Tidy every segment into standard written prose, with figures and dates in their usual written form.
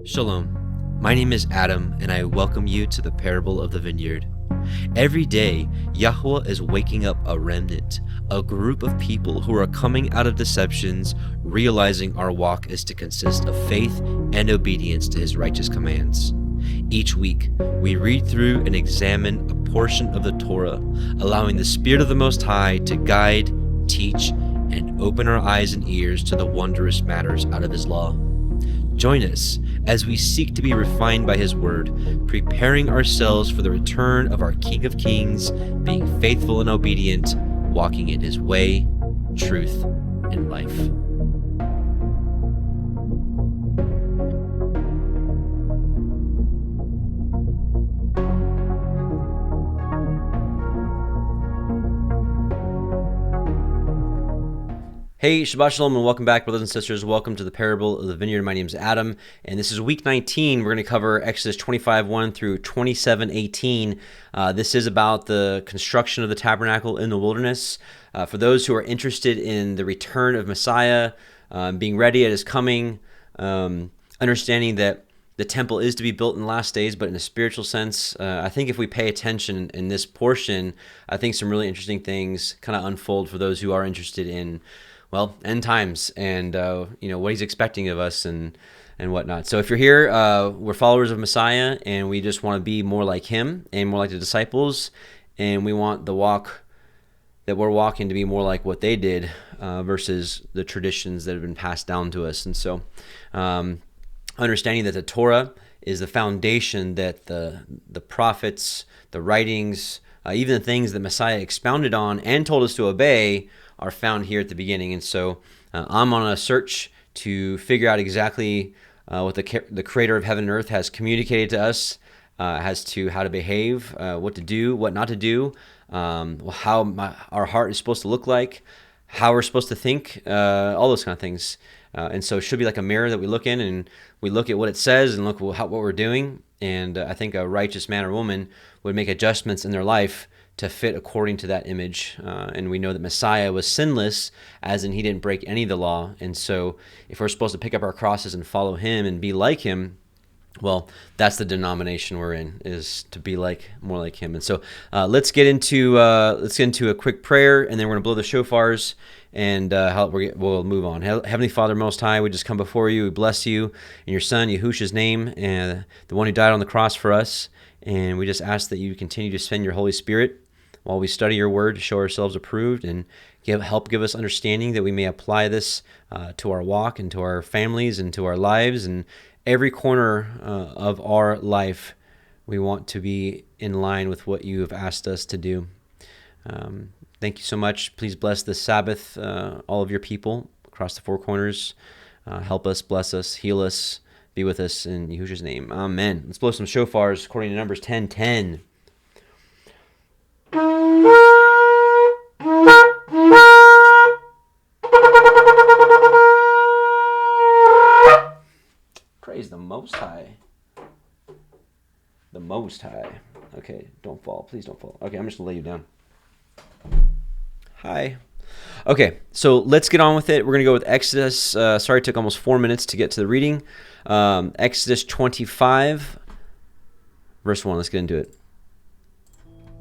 Shalom, my name is Adam, and I welcome you to the parable of the Vineyard. Every day, Yahweh is waking up a remnant, a group of people who are coming out of deceptions, realizing our walk is to consist of faith and obedience to His righteous commands. Each week, we read through and examine a portion of the Torah, allowing the Spirit of the Most High to guide, teach, and open our eyes and ears to the wondrous matters out of His law. Join us as we seek to be refined by His Word, preparing ourselves for the return of our King of Kings, being faithful and obedient, walking in His way, truth, and life. Hey, Shabbat Shalom, and welcome back, brothers and sisters. Welcome to the Parable of the Vineyard. My name is Adam, and this is week 19. We're going to cover Exodus 25:1 through 27:18. This is about the construction of the tabernacle in the wilderness. For those who are interested in the return of Messiah, being ready at His coming, understanding that the temple is to be built in the last days, but in a spiritual sense, I think if we pay attention in this portion, I think some really interesting things kind of unfold for those who are interested in end times and what He's expecting of us and whatnot. So if you're here, we're followers of Messiah, and we just want to be more like Him and more like the disciples, and we want the walk that we're walking to be more like what they did versus the traditions that have been passed down to us. And so understanding that the Torah is the foundation that the prophets, the writings, even the things that Messiah expounded on and told us to obey are found here at the beginning. And so I'm on a search to figure out exactly what the Creator of heaven and earth has communicated to us as to how to behave, what to do, what not to do, how our heart is supposed to look like, how we're supposed to think, all those kind of things. And so it should be like a mirror that we look in, and we look at what it says and look at what we're doing. And I think a righteous man or woman would make adjustments in their life to fit according to that image. And we know that Messiah was sinless, as in He didn't break any of the law. And so if we're supposed to pick up our crosses and follow Him and be like Him, well, that's the denomination we're in, is to be more like Him. And so let's get into a quick prayer, and then we're going to blow the shofars, and we'll move on. Heavenly Father, Most High, we just come before You. We bless You in Your Son, Yahushua's name, and the one who died on the cross for us. And we just ask that You continue to send Your Holy Spirit while we study Your Word to show ourselves approved, and help give us understanding that we may apply this to our walk and to our families and to our lives, and every corner of our life. We want to be in line with what You have asked us to do. Thank You so much. Please bless this Sabbath, all of Your people across the four corners. Help us, bless us, heal us, be with us in Yahushua's name. Amen. Let's blow some shofars according to Numbers 10:10. Praise the Most High. The Most High. Okay, don't fall. Please don't fall. Okay, I'm just going to lay you down. Hi. Okay, so let's get on with it. We're going to go with Exodus. Sorry it took almost 4 minutes to get to the reading. Exodus 25, verse 1. Let's get into it.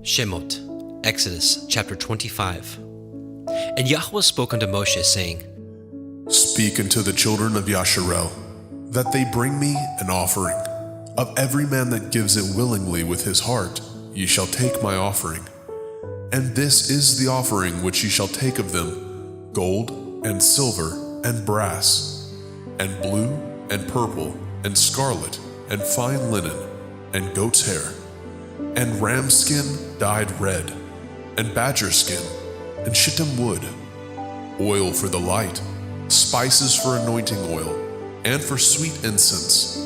Shemot, Exodus chapter 25. And Yahweh spoke unto Moshe, saying, Speak unto the children of Yasharel, that they bring me an offering. Of every man that gives it willingly with his heart, ye shall take my offering. And this is the offering which ye shall take of them: gold, and silver, and brass, and blue, and purple, and scarlet, and fine linen, and goat's hair, and ram skin dyed red, and badger skin, and shittim wood, oil for the light, spices for anointing oil, and for sweet incense,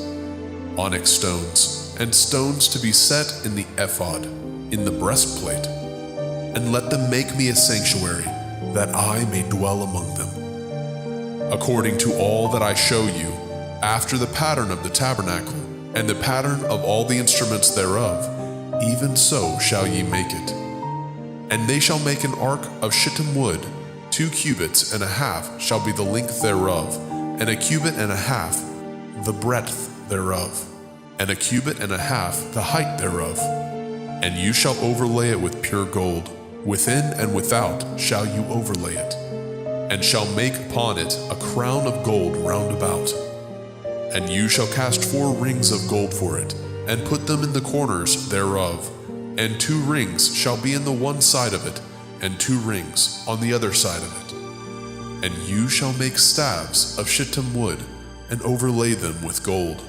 onyx stones, and stones to be set in the ephod, in the breastplate. And let them make me a sanctuary, that I may dwell among them. According to all that I show you, after the pattern of the tabernacle, and the pattern of all the instruments thereof, even so shall ye make it. And they shall make an ark of shittim wood, 2 cubits and a half shall be the length thereof, and a cubit and a half the breadth thereof, and a cubit and a half the height thereof. And you shall overlay it with pure gold. Within and without shall you overlay it, and shall make upon it a crown of gold round about. And you shall cast 4 rings of gold for it, and put them in the corners thereof. And 2 rings shall be in the one side of it, and 2 rings on the other side of it. And you shall make staves of shittim wood, and overlay them with gold.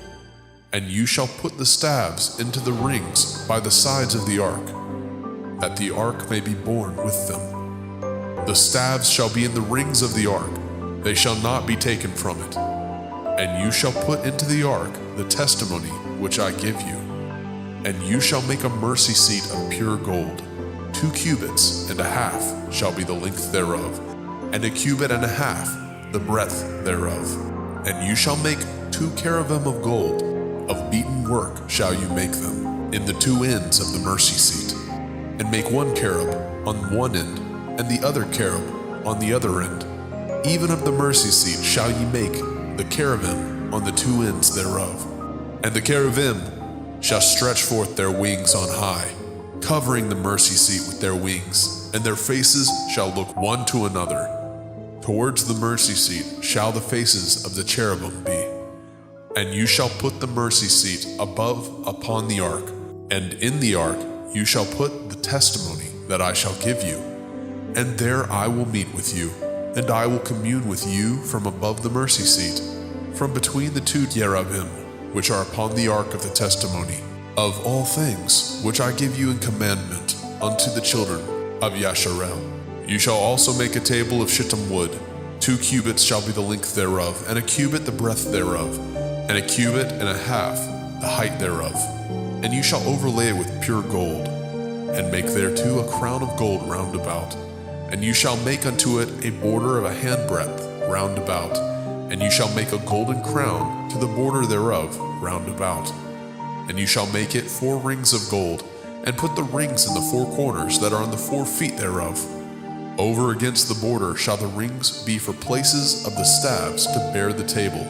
And you shall put the staves into the rings by the sides of the ark, that the ark may be borne with them. The staves shall be in the rings of the ark, they shall not be taken from it. And you shall put into the ark the testimony which I give you. And you shall make a mercy seat of pure gold. 2 cubits and a half shall be the length thereof, and a cubit and a half the breadth thereof. And you shall make 2 cherubim of gold, of beaten work shall you make them, in the 2 ends of the mercy seat. And make 1 cherub on one end, and the other cherub on the other end. Even of the mercy seat shall ye make the cherubim on the 2 ends thereof. And the cherubim shall stretch forth their wings on high, covering the mercy seat with their wings, and their faces shall look one to another. Towards the mercy seat shall the faces of the cherubim be. And you shall put the mercy seat above upon the ark, and in the ark you shall put the testimony that I shall give you. And there I will meet with you, and I will commune with you from above the mercy seat, from between the 2 cherubim which are upon the ark of the testimony, of all things which I give you in commandment unto the children of Yasharel. You shall also make a table of shittim wood. 2 cubits shall be the length thereof, and a cubit the breadth thereof, and a cubit and a half the height thereof. And you shall overlay it with pure gold, and make thereto a crown of gold round about. And you shall make unto it a border of a handbreadth round about. And you shall make a golden crown to the border thereof round about. And you shall make it 4 rings of gold, and put the rings in the 4 corners that are on the 4 feet thereof. Over against the border shall the rings be for places of the staves to bear the table.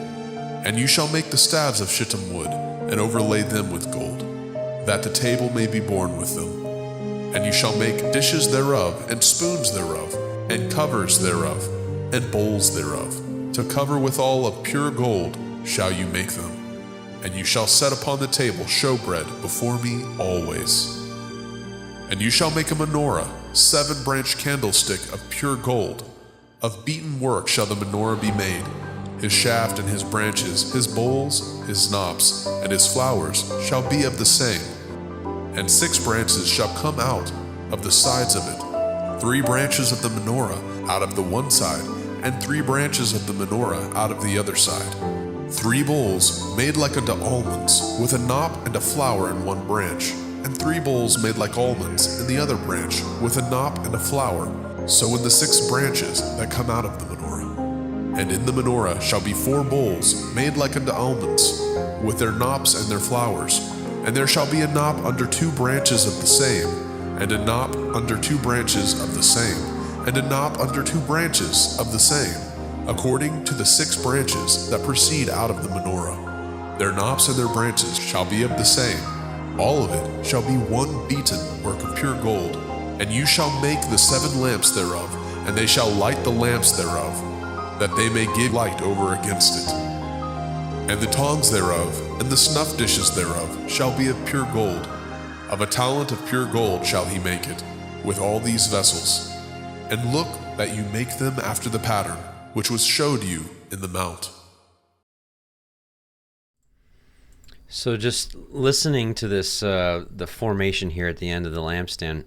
And you shall make the staves of shittim wood, and overlay them with gold, that the table may be borne with them. And you shall make dishes thereof, and spoons thereof, and covers thereof, and bowls thereof. To cover withal of pure gold shall you make them. And you shall set upon the table showbread before me always. And you shall make a menorah, 7-branched candlestick of pure gold. Of beaten work shall the menorah be made. His shaft and his branches, his bowls, his knops, and his flowers shall be of the same. And 6 branches shall come out of the sides of it, 3 branches of the menorah out of the one side, and 3 branches of the menorah out of the other side. 3 bowls made like unto almonds, with a knop and a flower in one branch, and 3 bowls made like almonds in the other branch, with a knop and a flower, so in the 6 branches that come out of the menorah. And in the menorah shall be 4 bowls made like unto almonds, with their knops and their flowers, and there shall be a knop under 2 branches of the same, and a knop under 2 branches of the same, and a knop under 2 branches of the same, according to the 6 branches that proceed out of the menorah. Their knops and their branches shall be of the same. All of it shall be one beaten work of pure gold. And you shall make the 7 lamps thereof, and they shall light the lamps thereof, that they may give light over against it. And the tongs thereof, and the snuff dishes thereof, shall be of pure gold. Of a talent of pure gold shall he make it, with all these vessels. And look that you make them after the pattern which was showed you in the mount. So just listening to this, the formation here at the end of the lampstand,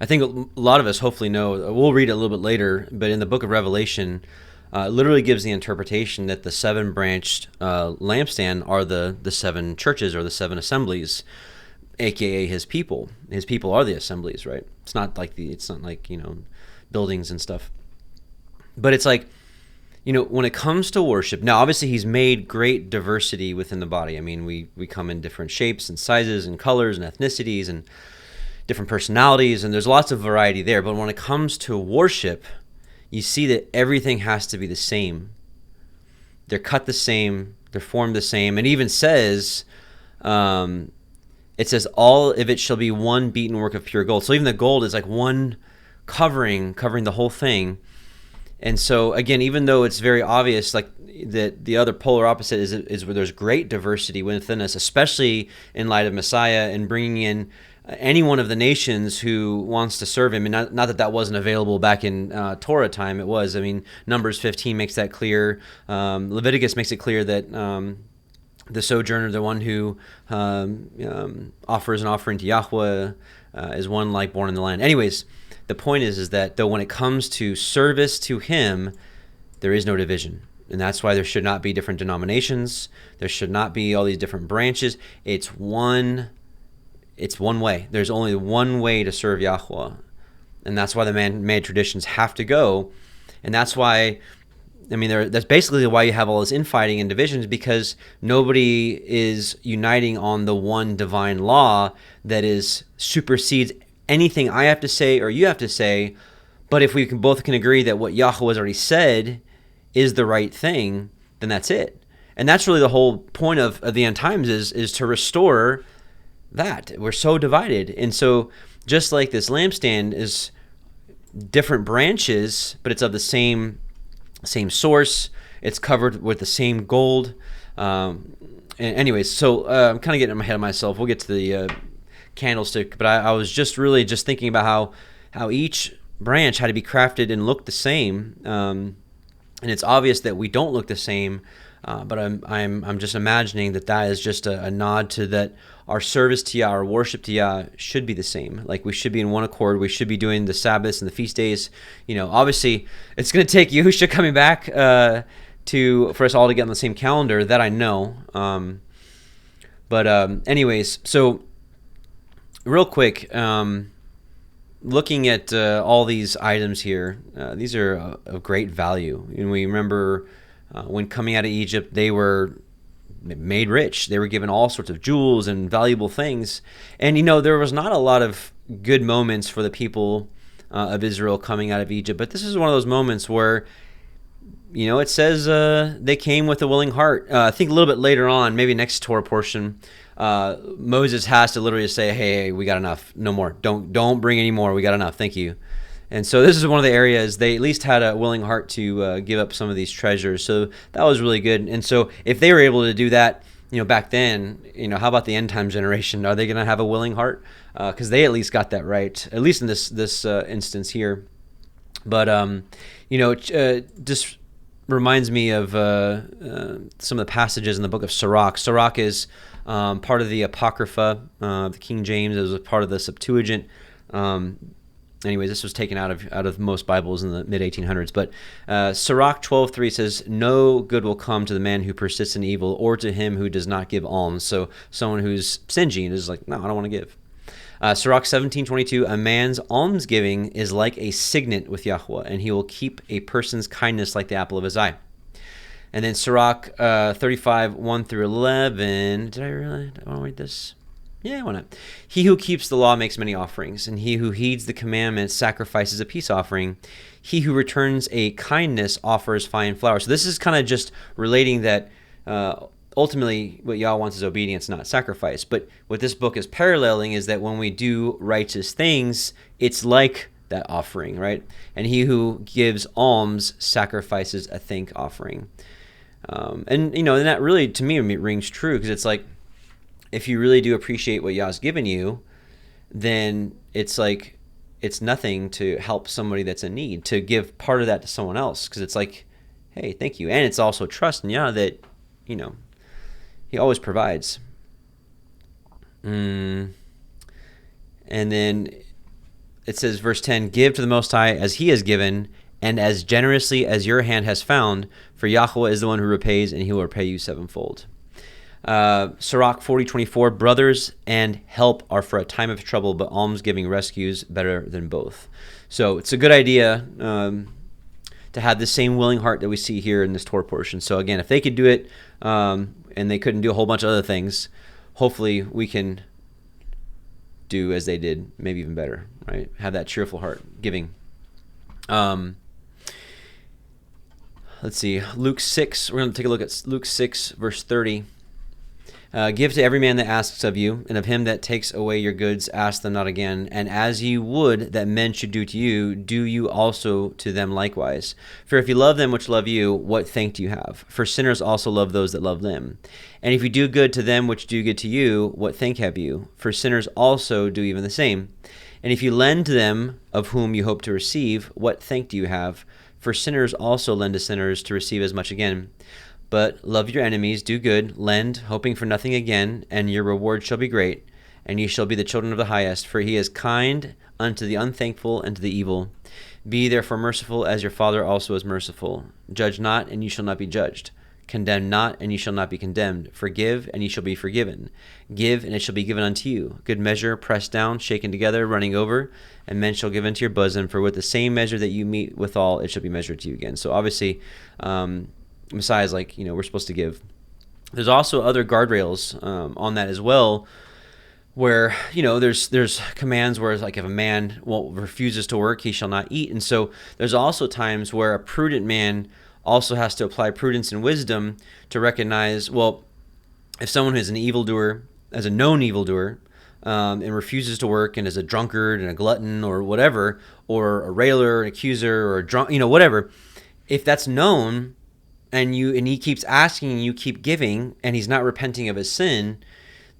I think a lot of us hopefully know, we'll read it a little bit later, but in the book of Revelation, it literally gives the interpretation that the 7-branched lampstand are the 7 churches or the 7 assemblies, aka his people. His people are the assemblies, right? It's not like buildings and stuff. But it's like, when it comes to worship, now obviously he's made great diversity within the body. I mean, we come in different shapes and sizes and colors and ethnicities and different personalities, and there's lots of variety there. But when it comes to worship, you see that everything has to be the same. They're cut the same. They're formed the same. And even says, it says, all of it shall be one beaten work of pure gold. So even the gold is like one covering the whole thing. And so again, even though it's very obvious, like that the other polar opposite is where there's great diversity within us, especially in light of Messiah and bringing in any one of the nations who wants to serve him. And not that wasn't available back in Torah time. It was. I mean, Numbers 15 makes that clear. Leviticus makes it clear that the sojourner, the one who offers an offering to Yahweh, is one like born in the land. Anyways, the point is that though when it comes to service to him, there is no division. And that's why there should not be different denominations. There should not be all these different branches. It's one way. There's only one way to serve Yahweh. And that's why the man-made traditions have to go. And that's why, I mean, that's basically why you have all this infighting and divisions, because nobody is uniting on the one divine law that supersedes anything I have to say or you have to say. But if we both can agree that what Yahweh has already said is the right thing, then that's it. And that's really the whole point of the end times is to restore that. We're so divided. And so just like this lampstand is different branches, but it's of the same source, it's covered with the same gold. Anyways, so I'm kind of getting ahead of myself. We'll get to the candlestick, but I was just really just thinking about how each branch had to be crafted and look the same. And it's obvious that we don't look the same, but I'm just imagining that is just a nod to that our service to Yah, our worship to Yah should be the same. Like we should be in one accord. We should be doing the Sabbaths and the feast days. Obviously it's going to take Yahushua coming back for us all to get on the same calendar. That I know. Anyways, so real quick. Looking at all these items here, these are of great value. And we remember when coming out of Egypt, they were made rich. They were given all sorts of jewels and valuable things. And, there was not a lot of good moments for the people of Israel coming out of Egypt. But this is one of those moments where, it says they came with a willing heart. I think a little bit later on, maybe next Torah portion, Moses has to literally say, hey, we got enough, no more, don't bring any more, we got enough, thank you. And so this is one of the areas they at least had a willing heart to give up some of these treasures. So that was really good. And so if they were able to do that, back then, how about the end time generation? Are they going to have a willing heart? Because they at least got that right, at least in this instance here. But just reminds me of some of the passages in the book of Sirach. Sirach is part of the Apocrypha, the King James. It was a part of the Septuagint. Anyways, this was taken out of most Bibles in the mid-1800s. But Sirach 12:3 says, "No good will come to the man who persists in evil, or to him who does not give alms." So someone who's stingy and is like, no, I don't want to give. Sirach 17:22, "A man's almsgiving is like a signet with Yahweh, and he will keep a person's kindness like the apple of his eye." And then Sirach 35:1-11. Do I want to read this? Yeah, why not? "He who keeps the law makes many offerings, and he who heeds the commandments sacrifices a peace offering. He who returns a kindness offers fine flour." So this is kind of just relating that ultimately what Yahweh wants is obedience, not sacrifice. But what this book is paralleling is that when we do righteous things, it's like that offering, right? And he who gives alms sacrifices a thank offering. And that really, to me, rings true, because it's like, if you really do appreciate what Yah's given you, then it's like, it's nothing to help somebody that's in need, to give part of that to someone else, because it's like, hey, thank you. And it's also trust in Yah that, he always provides. And then it says, verse 10, "Give to the Most High as he has given, and as generously as your hand has found, for Yahweh is the one who repays, and he will repay you sevenfold." Sirach 40:24, "Brothers and help are for a time of trouble, but almsgiving rescues better than both." So it's a good idea to have the same willing heart that we see here in this Torah portion. So again, if they could do it and they couldn't do a whole bunch of other things, hopefully we can do as they did, maybe even better, right? Have that cheerful heart, giving. let's see, Luke 6. We're going to take a look at Luke 6, verse 30. Give to every man that asks of you, and of him that takes away your goods, ask them not again. And as you would that men should do to you, do you also to them likewise. For if you love them which love you, what thank do you have? For sinners also love those that love them. And if you do good to them which do good to you, what thank have you? For sinners also do even the same. And if you lend to them of whom you hope to receive, what thank do you have? For sinners also lend to sinners to receive as much again. But love your enemies, do good, lend, hoping for nothing again, and your reward shall be great, and ye shall be the children of the highest, for he is kind unto the unthankful and to the evil. Be therefore merciful, as your Father also is merciful. Judge not, and ye shall not be judged. Condemn not, and ye shall not be condemned. Forgive, and ye shall be forgiven. Give, and it shall be given unto you. Good measure, pressed down, shaken together, running over, and men shall give into your bosom. For with the same measure that you meet withal, it shall be measured to you again. So obviously, Messiah is like, we're supposed to give. There's also other guardrails on that as well, where there's commands where it's like if a man refuses to work, he shall not eat. And so there's also times where a prudent man also has to apply prudence and wisdom to recognize, well, if someone is an evildoer, as a known evildoer, and refuses to work and is a drunkard and a glutton or whatever, or a railer, an accuser, or a drunk, whatever, if that's known, and he keeps asking and you keep giving, and he's not repenting of his sin,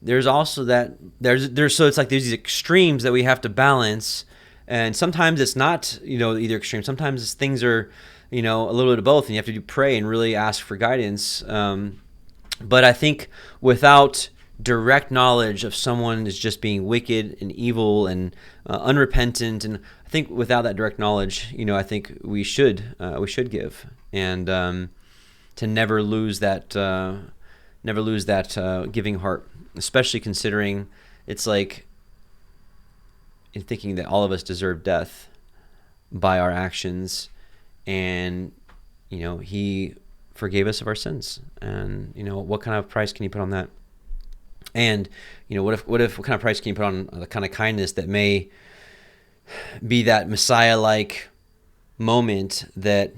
there's also that so it's like there's these extremes that we have to balance, and sometimes it's not either extreme. Sometimes things are a little bit of both, and you have to pray and really ask for guidance. But I think without direct knowledge of someone is just being wicked and evil and unrepentant, and I think without that direct knowledge, I think we should give, and to never lose that giving heart, especially considering it's like in thinking that all of us deserve death by our actions, and he forgave us of our sins, and what kind of price can you put on that? And what kind of price can you put on the kind of kindness that may be that Messiah-like moment that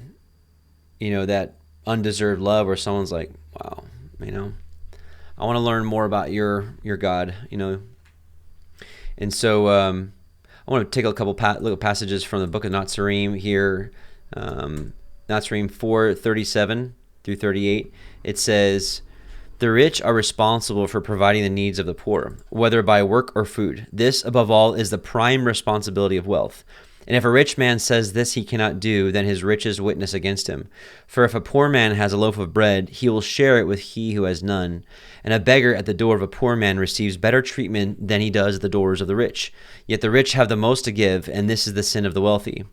that undeserved love, where someone's like, wow, I want to learn more about your God, and so I want to take a couple little passages from the book of Nazarene here, Nazarene 4:37 through 38. It says, "The rich are responsible for providing the needs of the poor, whether by work or food. This, above all, is the prime responsibility of wealth. And if a rich man says this he cannot do, then his riches witness against him. For if a poor man has a loaf of bread, he will share it with he who has none. And a beggar at the door of a poor man receives better treatment than he does at the doors of the rich. Yet the rich have the most to give, and this is the sin of the wealthy.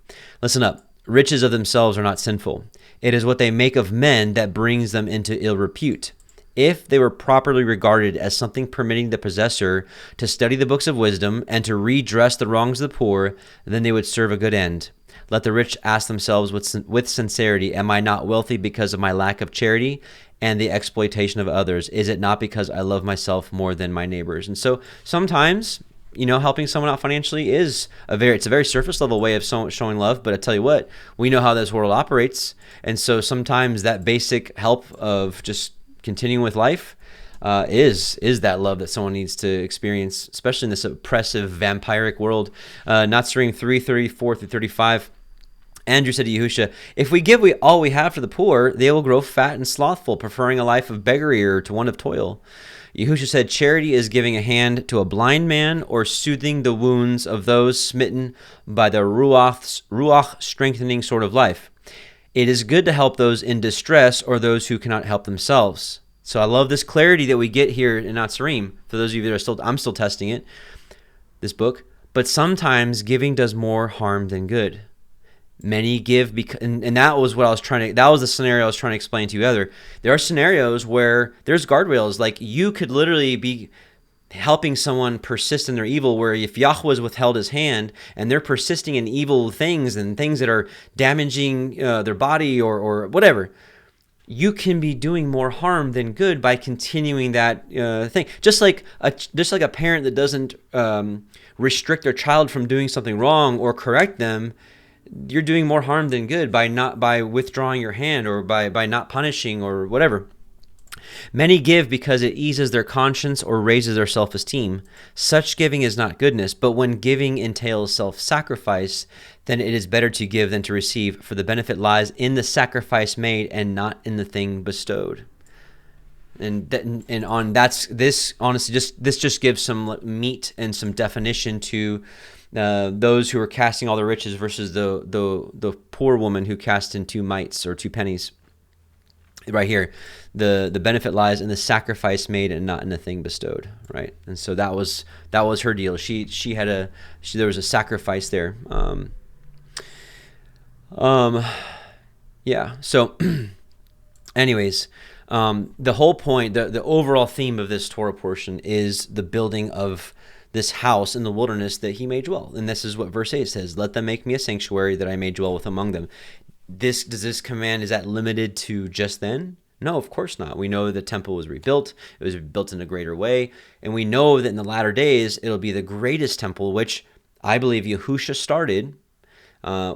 Listen up. Riches of themselves are not sinful. It is what they make of men that brings them into ill repute. If they were properly regarded as something permitting the possessor to study the books of wisdom and to redress the wrongs of the poor, then they would serve a good end. Let the rich ask themselves with sincerity, am I not wealthy because of my lack of charity and the exploitation of others? Is it not because I love myself more than my neighbors? And so sometimes, helping someone out financially it's a very surface level way of showing love. But I tell you what, we know how this world operates. And so sometimes that basic help of just continuing with life is that love that someone needs to experience, especially in this oppressive, vampiric world. Nazarene 3:34 through 35. Andrew said to Yahusha, if we give all we have to the poor, they will grow fat and slothful, preferring a life of beggary or to one of toil. Yahusha said, charity is giving a hand to a blind man or soothing the wounds of those smitten by the ruach strengthening sort of life. It is good to help those in distress or those who cannot help themselves. So I love this clarity that we get here in Nazarene. For those of you that I'm still testing it, this book. But sometimes giving does more harm than good. Many give and that was what I was that was the scenario I was trying to explain to you earlier. There are scenarios where there's guardrails, like you could literally be helping someone persist in their evil, where if Yahweh has withheld his hand and they're persisting in evil things and things that are damaging their body or whatever, you can be doing more harm than good by continuing that thing. Just like a parent that doesn't restrict their child from doing something wrong or correct them, you're doing more harm than good by withdrawing your hand or by not punishing or whatever. Many give because it eases their conscience or raises their self-esteem. Such giving is not goodness, but when giving entails self-sacrifice, then it is better to give than to receive, for the benefit lies in the sacrifice made and not in the thing bestowed. This honestly just gives some meat and some definition to those who are casting all their riches versus the poor woman who cast in 2 mites or 2 pennies. Right here, the benefit lies in the sacrifice made and not in the thing bestowed, right? And so that was her deal. There was a sacrifice there. Yeah. So, anyways, the whole point, the overall theme of this Torah portion is the building of this house in the wilderness that he may dwell. And this is what verse 8 says: "Let them make me a sanctuary that I may dwell with among them." Does this command, is that limited to just then? No, of course not. We know the temple was rebuilt. It was built in a greater way. And we know that in the latter days, it'll be the greatest temple, which I believe Yahusha started,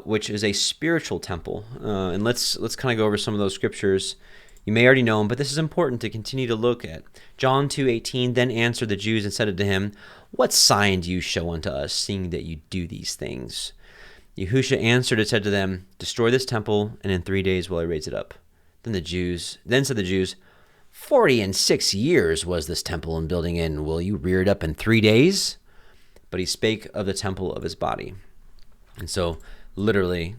which is a spiritual temple. And let's kind of go over some of those scriptures. You may already know them, but this is important to continue to look at. John 2:18, "Then answered the Jews and said unto him, What sign do you show unto us, seeing that you do these things? Yahusha answered and said to them, Destroy this temple, and in 3 days will I raise it up. Then said the Jews, 46 years was this temple in building in. Will you rear it up in 3 days? But he spake of the temple of his body." And so, literally,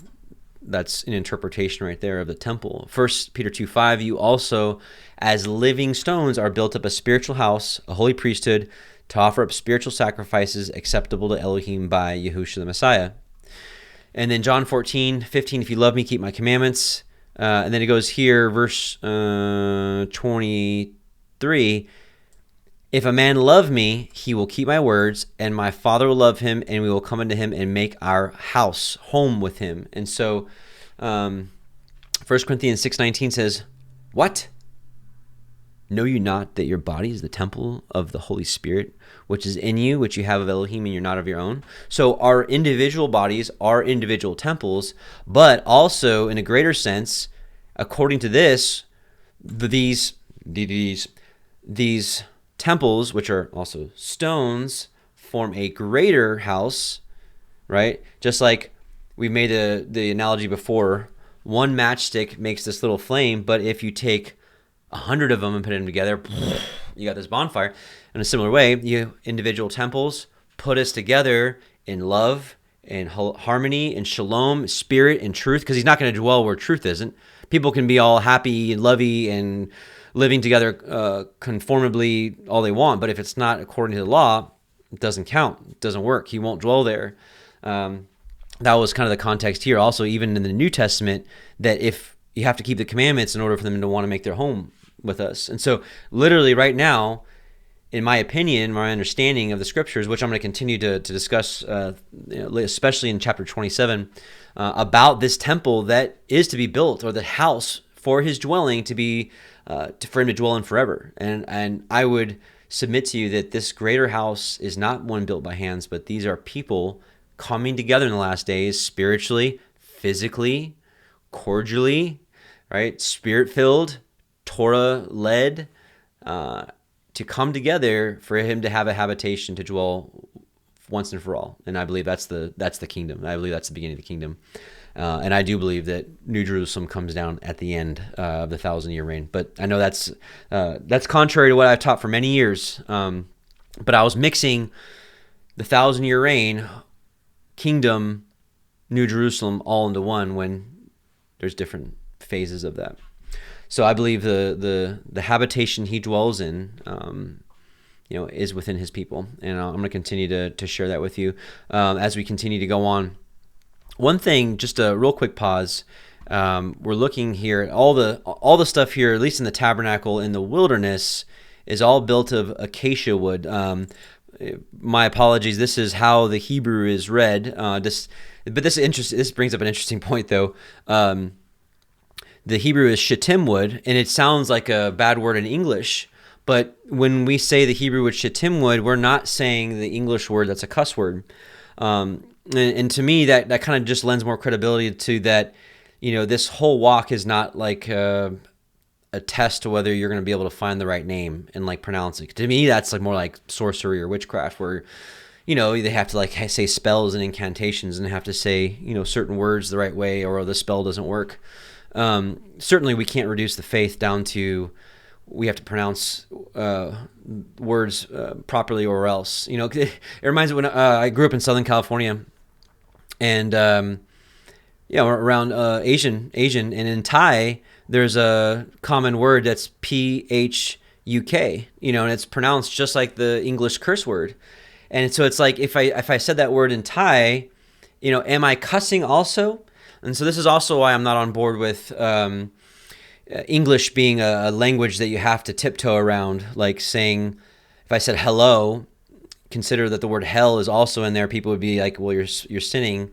that's an interpretation right there of the temple. 1 Peter 2:5, "You also, as living stones, are built up a spiritual house, a holy priesthood, to offer up spiritual sacrifices acceptable to Elohim by Yahusha the Messiah." And then John 14:15, "If you love me, keep my commandments." And then it goes here, verse 23, "If a man love me, he will keep my words, and my Father will love him, and we will come unto him and make our house, home with him." And so 1 Corinthians 6:19 says, "What? Know you not that your body is the temple of the Holy Spirit, which is in you, which you have of Elohim, and you're not of your own?" So our individual bodies are individual temples, but also in a greater sense, according to this, these temples, which are also stones, form a greater house, right? Just like we made the analogy before, one matchstick makes this little flame, but if you take 100 of them and put them together, you got this bonfire. In a similar way, you individual temples put us together in love and harmony and shalom, spirit and truth, because he's not going to dwell where truth isn't. People can be all happy and lovey and living together conformably all they want, but if it's not according to the law, it doesn't count. It doesn't work. He won't dwell there. That was kind of the context here. Also, even in the New Testament, that if you have to keep the commandments in order for them to want to make their home with us. And so literally right now, in my opinion, my understanding of the scriptures, which I'm going to continue to discuss, especially in chapter 27, about this temple that is to be built, or the house for his dwelling to be, for him to dwell in forever. And I would submit to you that this greater house is not one built by hands, but these are people coming together in the last days, spiritually, physically, cordially, right? Spirit-filled, Torah-led, to come together for him to have a habitation to dwell once and for all. And I believe that's the kingdom. I believe that's the beginning of the kingdom. And I do believe that New Jerusalem comes down at the end of the 1,000-year reign. But I know that's contrary to what I've taught for many years. But I was mixing the 1,000-year reign, kingdom, New Jerusalem all into one, when there's different phases of that. So I believe the habitation he dwells in, is within his people, and I'm going to continue to share that with you as we continue to go on. One thing, just a real quick pause. We're looking here at all the stuff here, at least in the tabernacle in the wilderness, is all built of acacia wood. My apologies. This is how the Hebrew is read. This brings up an interesting point, though. The Hebrew is shittim wood, and it sounds like a bad word in English. But when we say the Hebrew wood shittim wood, we're not saying the English word that's a cuss word. And to me, that kind of just lends more credibility to that. This whole walk is not like a test to whether you're going to be able to find the right name and like pronounce it. To me, that's like more like sorcery or witchcraft, where they have to like say spells and incantations and have to say certain words the right way, or the spell doesn't work. Certainly, we can't reduce the faith down to we have to pronounce words properly, or else. It reminds me when I grew up in Southern California, and around Asian, and in Thai, there's a common word that's PHUK, and it's pronounced just like the English curse word. And so it's like if I said that word in Thai, am I cussing also? And so this is also why I'm not on board with English being a language that you have to tiptoe around, like saying, if I said hello, consider that the word hell is also in there. People would be like, well, you're sinning.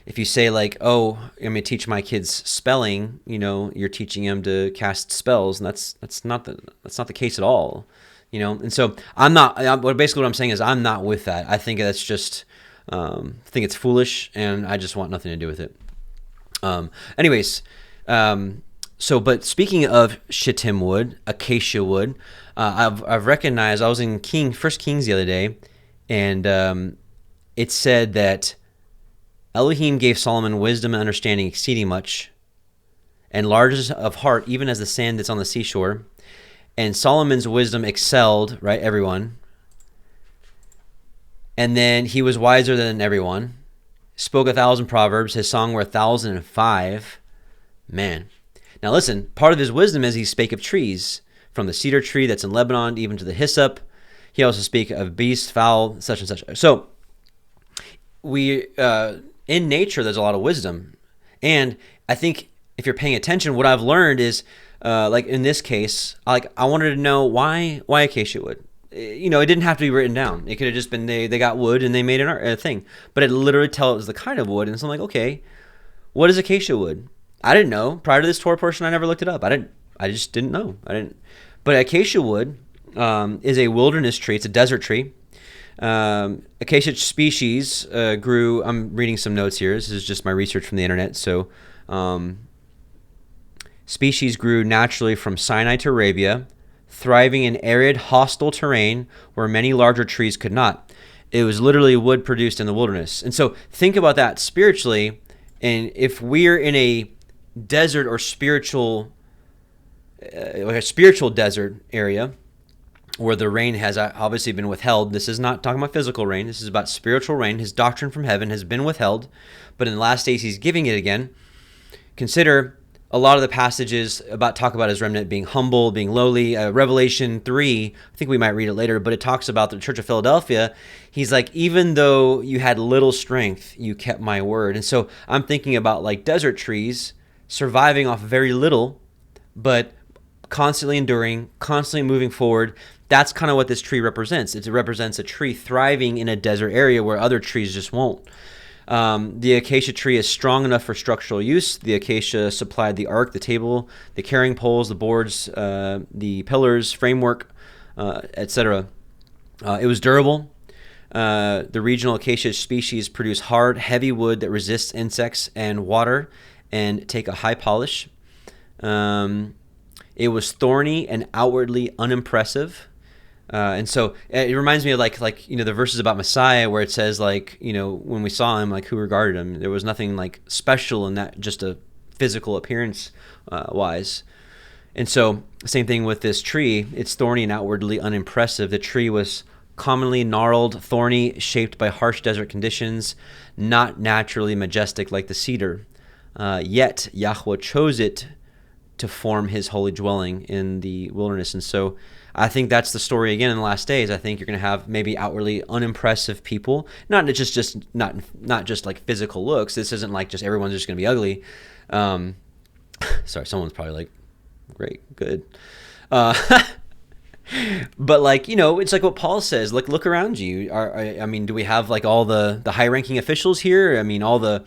If you say like, oh, I'm gonna teach my kids spelling, you're teaching them to cast spells, and that's not the case at all, And so basically what I'm saying is I'm not with that. I think that's just think it's foolish, and I just want nothing to do with it. But speaking of shittim wood, acacia wood, I've recognized. I was in First Kings the other day, and it said that Elohim gave Solomon wisdom and understanding exceeding much, and largeness of heart, even as the sand that's on the seashore. And Solomon's wisdom excelled, right, everyone. And then he was wiser than everyone. Spoke 1,000 proverbs. His song were 1,005. Man. Now listen, part of his wisdom is he spake of trees, from the cedar tree that's in Lebanon even to the hyssop. He also spake of beast, fowl, such and such. So we in nature, there's a lot of wisdom. And I think if you're paying attention, what I've learned is, like in this case, I wanted to know why acacia wood. It didn't have to be written down. It could have just been they got wood and they made a thing. But it literally tells the kind of wood. And so I'm like, okay, what is acacia wood? I didn't know. Prior to this Torah portion, I never looked it up. I just didn't know. But acacia wood is a wilderness tree. It's a desert tree. Acacia species grew. I'm reading some notes here. This is just my research from the internet. So, species grew naturally from Sinai to Arabia, thriving in arid, hostile terrain where many larger trees could not. It was literally wood produced in the wilderness. And so, think about that spiritually. And if we're in a desert or spiritual desert area, where the rain has obviously been withheld. This is not talking about physical rain. This is about spiritual rain. His doctrine from heaven has been withheld, but in the last days he's giving it again. Consider a lot of the passages talk about his remnant being humble, being lowly. Revelation 3, I think we might read it later, but it talks about the church of Philadelphia. He's like, even though you had little strength, you kept my word. And so I'm thinking about like desert trees surviving off very little, but constantly enduring, constantly moving forward. That's kind of what this tree represents. It represents a tree thriving in a desert area where other trees just won't. The acacia tree is strong enough for structural use. The acacia supplied the ark, the table, the carrying poles, the boards, the pillars, framework, etc. It was durable. The regional acacia species produce hard, heavy wood that resists insects and water and take a high polish. It was thorny and outwardly unimpressive. And so it reminds me of like the verses about Messiah where it says when we saw him, who regarded him. There was nothing special in that, just a physical appearance wise. And so same thing with this tree. It's thorny and outwardly unimpressive. The tree was commonly gnarled, thorny, shaped by harsh desert conditions, not naturally majestic like the cedar. Yet Yahweh chose it to form his holy dwelling in the wilderness. And so I think that's the story again in the last days. I think you're going to have maybe outwardly unimpressive people, not just like physical looks. This isn't like just everyone's just going to be ugly. Sorry, someone's probably like, great, good. But it's like what Paul says. Look around you. Do we have all the high-ranking officials here? All the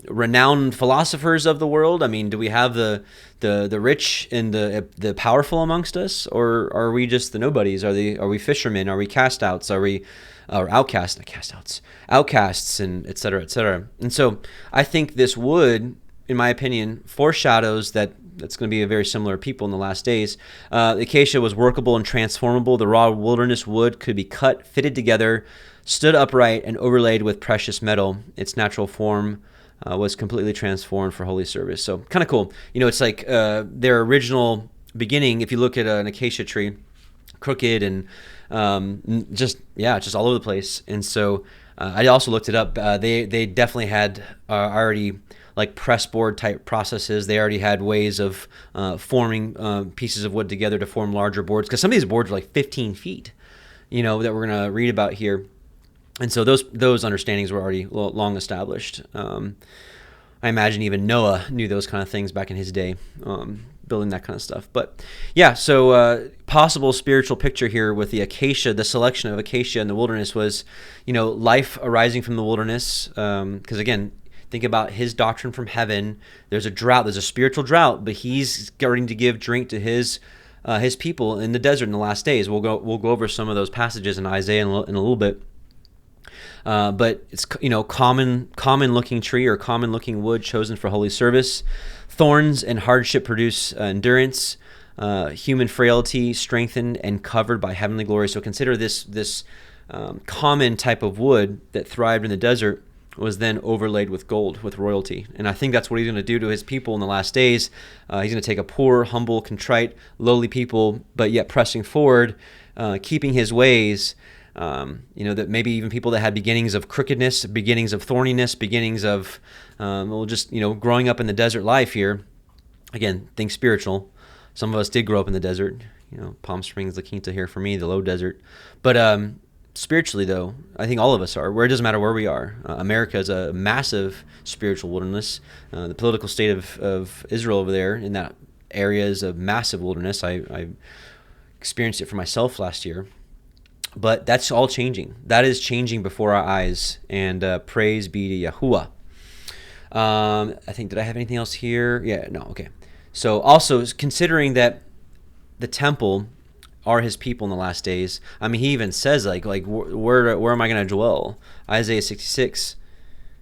renowned philosophers of the world? I mean, do we have the rich and the powerful amongst us, or are we just the nobodies? Are we fishermen? Are we cast outs? Are we outcasts, and et cetera, et cetera? And so I think this wood, in my opinion, foreshadows that's going to be a very similar people in the last days. The acacia was workable and transformable. The raw wilderness wood could be cut, fitted together, stood upright, and overlaid with precious metal. Its natural form was completely transformed for holy service. So kind of cool. It's like their original beginning. If you look at an acacia tree, crooked and just all over the place. And so I also looked it up. They definitely had already like pressboard type processes. They already had ways of forming pieces of wood together to form larger boards, because some of these boards are like 15 feet, that we're going to read about here. And so those understandings were already long established. I imagine even Noah knew those kind of things back in his day, building that kind of stuff. But yeah, so possible spiritual picture here with the acacia, the selection of acacia in the wilderness was, life arising from the wilderness. Because again, think about his doctrine from heaven. There's a drought, there's a spiritual drought, but he's starting to give drink to his people in the desert in the last days. We'll go over some of those passages in Isaiah in a little bit. But it's common looking tree or common looking wood chosen for holy service. Thorns and hardship produce endurance. Human frailty strengthened and covered by heavenly glory. So consider this common type of wood that thrived in the desert was then overlaid with gold, with royalty. And I think that's what he's going to do to his people in the last days. He's going to take a poor, humble, contrite, lowly people, but yet pressing forward, keeping his ways. That maybe even people that had beginnings of crookedness, beginnings of thorniness, beginnings of, growing up in the desert life here. Again, think spiritual. Some of us did grow up in the desert, Palm Springs, La Quinta here for me, the low desert. But spiritually, though, I think all of us are. Where it doesn't matter where we are. America is a massive spiritual wilderness. The political state of Israel over there in that area is a massive wilderness. I experienced it for myself last year. But that's all changing. That is changing before our eyes. And praise be to Yahuwah. I think, did I have anything else here? Yeah, no, okay. So also, considering that the temple are his people in the last days, I mean, he even says, like where am I going to dwell? Isaiah 66,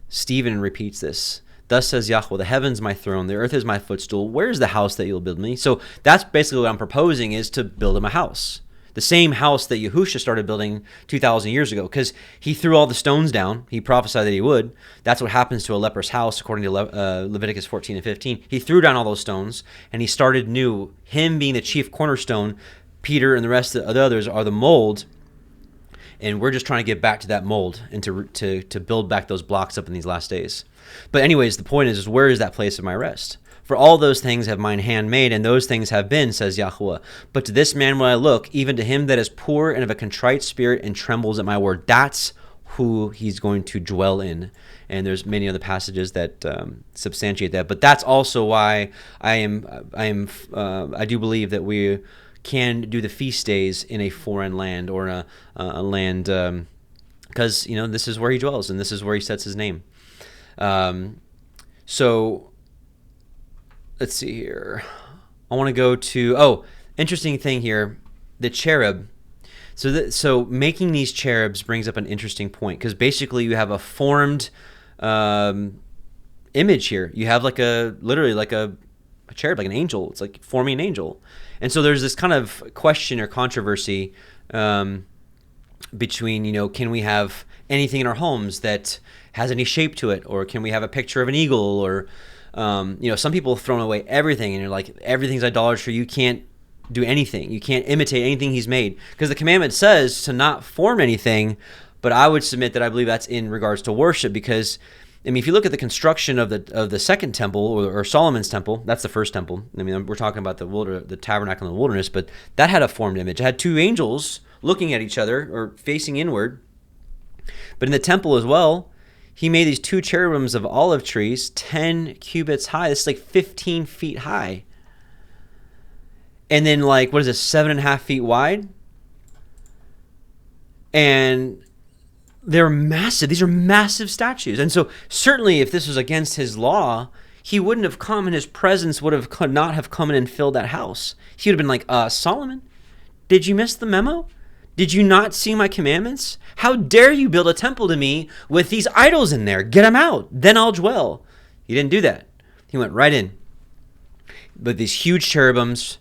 Stephen repeats this. Thus says Yahweh, the heavens my throne, the earth is my footstool. Where's the house that you'll build me? So that's basically what I'm proposing, is to build him a house. The same house that Yahusha started building 2,000 years ago, because he threw all the stones down. He prophesied that he would. That's what happens to a leper's house, according to Leviticus 14 and 15. He threw down all those stones, and he started new. Him being the chief cornerstone, Peter and the rest of the others are the mold, and we're just trying to get back to that mold and to build back those blocks up in these last days. But anyways, the point is where is that place of my rest? For all those things have mine hand made, and those things have been, says Yahweh. But to this man will I look, even to him that is poor and of a contrite spirit and trembles at my word. That's who he's going to dwell in. And there's many other passages that substantiate that. But that's also why I do believe that we can do the feast days in a foreign land, or a land, because this is where he dwells and this is where he sets his name. So let's see here. I want to go to, interesting thing here, the cherub. So making these cherubs brings up an interesting point, because basically you have a formed image here. You have literally like a cherub, like an angel. It's like forming an angel. And so there's this kind of question or controversy between, can we have anything in our homes that has any shape to it, or can we have a picture of an eagle, or some people have thrown away everything, and you're like, everything's idolatry. You can't do anything. You can't imitate anything he's made, because the commandment says to not form anything. But I would submit that I believe that's in regards to worship, because if you look at the construction of the second temple, or Solomon's temple, that's the first temple. We're talking about the tabernacle in the wilderness, but that had a formed image. It had two angels looking at each other or facing inward. But in the temple as well, he made these two cherubims of olive trees, 10 cubits high. This is like 15 feet high. And then 7.5 feet wide? And they're massive. These are massive statues. And so certainly if this was against his law, he wouldn't have come, and his presence could not have come in and filled that house. He would have been like, Solomon, did you miss the memo? Did you not see my commandments? How dare you build a temple to me with these idols in there? Get them out. Then I'll dwell. He didn't do that. He went right in. But these huge cherubims.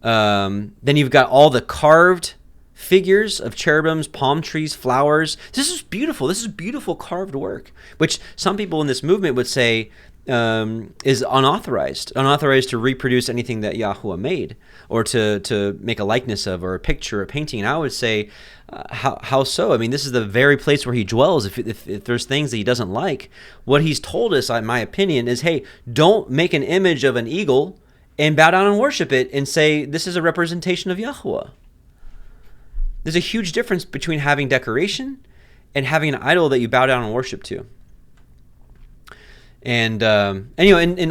Then you've got all the carved figures of cherubims, palm trees, flowers. This is beautiful. This is beautiful carved work, which some people in this movement would say is unauthorized to reproduce anything that Yahweh made, or to make a likeness of, or a picture, or a painting. And I would say, how so? I mean, this is the very place where he dwells. If there's things that he doesn't like, what he's told us, in my opinion, is, hey, don't make an image of an eagle and bow down and worship it and say, this is a representation of Yahweh. There's a huge difference between having decoration and having an idol that you bow down and worship to. And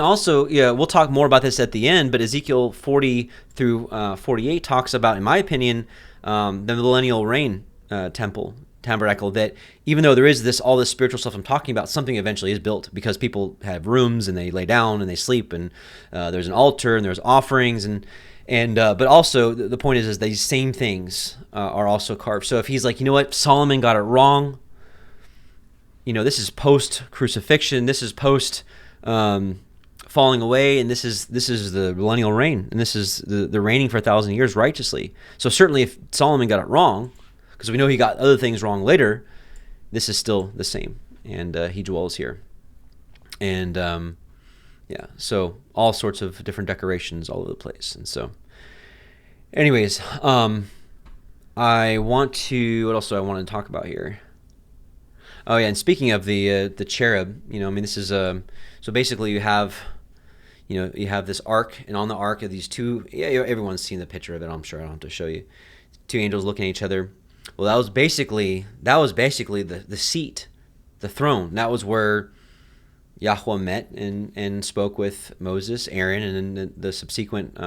also, we'll talk more about this at the end, but Ezekiel 40 through 48 talks about, in my opinion, the millennial reign tabernacle, that even though there is all this spiritual stuff I'm talking about, something eventually is built, because people have rooms and they lay down and they sleep, and there's an altar and there's offerings, but also the point is these same things are also carved. So if he's like, you know what, Solomon got it wrong, this is post crucifixion, this is post falling away, and this is the millennial reign, and this is the reigning for 1,000 years righteously. So certainly if Solomon got it wrong, because we know he got other things wrong later, this is still the same, and he dwells here. And so all sorts of different decorations all over the place. And so anyways, what else do I want to talk about here? Oh yeah, and speaking of the cherub, this is so basically you have this ark, and on the ark are these two. Yeah, everyone's seen the picture of it. I'm sure I don't have to show you. Two angels looking at each other. Well, that was basically the seat, the throne. That was where Yahweh met and spoke with Moses, Aaron, and then the subsequent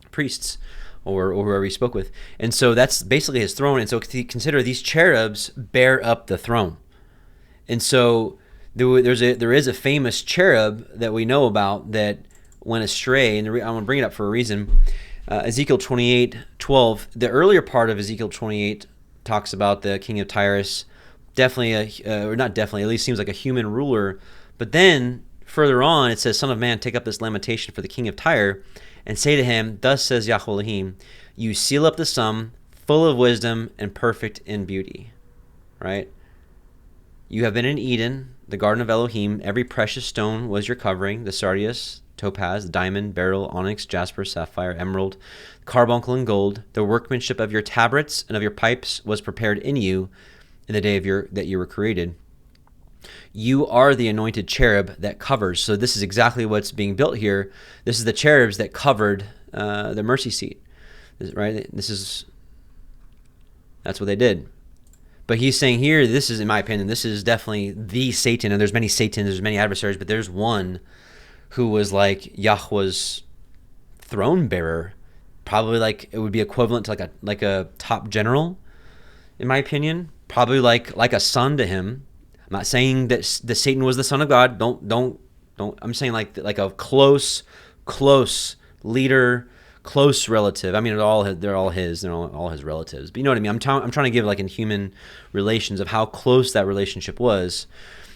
priests, or whoever he spoke with. And so that's basically his throne. And so consider these cherubs bear up the throne. And so there is a famous cherub that we know about that went astray. And I'm going to bring it up for a reason. Ezekiel 28:12. The earlier part of Ezekiel 28 talks about the king of Tyrus. Definitely, or not definitely, at least seems like a human ruler. But then further on, it says, Son of man, take up this lamentation for the king of Tyre, and say to him, Thus says Yahweh Elohim, you seal up the sum, full of wisdom and perfect in beauty. Right? You have been in Eden, the garden of Elohim. Every precious stone was your covering, the sardius, topaz, diamond, beryl, onyx, jasper, sapphire, emerald, carbuncle, and gold. The workmanship of your tabrets and of your pipes was prepared in you in the day that you were created. You are the anointed cherub that covers. So this is exactly what's being built here. This is the cherubs that covered the mercy seat, right? That's what they did. But he's saying here, this is, in my opinion, this is definitely the Satan. And there's many Satans, there's many adversaries, but there's one who was like Yahweh's throne bearer. Probably like it would be equivalent to like a top general, in my opinion. Probably like a son to him. I'm not saying that Satan was the son of God. Don't. I'm saying like a close leader, close relative. I mean, they're all his. They're all his relatives. But you know what I mean. I'm trying to give like in human relations of how close that relationship was.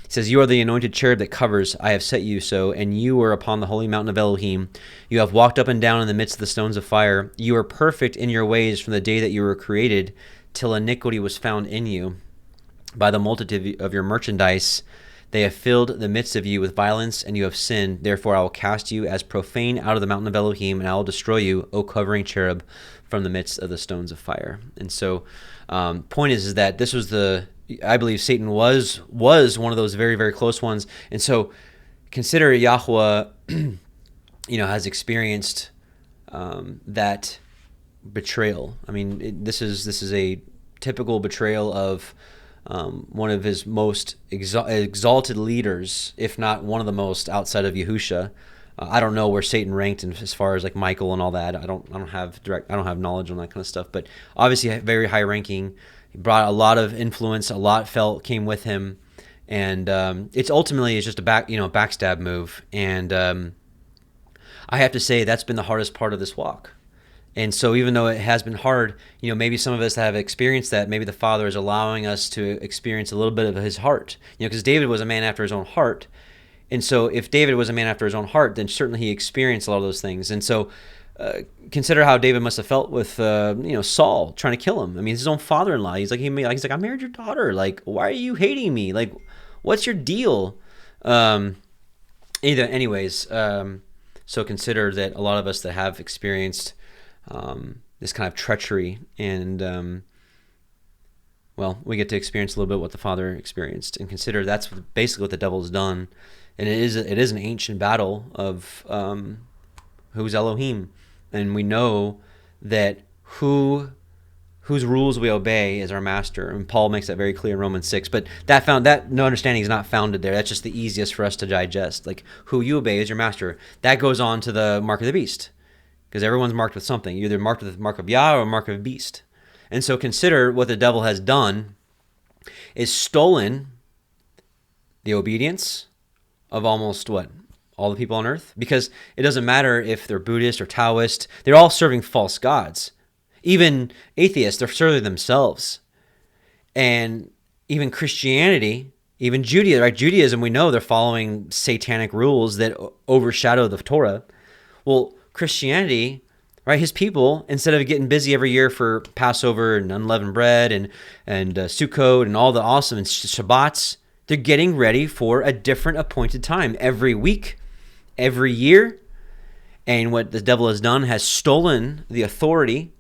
He says, you are the anointed cherub that covers. I have set you so, and you were upon the holy mountain of Elohim. You have walked up and down in the midst of the stones of fire. You are perfect in your ways from the day that you were created, till iniquity was found in you. By the multitude of your merchandise, they have filled the midst of you with violence, and you have sinned. Therefore I will cast you as profane out of the mountain of Elohim, and I will destroy you, O covering cherub, from the midst of the stones of fire. And so, point is that this was I believe Satan was one of those very, very close ones. And so, consider Yahweh, has experienced that betrayal. I mean, this is a typical betrayal of one of his most exalted leaders, if not one of the most outside of Yahusha. I don't know where Satan ranked as far as like Michael and all that. I don't have knowledge on that kind of stuff, but obviously very high ranking, He brought a lot of influence. A lot came with him, and it's just a backstab move. And I have to say that's been the hardest part of this walk. And so even though it has been hard, maybe some of us have experienced that. Maybe the Father is allowing us to experience a little bit of his heart. Because David was a man after his own heart. And so if David was a man after his own heart, then certainly he experienced a lot of those things. And so consider how David must have felt with Saul trying to kill him. I mean, his own father-in-law. He's like, I married your daughter. Like, why are you hating me? Like, what's your deal? So consider that a lot of us that have experienced this kind of treachery, and we get to experience a little bit what the Father experienced, and consider that's basically what the devil has done. And it is an ancient battle of who's Elohim, and we know that whose rules we obey is our master, and Paul makes that very clear in Romans 6. But that understanding is not founded there. That's just the easiest for us to digest. Like, who you obey is your master. That goes on to the mark of the beast, because everyone's marked with something. You're either marked with the mark of Yah or a mark of a beast. And so consider what the devil has done is stolen the obedience of almost all the people on earth. Because it doesn't matter if they're Buddhist or Taoist, they're all serving false gods. Even atheists, they're serving themselves. And even Christianity, even Judaism, right? Judaism, we know they're following satanic rules that overshadow the Torah. Well, Christianity, right? His people, instead of getting busy every year for Passover and unleavened bread and Sukkot and all the awesome Shabbats, they're getting ready for a different appointed time every week, every year. And what the devil has done has stolen the authority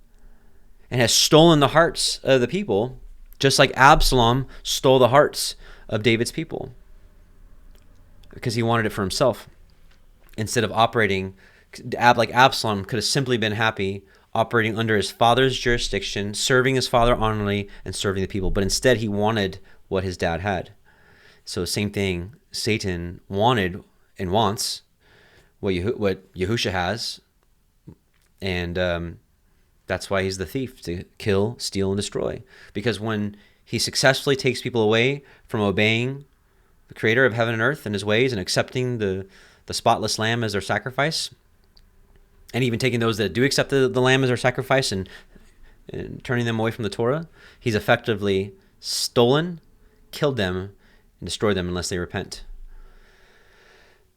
and has stolen the hearts of the people, just like Absalom stole the hearts of David's people because he wanted it for himself. Instead of operating like Absalom could have simply been happy operating under his father's jurisdiction, serving his father honorably and serving the people. But instead he wanted what his dad had. So same thing, Satan wanted and wants what Yahusha has, and that's why he's the thief, to kill, steal, and destroy. Because when he successfully takes people away from obeying the Creator of heaven and earth and his ways and accepting the spotless lamb as their sacrifice, and even taking those that do accept the lamb as their sacrifice and turning them away from the Torah, he's effectively stolen, killed them, and destroyed them unless they repent.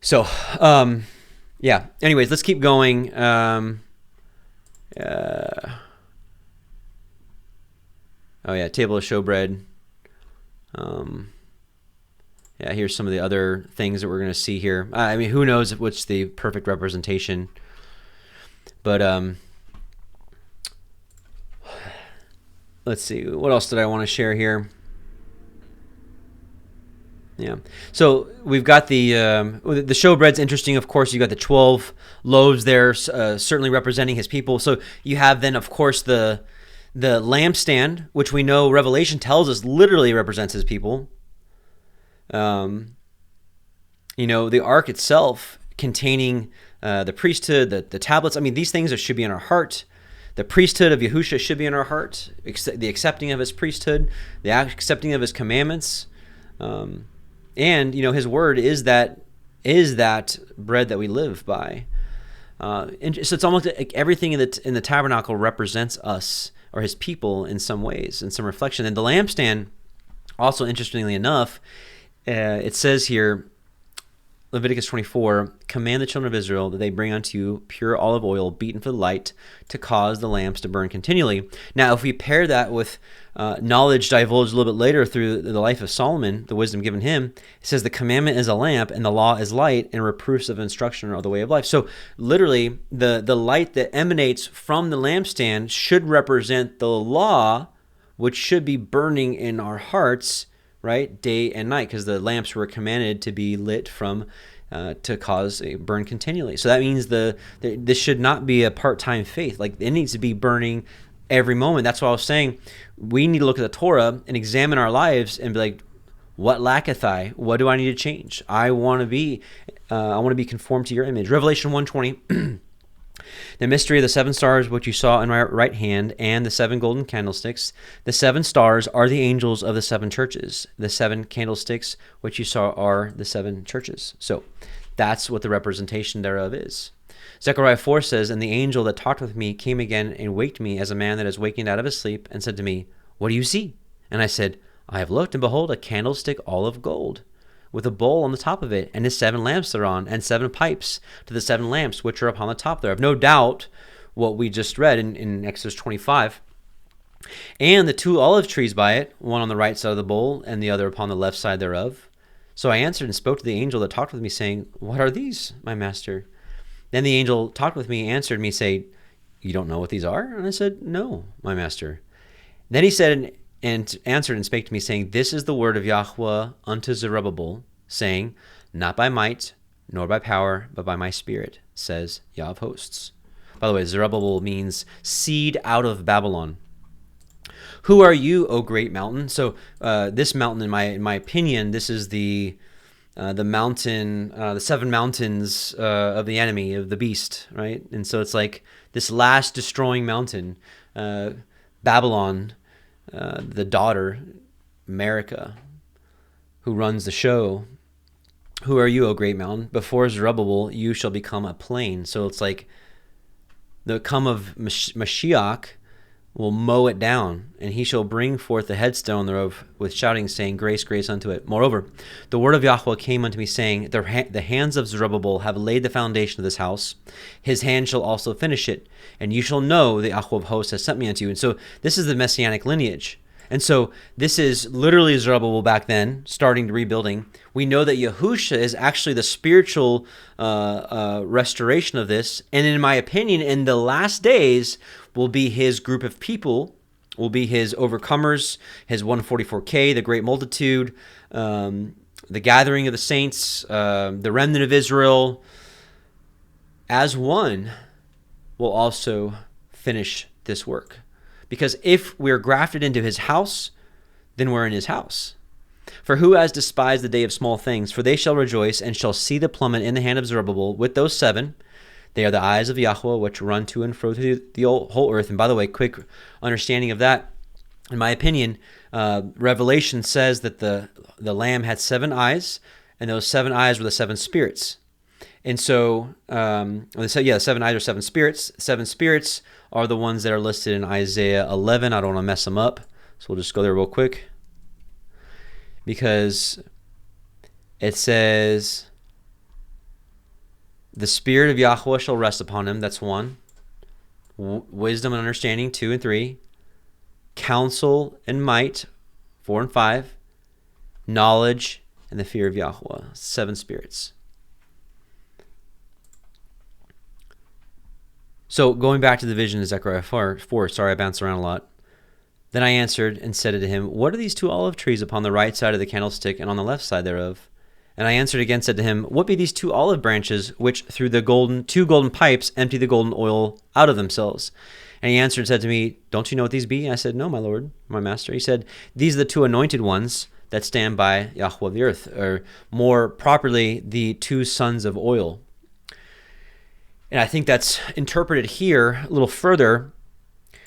So, anyways, let's keep going. Table of showbread. Here's some of the other things that we're going to see here. I mean, who knows what's the perfect representation, but let's see. What else did I want to share here? Yeah. So we've got the showbread's interesting. Of course, you got the 12 loaves there, certainly representing his people. So you have then, of course, the lampstand, which we know Revelation tells us literally represents his people. The ark itself containing the priesthood, the tablets. I mean, these things should be in our heart. The priesthood of Yahusha should be in our heart. The accepting of his priesthood, the accepting of his commandments. And his word is that bread that we live by. And so it's almost like everything in the tabernacle represents us or his people in some ways, in some reflection. And the lampstand, also interestingly enough, it says here, Leviticus 24, command the children of Israel that they bring unto you pure olive oil beaten for the light to cause the lamps to burn continually. Now, if we pair that with knowledge divulged a little bit later through the life of Solomon, the wisdom given him, it says the commandment is a lamp and the law is light, and reproofs of instruction are the way of life. So literally, the light that emanates from the lampstand should represent the law, which should be burning in our hearts, right, day and night, because the lamps were commanded to be lit from to cause a burn continually. So that means this should not be a part-time faith. Like, it needs to be burning every moment. That's what I was saying. We need to look at the Torah and examine our lives and be like, what lacketh I? What do I need to change? I want to be conformed to your image. Revelation 1:20 The mystery of the 7 stars which you saw in my right hand, and the 7 golden candlesticks. The 7 stars are the angels of the 7 churches. The 7 candlesticks which you saw are the 7 churches. So that's what the representation thereof is. Zechariah 4 says, "And the angel that talked with me came again and waked me as a man that is wakened out of his sleep, and said to me, What do you see? And I said, I have looked, and behold, a candlestick all of gold, with a bowl on the top of it, and his 7 lamps thereon, and 7 pipes to the 7 lamps which are upon the top thereof." No doubt what we just read in Exodus 25. "And the 2 olive trees by it, one on the right side of the bowl, and the other upon the left side thereof. So I answered and spoke to the angel that talked with me, saying, What are these, my master? Then the angel talked with me, answered me, saying, You don't know what these are? And I said, No, my master. Then he said and answered and spake to me, saying, This is the word of Yahweh unto Zerubbabel, saying, Not by might, nor by power, but by my spirit, says Yah of hosts. By the way, Zerubbabel means seed out of Babylon. Who are you, O great mountain? So this mountain, in my opinion, this is the mountain, the 7 mountains of the enemy, of the beast, right? And so it's like this last destroying mountain, Babylon, the daughter, America, who runs the show. Who are you, O great mountain? Before Zerubbabel, you shall become a plain. So it's like the come of Mashiach will mow it down, and he shall bring forth the headstone thereof with shouting, saying, Grace, grace unto it. Moreover, the word of Yahweh came unto me, saying, The hands of Zerubbabel have laid the foundation of this house. His hand shall also finish it, and you shall know that Yahweh of hosts has sent me unto you. And so this is the messianic lineage. And so this is literally Zerubbabel back then, starting to rebuilding. We know that Yahusha is actually the spiritual restoration of this. And in my opinion, in the last days will be his group of people, will be his overcomers, his 144K, the great multitude, the gathering of the saints, the remnant of Israel, as one will also finish this work. Because if we're grafted into his house, then we're in his house. For who has despised the day of small things? For they shall rejoice and shall see the plummet in the hand of Zerubbabel with those 7. They are the eyes of Yahweh, which run to and fro through the whole earth. And by the way, quick understanding of that, in my opinion, Revelation says that the Lamb had 7 eyes, and those 7 eyes were the 7 spirits. And so, the 7 eyes are 7 spirits. 7 spirits are the ones that are listed in Isaiah 11. I don't want to mess them up, so we'll just go there real quick. Because it says, the Spirit of Yahweh shall rest upon him. That's 1. Wisdom and understanding, 2 and 3. Counsel and might, 4 and 5. Knowledge and the fear of Yahweh, 7 spirits. So going back to the vision of Zechariah 4, sorry, I bounced around a lot. Then I answered and said to him, What are these 2 olive trees upon the right side of the candlestick and on the left side thereof? And I answered again, said to him, What be these 2 olive branches, which through the 2 golden pipes empty the golden oil out of themselves? And he answered and said to me, Don't you know what these be? And I said, No, my Lord, my master. He said, These are the 2 anointed ones that stand by Yahweh of the earth, or more properly, the 2 sons of oil. And I think that's interpreted here a little further,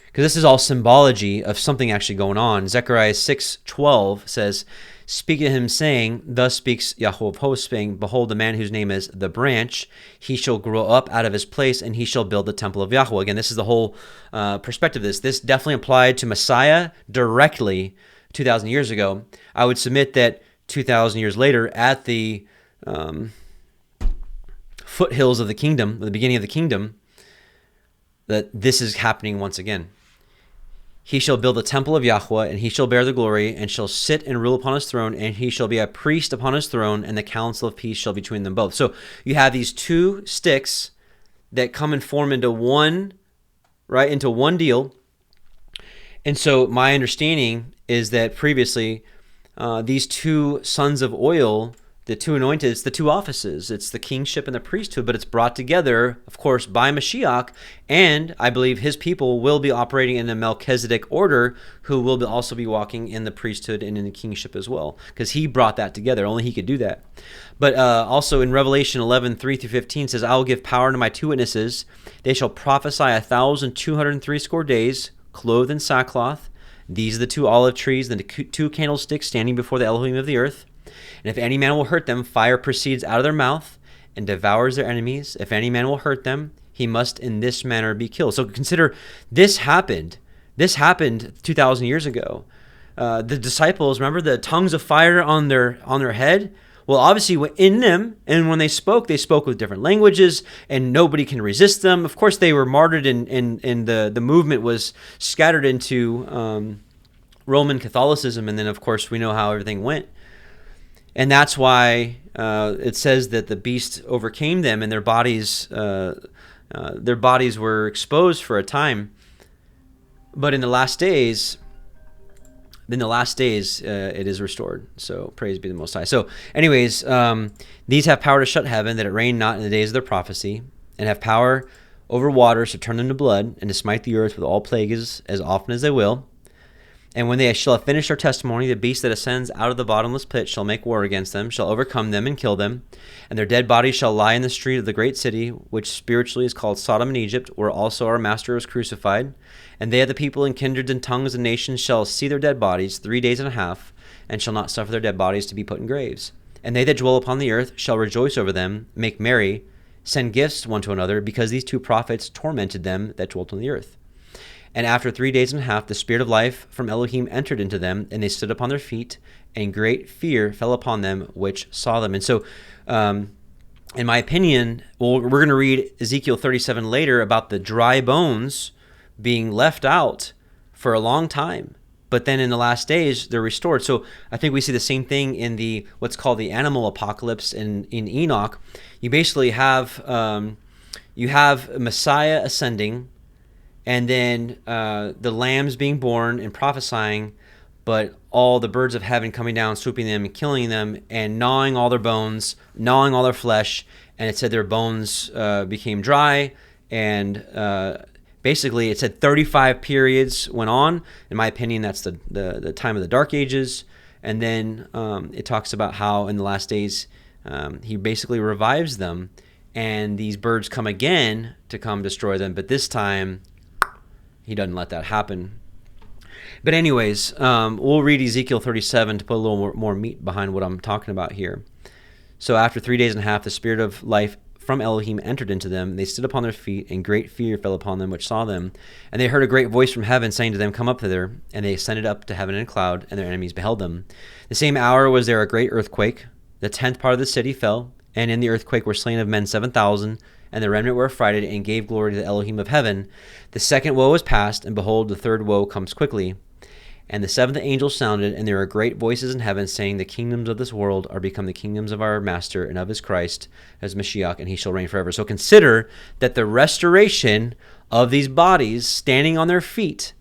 because this is all symbology of something actually going on. Zechariah 6:12 says, Speaking to him, saying, Thus speaks Yahweh of hosts, saying, Behold, the man whose name is the branch, he shall grow up out of his place, and he shall build the temple of Yahweh. Again, this is the whole perspective of this. This definitely applied to Messiah directly 2,000 years ago. I would submit that 2,000 years later, at the foothills of the kingdom, the beginning of the kingdom, that this is happening once again. He shall build the temple of Yahweh, and he shall bear the glory, and shall sit and rule upon his throne, and he shall be a priest upon his throne, and the counsel of peace shall be between them both. So you have these 2 sticks that come and form into one, right, into one deal. And so my understanding is that previously these 2 sons of oil the two anointed, it's the two offices. It's the kingship and the priesthood, but it's brought together, of course, by Mashiach. And I believe his people will be operating in the Melchizedek order, who will also be walking in the priesthood and in the kingship as well, because he brought that together. Only he could do that. But also in Revelation 11:3-15 says, I will give power to my two witnesses. They shall prophesy 1,260 days, clothed in sackcloth. These are the two olive trees and the two candlesticks standing before the Elohim of the earth. And if any man will hurt them, fire proceeds out of their mouth and devours their enemies. If any man will hurt them, he must in this manner be killed. So consider, this happened. This happened 2,000 years ago. The disciples, remember the tongues of fire on their head? Well, obviously in them, and when they spoke with different languages, and nobody can resist them. Of course, they were martyred, and the movement was scattered into Roman Catholicism, and then, of course, we know how everything went. And that's why it says that the beast overcame them, and their bodies were exposed for a time. But in the last days, it is restored. So praise be the Most High. So anyways, these have power to shut heaven, that it rain not in the days of their prophecy, and have power over waters to turn them to blood, and to smite the earth with all plagues as often as they will. And when they shall have finished their testimony, the beast that ascends out of the bottomless pit shall make war against them, shall overcome them and kill them. And their dead bodies shall lie in the street of the great city, which spiritually is called Sodom and Egypt, where also our Master was crucified. And they of the people and kindreds and tongues and nations shall see their dead bodies 3 days and a half, and shall not suffer their dead bodies to be put in graves. And they that dwell upon the earth shall rejoice over them, make merry, send gifts one to another, because these two prophets tormented them that dwelt on the earth. And after 3 days and a half, the spirit of life from Elohim entered into them, and they stood upon their feet, and great fear fell upon them which saw them. And so, in my opinion, we're going to read Ezekiel 37 later about the dry bones being left out for a long time. But then in the last days, they're restored. So I think we see the same thing in the what's called the animal apocalypse in Enoch. You basically have Messiah ascending, and then the lambs being born and prophesying, but all the birds of heaven coming down, swooping them and killing them, and gnawing all their bones, gnawing all their flesh. And it said their bones became dry, and basically it said 35 periods went on. In my opinion, that's the time of the Dark Ages. And then it talks about how in the last days he basically revives them, and these birds come again to come destroy them. But this time, he doesn't let that happen. But anyways, we'll read Ezekiel 37 to put a little more meat behind what I'm talking about here. So after 3 days and a half, the spirit of life from Elohim entered into them. They stood upon their feet, and great fear fell upon them which saw them. And they heard a great voice from heaven saying to them, Come up thither. And they ascended up to heaven in a cloud, and their enemies beheld them. The same hour was there a great earthquake. The 10th part of the city fell, and in the earthquake were slain of men 7,000. And the remnant were affrighted, and gave glory to the Elohim of heaven. The second woe was past, and behold, the third woe comes quickly. And the seventh angel sounded, and there were great voices in heaven, saying, The kingdoms of this world are become the kingdoms of our Master and of his Christ, as Mashiach, and he shall reign forever. So consider that the restoration of these bodies standing on their feet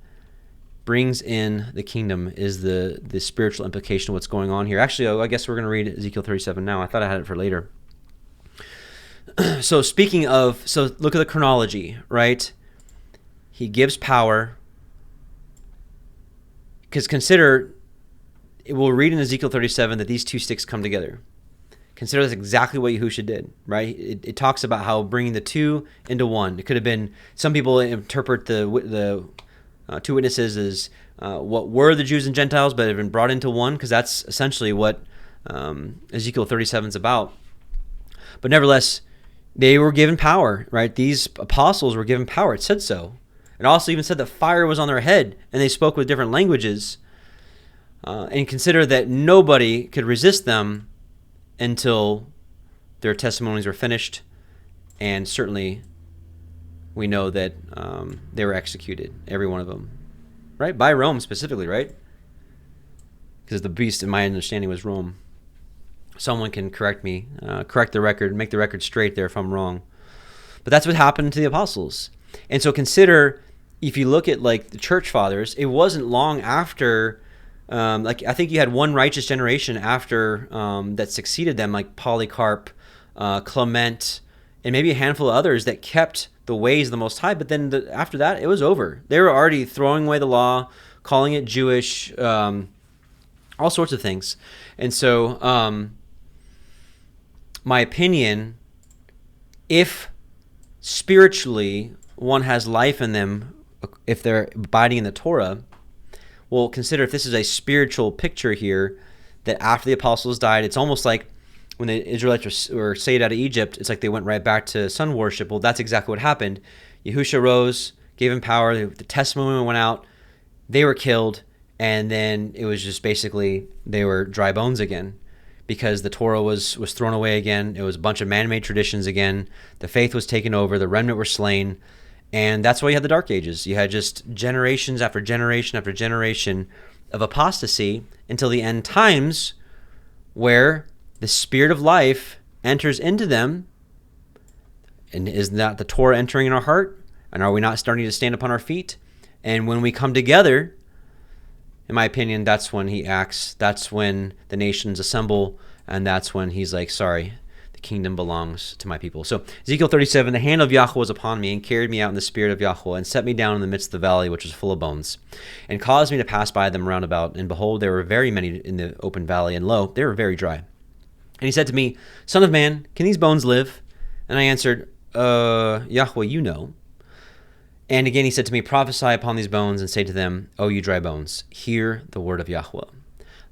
brings in the kingdom, is the spiritual implication of what's going on here. Actually, I guess we're going to read Ezekiel 37 now. I thought I had it for later. So look at the chronology, right? He gives power. Because consider, we'll read in Ezekiel 37 that these two sticks come together. Consider that's exactly what Yahushua did, right? It talks about how bringing the two into one. It could have been, some people interpret the two witnesses as what were the Jews and Gentiles, but have been brought into one, because that's essentially what Ezekiel 37 is about. But nevertheless, they were given power, right? These apostles were given power. It said so. It also even said that fire was on their head, and they spoke with different languages. And consider that nobody could resist them until their testimonies were finished. And certainly, we know that they were executed, every one of them, right? By Rome specifically, right? Because the beast, in my understanding, was Rome. Someone can correct me, correct the record, make the record straight there if I'm wrong. But that's what happened to the apostles. And so consider, if you look at like the church fathers, it wasn't long after Like I think you had one righteous generation after that succeeded them, like Polycarp, Clement, and maybe a handful of others that kept the ways of the Most High. But then after that, it was over. They were already throwing away the law, calling it Jewish, all sorts of things. And so my opinion, if spiritually one has life in them, if they're abiding in the Torah, well, consider if this is a spiritual picture here, that after the apostles died, it's almost like when the Israelites were saved out of Egypt, it's like they went right back to sun worship. Well, that's exactly what happened. Yahusha rose, gave him power, the testimony went out, they were killed, and then it was just basically they were dry bones again, because the Torah was thrown away again. It was a bunch of man-made traditions again. The faith was taken over. The remnant were slain. And that's why you had the Dark Ages. You had just generations after generation after generation of apostasy until the end times, where the Spirit of life enters into them. And is that the Torah entering in our heart? And are we not starting to stand upon our feet? And when we come together, in my opinion, that's when he acts. That's when the nations assemble. And that's when he's like, sorry, the kingdom belongs to my people. So Ezekiel 37, the hand of Yahweh was upon me and carried me out in the spirit of Yahweh and set me down in the midst of the valley, which was full of bones, and caused me to pass by them round about. And behold, there were very many in the open valley, and lo, they were very dry. And he said to me, Son of man, can these bones live? And I answered, Yahweh, you know. And again he said to me, Prophesy upon these bones, and say to them, O you dry bones, hear the word of Yahweh.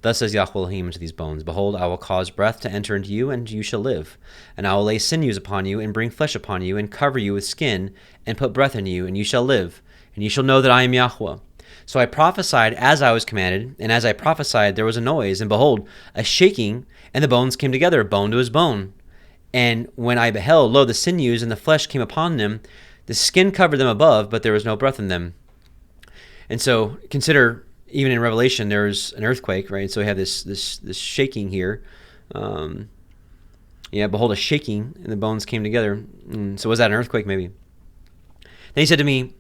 Thus says Yahweh Elohim unto these bones, Behold, I will cause breath to enter into you, and you shall live. And I will lay sinews upon you, and bring flesh upon you, and cover you with skin, and put breath in you, and you shall live. And you shall know that I am Yahweh. So I prophesied as I was commanded, and as I prophesied there was a noise, and behold, a shaking, and the bones came together, bone to his bone. And when I beheld, lo, the sinews and the flesh came upon them, the skin covered them above, but there was no breath in them. And so consider, even in Revelation, there's an earthquake, right? So we have this shaking here. Behold, a shaking, and the bones came together. So was that an earthquake? Maybe. Then he said to me,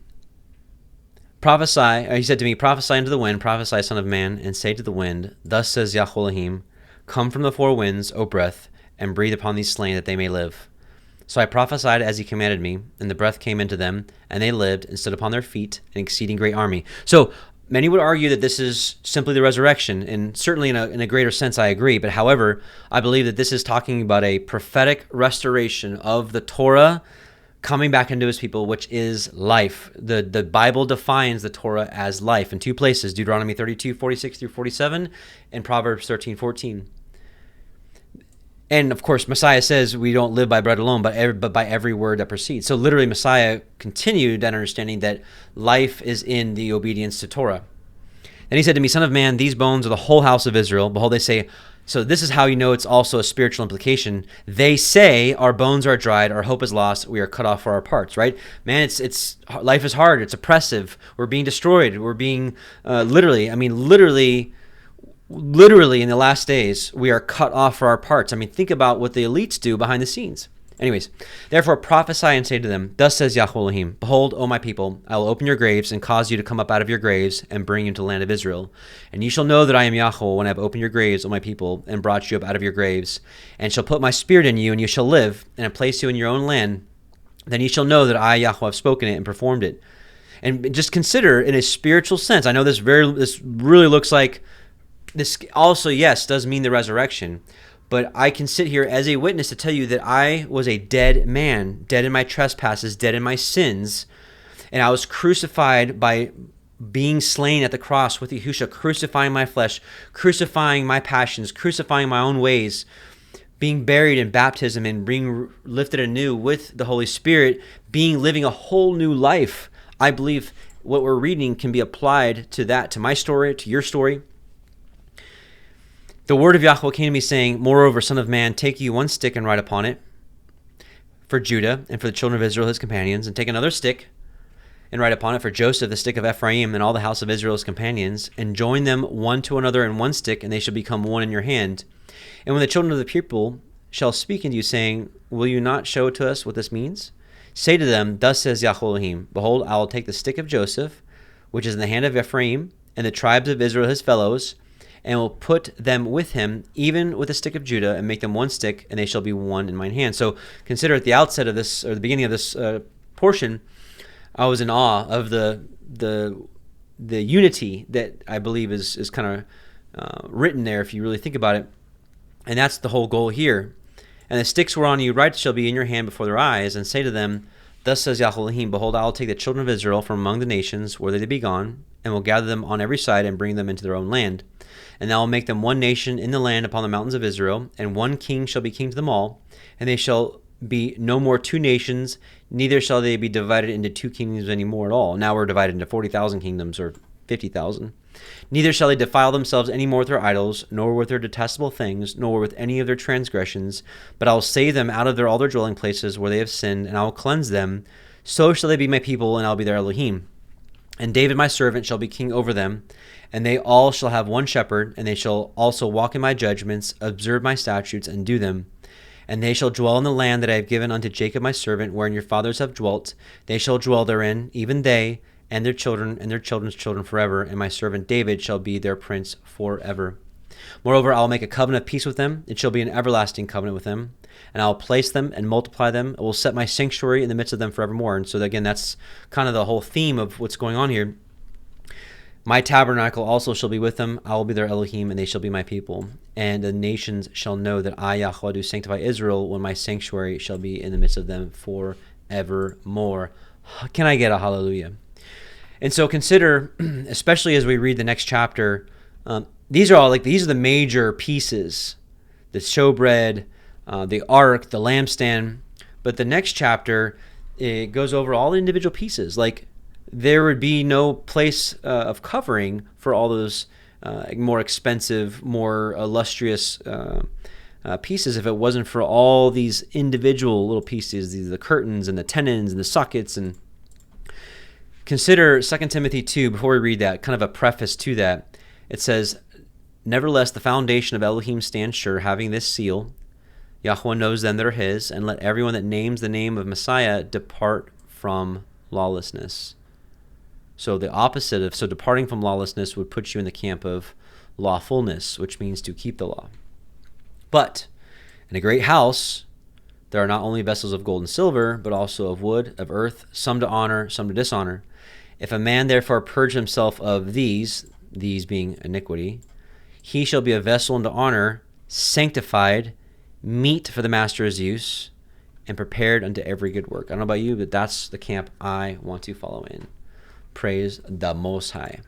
Prophesy unto the wind, prophesy, son of man, and say to the wind, Thus says Yahweh Elohim, Come from the four winds, O breath, and breathe upon these slain, that they may live. So I prophesied as he commanded me, and the breath came into them, and they lived, and stood upon their feet, an exceeding great army. So many would argue that this is simply the resurrection, and certainly in a greater sense I agree, but however, I believe that this is talking about a prophetic restoration of the Torah coming back into his people, which is life. The Bible defines the Torah as life in two places, Deuteronomy 32, 46 through 47, and Proverbs 13, 14. And of course, Messiah says we don't live by bread alone, but by every word that proceeds. So literally, Messiah continued that understanding that life is in the obedience to Torah. Then he said to me, Son of man, these bones are the whole house of Israel. Behold, they say, so this is how you know it's also a spiritual implication. They say, our bones are dried, our hope is lost, we are cut off for our parts, right? Man, it's life is hard, it's oppressive, we're being destroyed, we're being literally in the last days, we are cut off for our parts. I mean, think about what the elites do behind the scenes. Anyways, therefore prophesy and say to them, Thus says Yahweh Elohim, Behold, O my people, I will open your graves and cause you to come up out of your graves and bring you into the land of Israel. And you shall know that I am Yahweh when I have opened your graves, O my people, and brought you up out of your graves, and shall put my spirit in you, and you shall live, and I place you in your own land. Then you shall know that I, Yahweh, have spoken it and performed it. And just consider in a spiritual sense, I know this really looks like, this also, yes, does mean the resurrection, but I can sit here as a witness to tell you that I was a dead man, dead in my trespasses, dead in my sins, and I was crucified by being slain at the cross with Yahusha, crucifying my flesh, crucifying my passions, crucifying my own ways, being buried in baptism and being lifted anew with the Holy Spirit, living a whole new life. I believe what we're reading can be applied to that, to my story, to your story. The word of Yahweh came to me saying, Moreover, son of man, take you one stick and write upon it for Judah and for the children of Israel, his companions, and take another stick and write upon it for Joseph, the stick of Ephraim, and all the house of Israel's companions, and join them one to another in one stick, and they shall become one in your hand. And when the children of the people shall speak unto you, saying, Will you not show to us what this means? Say to them, Thus says Yahweh Elohim, Behold, I will take the stick of Joseph, which is in the hand of Ephraim, and the tribes of Israel his fellows, and will put them with him, even with a stick of Judah, and make them one stick, and they shall be one in mine hand. So consider at the outset of this, or the beginning of this portion, I was in awe of the unity that I believe is kind of written there, if you really think about it. And that's the whole goal here. And the sticks whereon you write shall be in your hand before their eyes, and say to them, Thus says Yahweh Elohim, Behold, I will take the children of Israel from among the nations, whither they be gone, and will gather them on every side, and bring them into their own land. And I will make them one nation in the land upon the mountains of Israel, and one king shall be king to them all, and they shall be no more two nations, neither shall they be divided into two kingdoms any more at all. Now we're divided into 40,000 kingdoms, or 50,000. Neither shall they defile themselves any more with their idols, nor with their detestable things, nor with any of their transgressions. But I will save them out of all their dwelling places where they have sinned, and I will cleanse them. So shall they be my people, and I will be their Elohim. And David my servant shall be king over them, and they all shall have one shepherd, and they shall also walk in my judgments, observe my statutes, and do them. And they shall dwell in the land that I have given unto Jacob my servant, wherein your fathers have dwelt. They shall dwell therein, even they, and their children, and their children's children forever, and my servant David shall be their prince forever. Moreover, I will make a covenant of peace with them. It shall be an everlasting covenant with them, and I will place them and multiply them. I will set my sanctuary in the midst of them forevermore. And so again, that's kind of the whole theme of what's going on here. My tabernacle also shall be with them. I will be their Elohim, and they shall be my people. And the nations shall know that I, Yahweh, do sanctify Israel, when my sanctuary shall be in the midst of them forevermore. Can I get a hallelujah? And so consider, especially as we read the next chapter, these are the major pieces: the showbread, the ark, the lampstand. But the next chapter, it goes over all the individual pieces. Like, there would be no place of covering for all those more expensive, more illustrious pieces if it wasn't for all these individual little pieces, the curtains and the tenons and the sockets. And consider 2 Timothy 2, before we read that, kind of a preface to that. It says, Nevertheless, the foundation of Elohim stands sure, having this seal. Yahweh knows them that are his, and let everyone that names the name of Messiah depart from lawlessness. So the opposite of, departing from lawlessness would put you in the camp of lawfulness, which means to keep the law. But in a great house, there are not only vessels of gold and silver, but also of wood, of earth, some to honor, some to dishonor. If a man therefore purge himself of these being iniquity, he shall be a vessel unto honor, sanctified, meet for the master's use, and prepared unto every good work. I don't know about you, but that's the camp I want to follow in. Praise the Most High.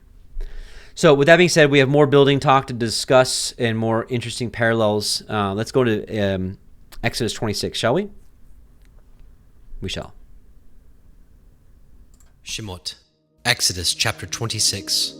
So with that being said, we have more building talk to discuss and more interesting parallels. Let's go to Exodus 26, shall we? We shall. Shemot, Exodus chapter 26.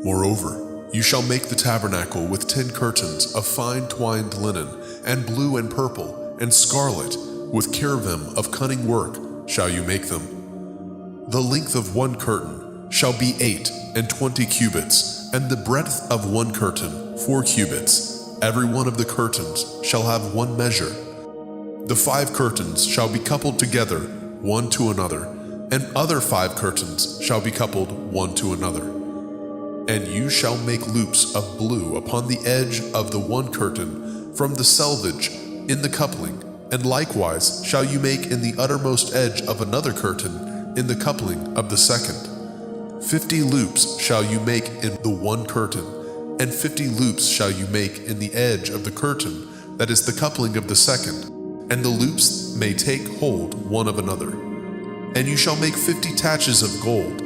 Moreover, you shall make the tabernacle with 10 curtains of fine twined linen, and blue and purple, and scarlet, with cherubim of cunning work shall you make them. The length of one curtain shall be 28 cubits, and the breadth of one curtain 4 cubits. Every one of the curtains shall have one measure. The 5 curtains shall be coupled together, one to another, and other 5 curtains shall be coupled one to another. And you shall make loops of blue upon the edge of the one curtain from the selvage in the coupling, and likewise shall you make in the uttermost edge of another curtain in the coupling of the second. 50 loops shall you make in the one curtain, and 50 loops shall you make in the edge of the curtain that is the coupling of the second, and the loops may take hold one of another. And you shall make 50 taches of gold,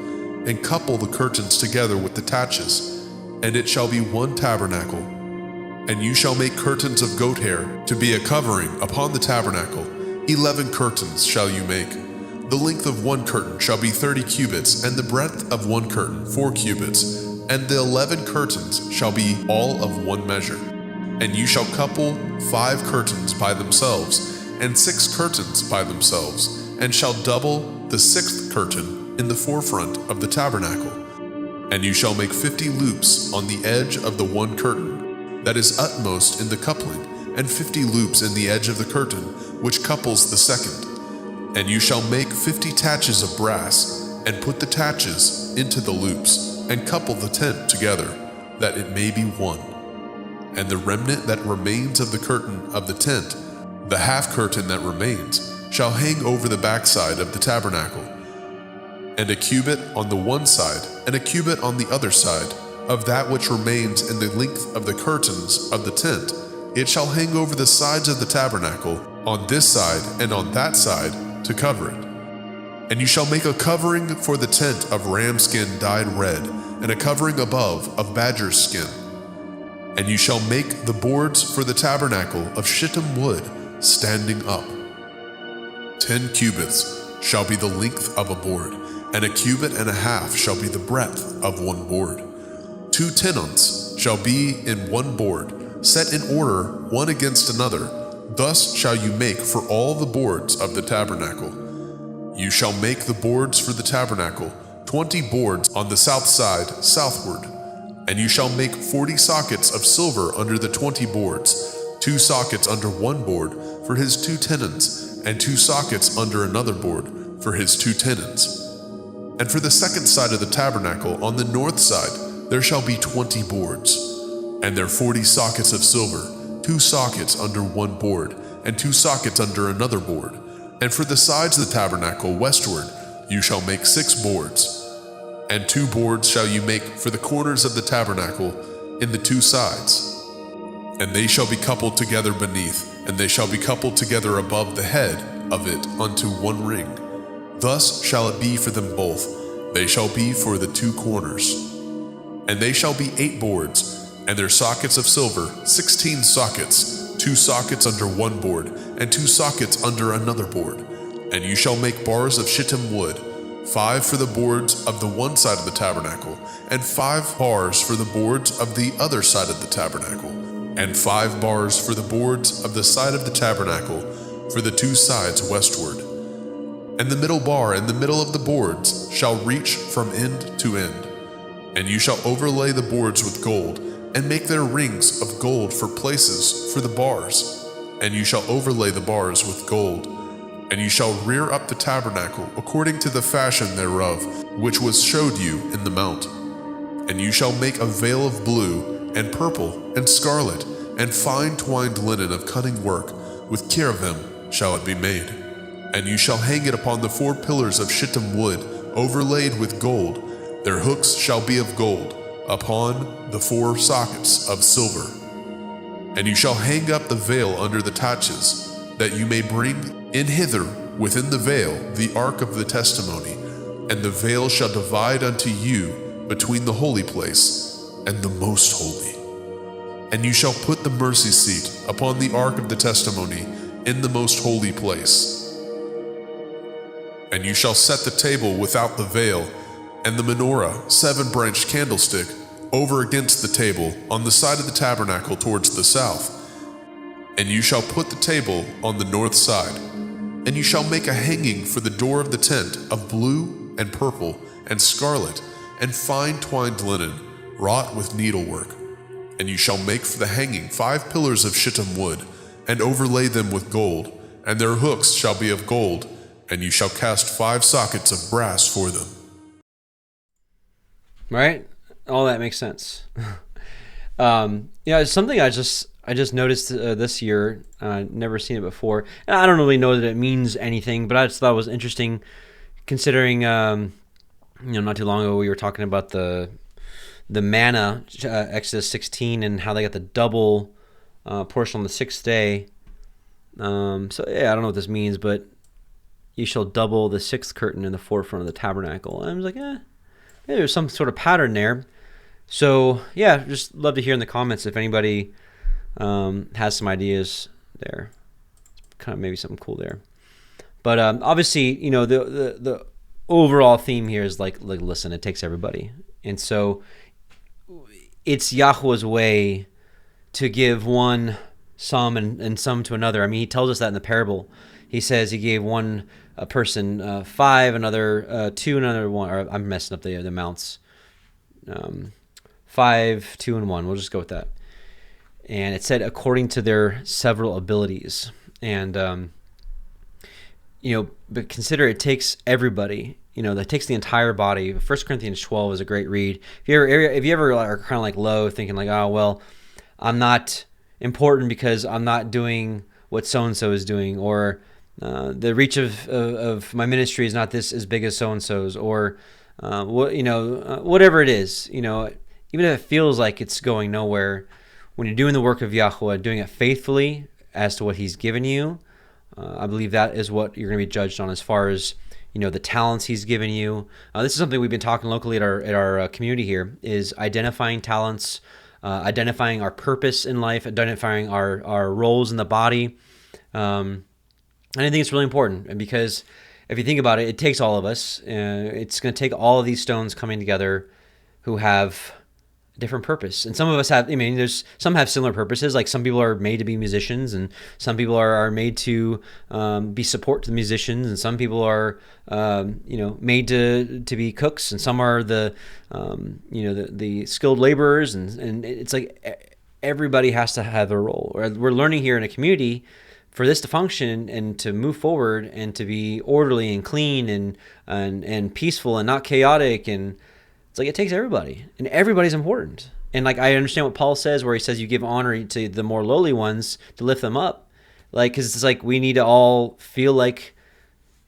and couple the curtains together with the taches, and it shall be one tabernacle. And you shall make curtains of goat hair to be a covering upon the tabernacle. 11 curtains shall you make. The length of one curtain shall be 30 cubits, and the breadth of one curtain 4 cubits, and the 11 curtains shall be all of one measure. And you shall couple 5 curtains by themselves, and 6 curtains by themselves, and shall double the 6th curtain in the forefront of the tabernacle. And you shall make 50 loops on the edge of the one curtain that is utmost in the coupling, and 50 loops in the edge of the curtain which couples the second. And you shall make 50 taches of brass, and put the taches into the loops, and couple the tent together, that it may be one. And the remnant that remains of the curtain of the tent, the half curtain that remains, shall hang over the backside of the tabernacle, and a cubit on the one side, and a cubit on the other side, of that which remains in the length of the curtains of the tent. It shall hang over the sides of the tabernacle, on this side and on that side, to cover it. And you shall make a covering for the tent of ram skin dyed red, and a covering above of badger's skin. And you shall make the boards for the tabernacle of shittim wood, standing up. 10 cubits shall be the length of a board, and a cubit and a half shall be the breadth of one board. 2 tenons shall be in one board, set in order one against another. Thus shall you make for all the boards of the tabernacle. You shall make the boards for the tabernacle, 20 boards on the south side southward. And you shall make 40 sockets of silver under the 20 boards, 2 sockets under one board for his 2 tenons, and 2 sockets under another board for his 2 tenons. And for the second side of the tabernacle on the north side there shall be 20 boards, and their 40 sockets of silver, 2 sockets under one board, and 2 sockets under another board. And for the sides of the tabernacle westward you shall make 6 boards, and 2 boards shall you make for the corners of the tabernacle in the 2 sides. And they shall be coupled together beneath, and they shall be coupled together above the head of it unto one ring. Thus shall it be for them both. They shall be for the 2 corners. And they shall be 8 boards, and their sockets of silver, 16 sockets, 2 sockets under one board, and 2 sockets under another board. And you shall make bars of shittim wood, 5 for the boards of the one side of the tabernacle, and 5 bars for the boards of the other side of the tabernacle, and 5 bars for the boards of the side of the tabernacle for the 2 sides westward. And the middle bar in the middle of the boards shall reach from end to end. And you shall overlay the boards with gold, and make their rings of gold for places for the bars. And you shall overlay the bars with gold. And you shall rear up the tabernacle according to the fashion thereof, which was showed you in the mount. And you shall make a veil of blue, and purple, and scarlet, and fine twined linen of cunning work, with cherubim shall it be made. And you shall hang it upon the 4 pillars of shittim wood, overlaid with gold. Their hooks shall be of gold, upon the 4 sockets of silver. And you shall hang up the veil under the taches, that you may bring in hither within the veil the ark of the testimony, and the veil shall divide unto you between the holy place and the most holy. And you shall put the mercy seat upon the ark of the testimony in the most holy place. And you shall set the table without the veil, and the menorah, 7-branched candlestick, over against the table on the side of the tabernacle towards the south. And you shall put the table on the north side. And you shall make a hanging for the door of the tent of blue and purple and scarlet and fine twined linen, wrought with needlework. And you shall make for the hanging 5 pillars of shittim wood, and overlay them with gold, and their hooks shall be of gold, and you shall cast 5 sockets of brass for them. Right? All that makes sense. It's something I just noticed this year. Never seen it before. And I don't really know that it means anything, but I just thought it was interesting, considering not too long ago we were talking about the manna, Exodus 16, and how they got the double portion on the 6th day. I don't know what this means, but you shall double the 6th curtain in the forefront of the tabernacle. And I was like, maybe there's some sort of pattern there. So just love to hear in the comments if anybody has some ideas there. Kind of maybe something cool there. But obviously, the overall theme here is like listen, it takes everybody. And so it's Yahweh's way to give one some and some to another. I mean, he tells us that in the parable. He says he gave one person 5, another 2, another 1. Or I'm messing up the amounts. 5, 2, and 1. We'll just go with that. And it said according to their several abilities. And but consider it takes everybody. That takes the entire body. 1 Corinthians 12 is a great read. If you ever are kind of like low, thinking like, oh well, I'm not important because I'm not doing what so-and-so is doing, or the reach of my ministry is not this as big as so-and-so's, or whatever it is, even if it feels like it's going nowhere, when you're doing the work of Yahweh, doing it faithfully as to what he's given you, I believe that is what you're going to be judged on as far as, the talents he's given you. This is something we've been talking locally at our community here, is identifying talents, identifying our purpose in life, identifying our roles in the body. And I think it's really important, and because if you think about it, it takes all of us. It's going to take all of these stones coming together who have different purpose. And some of us have, some have similar purposes. Like some people are made to be musicians, and some people are made to be support to the musicians, and some people are, made to be cooks, and some are the skilled laborers, and it's like everybody has to have a role. We're learning here in a community for this to function and to move forward and to be orderly and clean and peaceful and not chaotic. And it's like it takes everybody, and everybody's important. And like I understand what Paul says, where he says you give honor to the more lowly ones to lift them up, like, because it's like we need to all feel like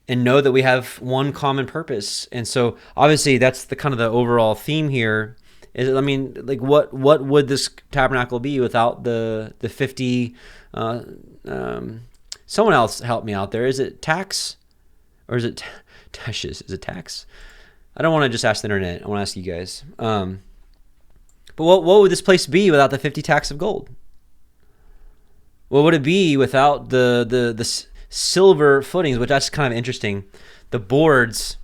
and know that we have one common purpose. And so obviously that's the kind of the overall theme here. What would this tabernacle be without the 50? Someone else help me out there. Is it tax, or is it tashes? Is it tax? I don't want to just ask the internet. I want to ask you guys. But what would this place be without the 50 tacks of gold? What would it be without the silver footings? Which that's kind of interesting. The boards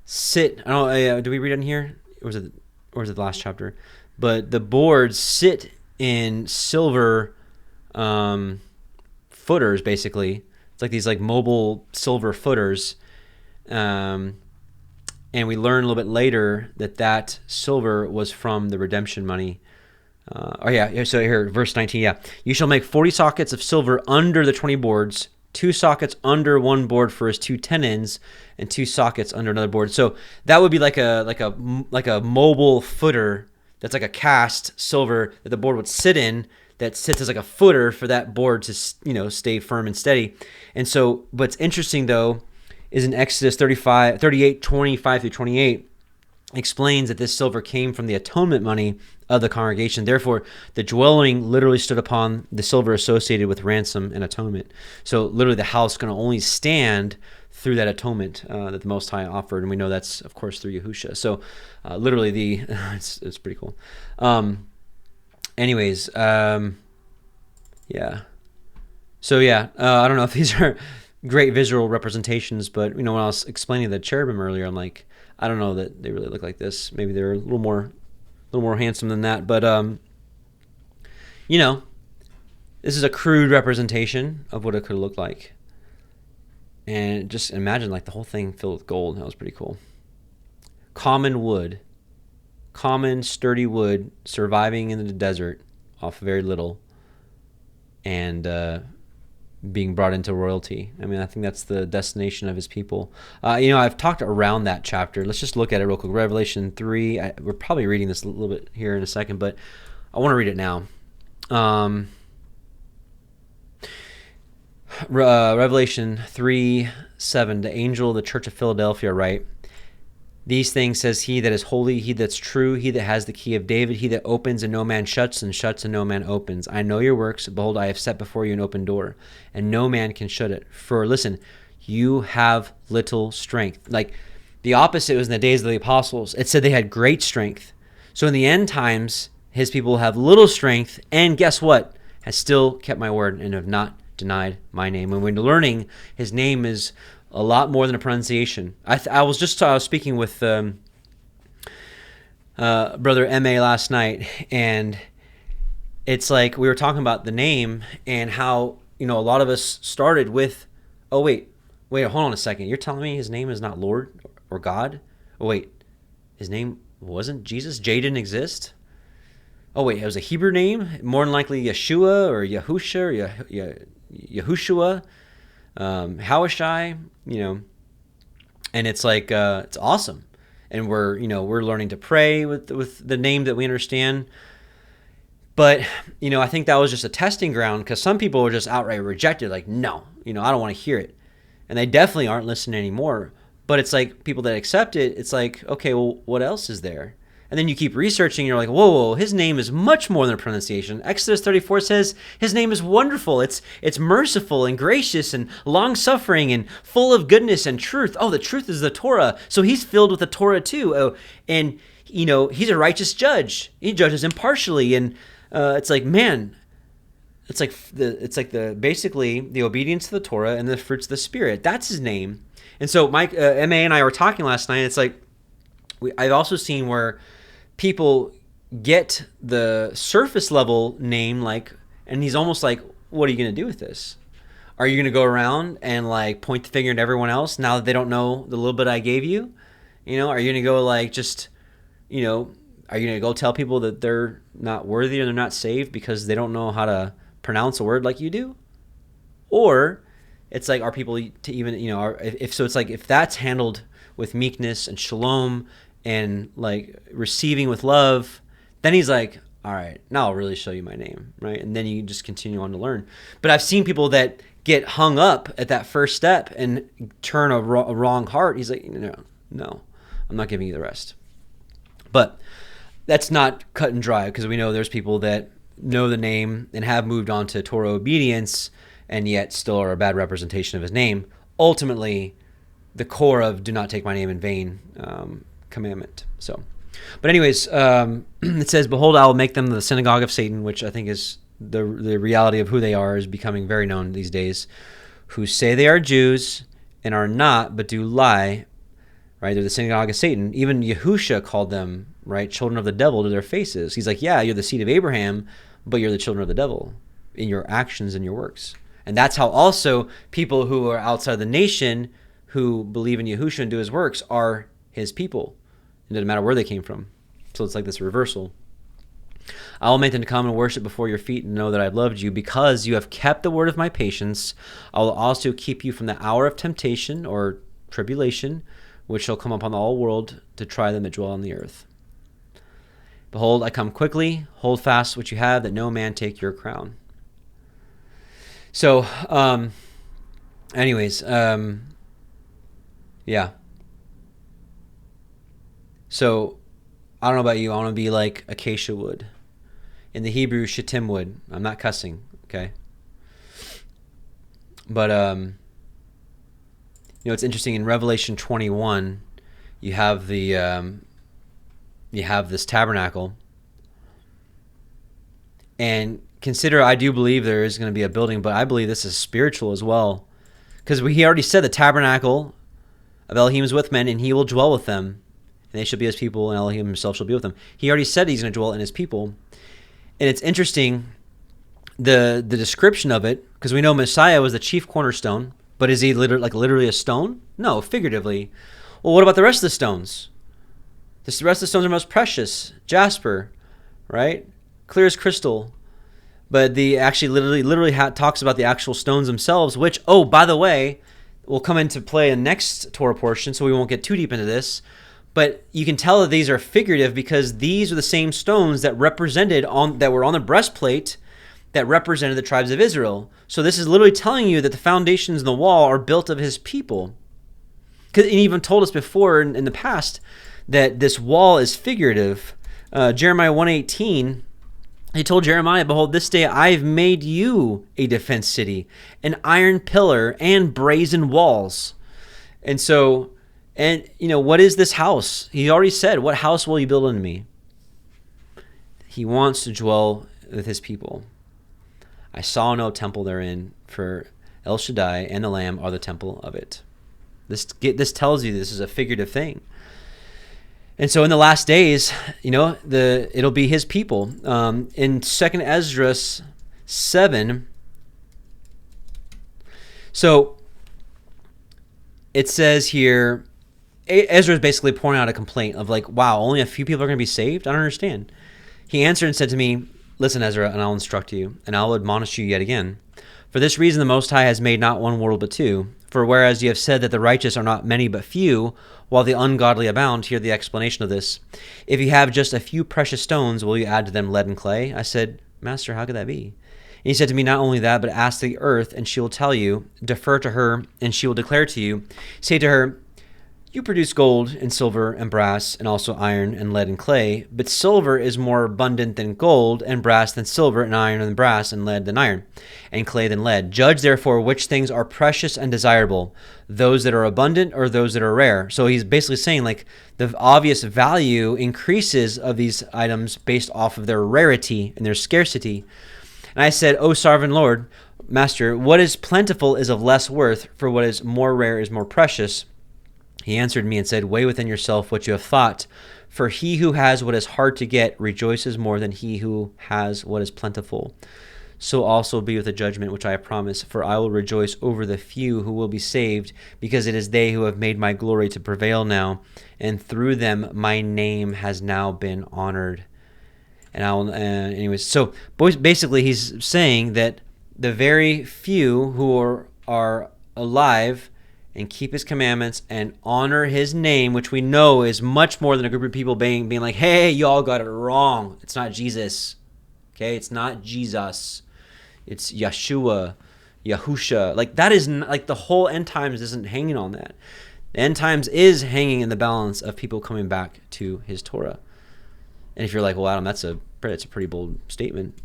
sit. I don't know. Do we read it in here? Or was it the last chapter? But the boards sit in silver footers, basically. It's like these mobile silver footers. And we learn a little bit later that silver was from the redemption money. So here, verse 19, yeah. You shall make 40 sockets of silver under the 20 boards, 2 sockets under one board for his 2 tenons, and 2 sockets under another board. So that would be like a mobile footer that's like a cast silver that the board would sit in, that sits as like a footer for that board to stay firm and steady. And so what's interesting though is in Exodus 38, 25 through 28, explains that this silver came from the atonement money of the congregation. Therefore, the dwelling literally stood upon the silver associated with ransom and atonement. So literally the house can only stand through that atonement that the Most High offered. And we know that's, of course, through Yahusha. So literally it's pretty cool. Yeah. So yeah, I don't know if these are great visual representations, but when I was explaining the cherubim earlier, I'm like, I don't know that they really look like this. Maybe they're a little more handsome than that. But this is a crude representation of what it could look like. And just imagine the whole thing filled with gold. That was pretty cool. Common wood, common sturdy wood, surviving in the desert off very little, and being brought into royalty. I think that's the destination of his people. I've talked around that chapter. Let's just look at it real quick. Revelation 3. We're probably reading this a little bit here in a second, but I want to read it now. Revelation 3:7. The angel of the church of Philadelphia write, these things says he that is holy, he that's true, he that has the key of David, he that opens and no man shuts, and shuts and no man opens. I know your works. Behold, I have set before you an open door, and no man can shut it. For listen, you have little strength. Like the opposite was in the days of the apostles. It said they had great strength. So in the end times, his people have little strength, and guess what? Has still kept my word and have not denied my name. And when learning, his name is a lot more than a pronunciation. I was speaking with Brother M.A. last night, and it's like we were talking about the name and how, a lot of us started with, oh, wait, hold on a second. You're telling me his name is not Lord or God? Oh, wait, his name wasn't Jesus? J didn't exist? Oh, wait, it was a Hebrew name? More than likely Yeshua or Yahusha or Yahushua. Hawashai, and it's like it's awesome, and we're learning to pray with the name that we understand. But, I think that was just a testing ground because some people were just outright rejected, like, no, I don't want to hear it. And they definitely aren't listening anymore. But it's like people that accept it, it's like, okay, well, what else is there? And then you keep researching, and you're like, whoa, his name is much more than a pronunciation. Exodus 34 says his name is wonderful. It's merciful and gracious and long-suffering and full of goodness and truth. Oh, the truth is the Torah. So he's filled with the Torah too. Oh, and, he's a righteous judge. He judges impartially. And it's like, man, it's like basically the obedience to the Torah and the fruits of the Spirit. That's his name. And so Mike, MA and I were talking last night. And it's like, I've also seen where people get the surface level name, and he's almost like, what are you going to do with this? Are you going to go around and point the finger at everyone else now that they don't know the little bit I gave you? Are you going to go are you going to go tell people that they're not worthy or they're not saved because they don't know how to pronounce a word like you do? Or it's like, are people to even, if so, it's like, if that's handled with meekness and shalom and receiving with love, then he's like, all right, now I'll really show you my name, right? And then you just continue on to learn. But I've seen people that get hung up at that first step and turn a wrong heart. He's like, no, I'm not giving you the rest. But that's not cut and dry, because we know there's people that know the name and have moved on to Torah obedience and yet still are a bad representation of his name. Ultimately, the core of do not take my name in vain commandment. So, but anyways, it says, behold, I will make them the synagogue of Satan, which I think is the reality of who they are is becoming very known these days, who say they are Jews and are not, but do lie, right? They're the synagogue of Satan. Even Yahusha called them, right, children of the devil to their faces. He's like, yeah, you're the seed of Abraham, but you're the children of the devil in your actions and your works. And that's how also people who are outside the nation who believe in Yahusha and do his works are his people. It doesn't matter where they came from. So it's like this reversal. I will make them to come and worship before your feet and know that I have loved you, because you have kept the word of my patience. I will also keep you from the hour of temptation or tribulation, which shall come upon the whole world to try them that dwell on the earth. Behold, I come quickly. Hold fast what you have, that no man take your crown. So, yeah. So, I don't know about you. I want to be like acacia wood. In the Hebrew, shittim wood. I'm not cussing, okay? But, it's interesting. In Revelation 21, you have this tabernacle. And consider, I do believe there is going to be a building, but I believe this is spiritual as well. Because he already said the tabernacle of Elohim is with men, and he will dwell with them. And they shall be his people, and Elohim himself shall be with them. He already said he's going to dwell in his people. And it's interesting, the description of it, because we know Messiah was the chief cornerstone, but is he literally a stone? No, figuratively. Well, what about the rest of the stones? The rest of the stones are most precious. Jasper, right? Clear as crystal. But the actually literally talks about the actual stones themselves, which, oh, by the way, will come into play in next Torah portion, so we won't get too deep into this. But you can tell that these are figurative because these are the same stones that were on the breastplate that represented the tribes of Israel. So this is literally telling you that the foundations in the wall are built of his people. Because he even told us before in the past that this wall is figurative. Jeremiah 1:18, he told Jeremiah, behold, this day I've made you a defense city, an iron pillar and brazen walls. And so, what is this house? He already said, what house will you build unto me? He wants to dwell with his people. I saw no temple therein, for El Shaddai and the Lamb are the temple of it. This tells you this is a figurative thing. And so in the last days, it'll be his people. In 2nd Ezra 7, so it says here, Ezra is basically pouring out a complaint of wow, only a few people are going to be saved? I don't understand. He answered and said to me, listen, Ezra, and I'll instruct you, and I'll admonish you yet again. For this reason the Most High has made not one world but two. For whereas you have said that the righteous are not many but few, while the ungodly abound, hear the explanation of this. If you have just a few precious stones, will you add to them lead and clay? I said, Master, how could that be? And he said to me, not only that, but ask the earth, and she will tell you. Defer to her, and she will declare to you. Say to her, you produce gold and silver and brass, and also iron and lead and clay. But silver is more abundant than gold, and brass than silver, and iron than brass, and lead than iron, and clay than lead. Judge therefore which things are precious and desirable, those that are abundant or those that are rare. So he's basically saying, like, the obvious value increases of these items based off of their rarity and their scarcity. And I said, O sovereign Lord, Master, what is plentiful is of less worth, for what is more rare is more precious. He answered me and said, weigh within yourself what you have thought, for he who has what is hard to get rejoices more than he who has what is plentiful. So also be with the judgment which I have promised, for I will rejoice over the few who will be saved, because it is they who have made my glory to prevail now, and through them my name has now been honored. And anyways, so basically he's saying that the very few who are alive and keep his commandments and honor his name, which we know is much more than a group of people being like, hey, y'all got it wrong. It's not Jesus. Okay, it's not Jesus. It's Yeshua, Yahusha. Like, that is like the whole end times isn't hanging on that. The end times is hanging in the balance of people coming back to his Torah. And if you're like, well, Adam, that's a pretty bold statement.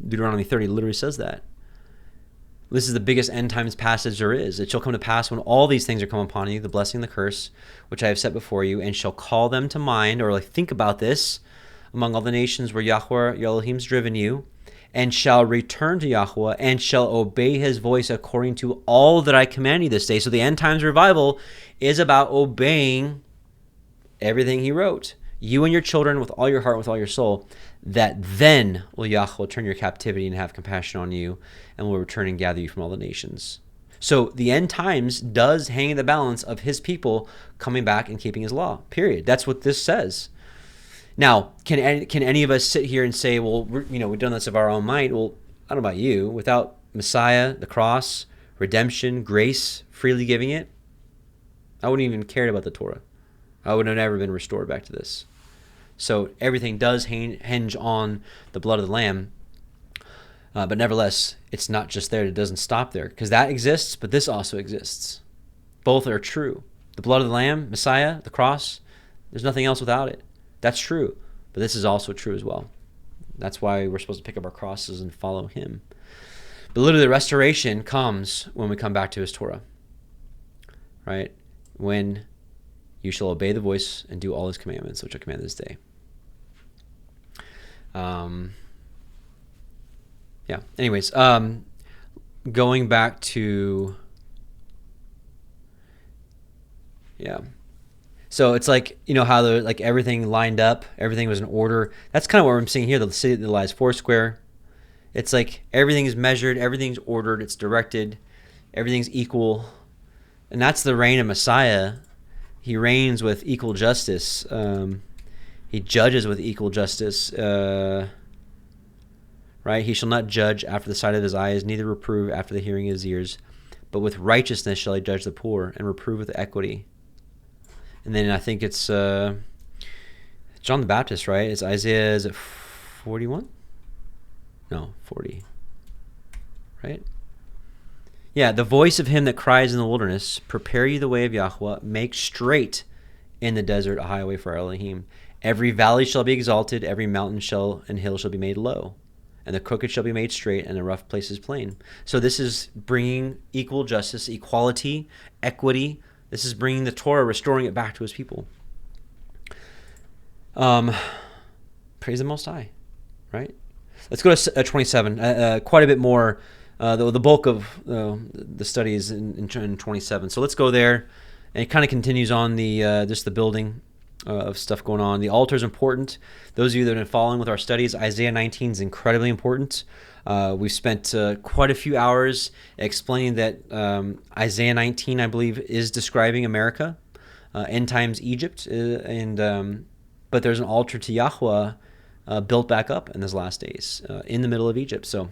Deuteronomy 30 literally says that. This is the biggest end times passage there is. It shall come to pass when all these things are come upon you, the blessing and the curse, which I have set before you, and shall call them to mind, or like think about this, among all the nations where Yahweh your Elohim's driven you, and shall return to Yahweh, and shall obey his voice according to all that I command you this day. So the end times revival is about obeying everything he wrote. You and your children with all your heart, with all your soul, that then will Yahweh turn your captivity and have compassion on you, and will return and gather you from all the nations. So the end times does hang in the balance of his people coming back and keeping his law, period. That's what this says. Now, can any of us sit here and say, well, we've done this of our own might? Well, I don't know about you. Without Messiah, the cross, redemption, grace, freely giving it, I wouldn't even cared about the Torah. I would have never been restored back to this. So everything does hinge on the blood of the Lamb. But nevertheless, it's not just there. It doesn't stop there, because that exists, but this also exists. Both are true. The blood of the Lamb, Messiah, the cross, there's nothing else without it. That's true. But this is also true as well. That's why we're supposed to pick up our crosses and follow him. But literally the restoration comes when we come back to his Torah. Right? When you shall obey the voice and do all his commandments, which I command this day. Yeah. Anyways, going back to, yeah. So it's like, how like everything lined up, everything was in order. That's kind of what I'm seeing here. The city that lies foursquare. It's like everything is measured, everything's ordered, it's directed, everything's equal. And that's the reign of Messiah. He reigns with equal justice. He judges with equal justice. Right? He shall not judge after the sight of his eyes, neither reprove after the hearing of his ears. But with righteousness shall he judge the poor, and reprove with equity. And then I think it's John the Baptist, right? It's Isaiah, is it 41? No, 40. Right? Yeah, the voice of him that cries in the wilderness, prepare you the way of Yahweh, make straight in the desert a highway for our Elohim. Every valley shall be exalted, every mountain and hill shall be made low, and the crooked shall be made straight, and the rough places plain. So this is bringing equal justice, equality, equity. This is bringing the Torah, restoring it back to his people. Praise the Most High, right? Let's go to 27. Quite a bit more. The bulk of the study is in 27. So let's go there. And it kind of continues on just the building of stuff going on. The altar is important. Those of you that have been following with our studies, Isaiah 19 is incredibly important. We've spent quite a few hours explaining that Isaiah 19, I believe, is describing America, end times Egypt, but there's an altar to Yahweh built back up in these last days in the middle of Egypt. So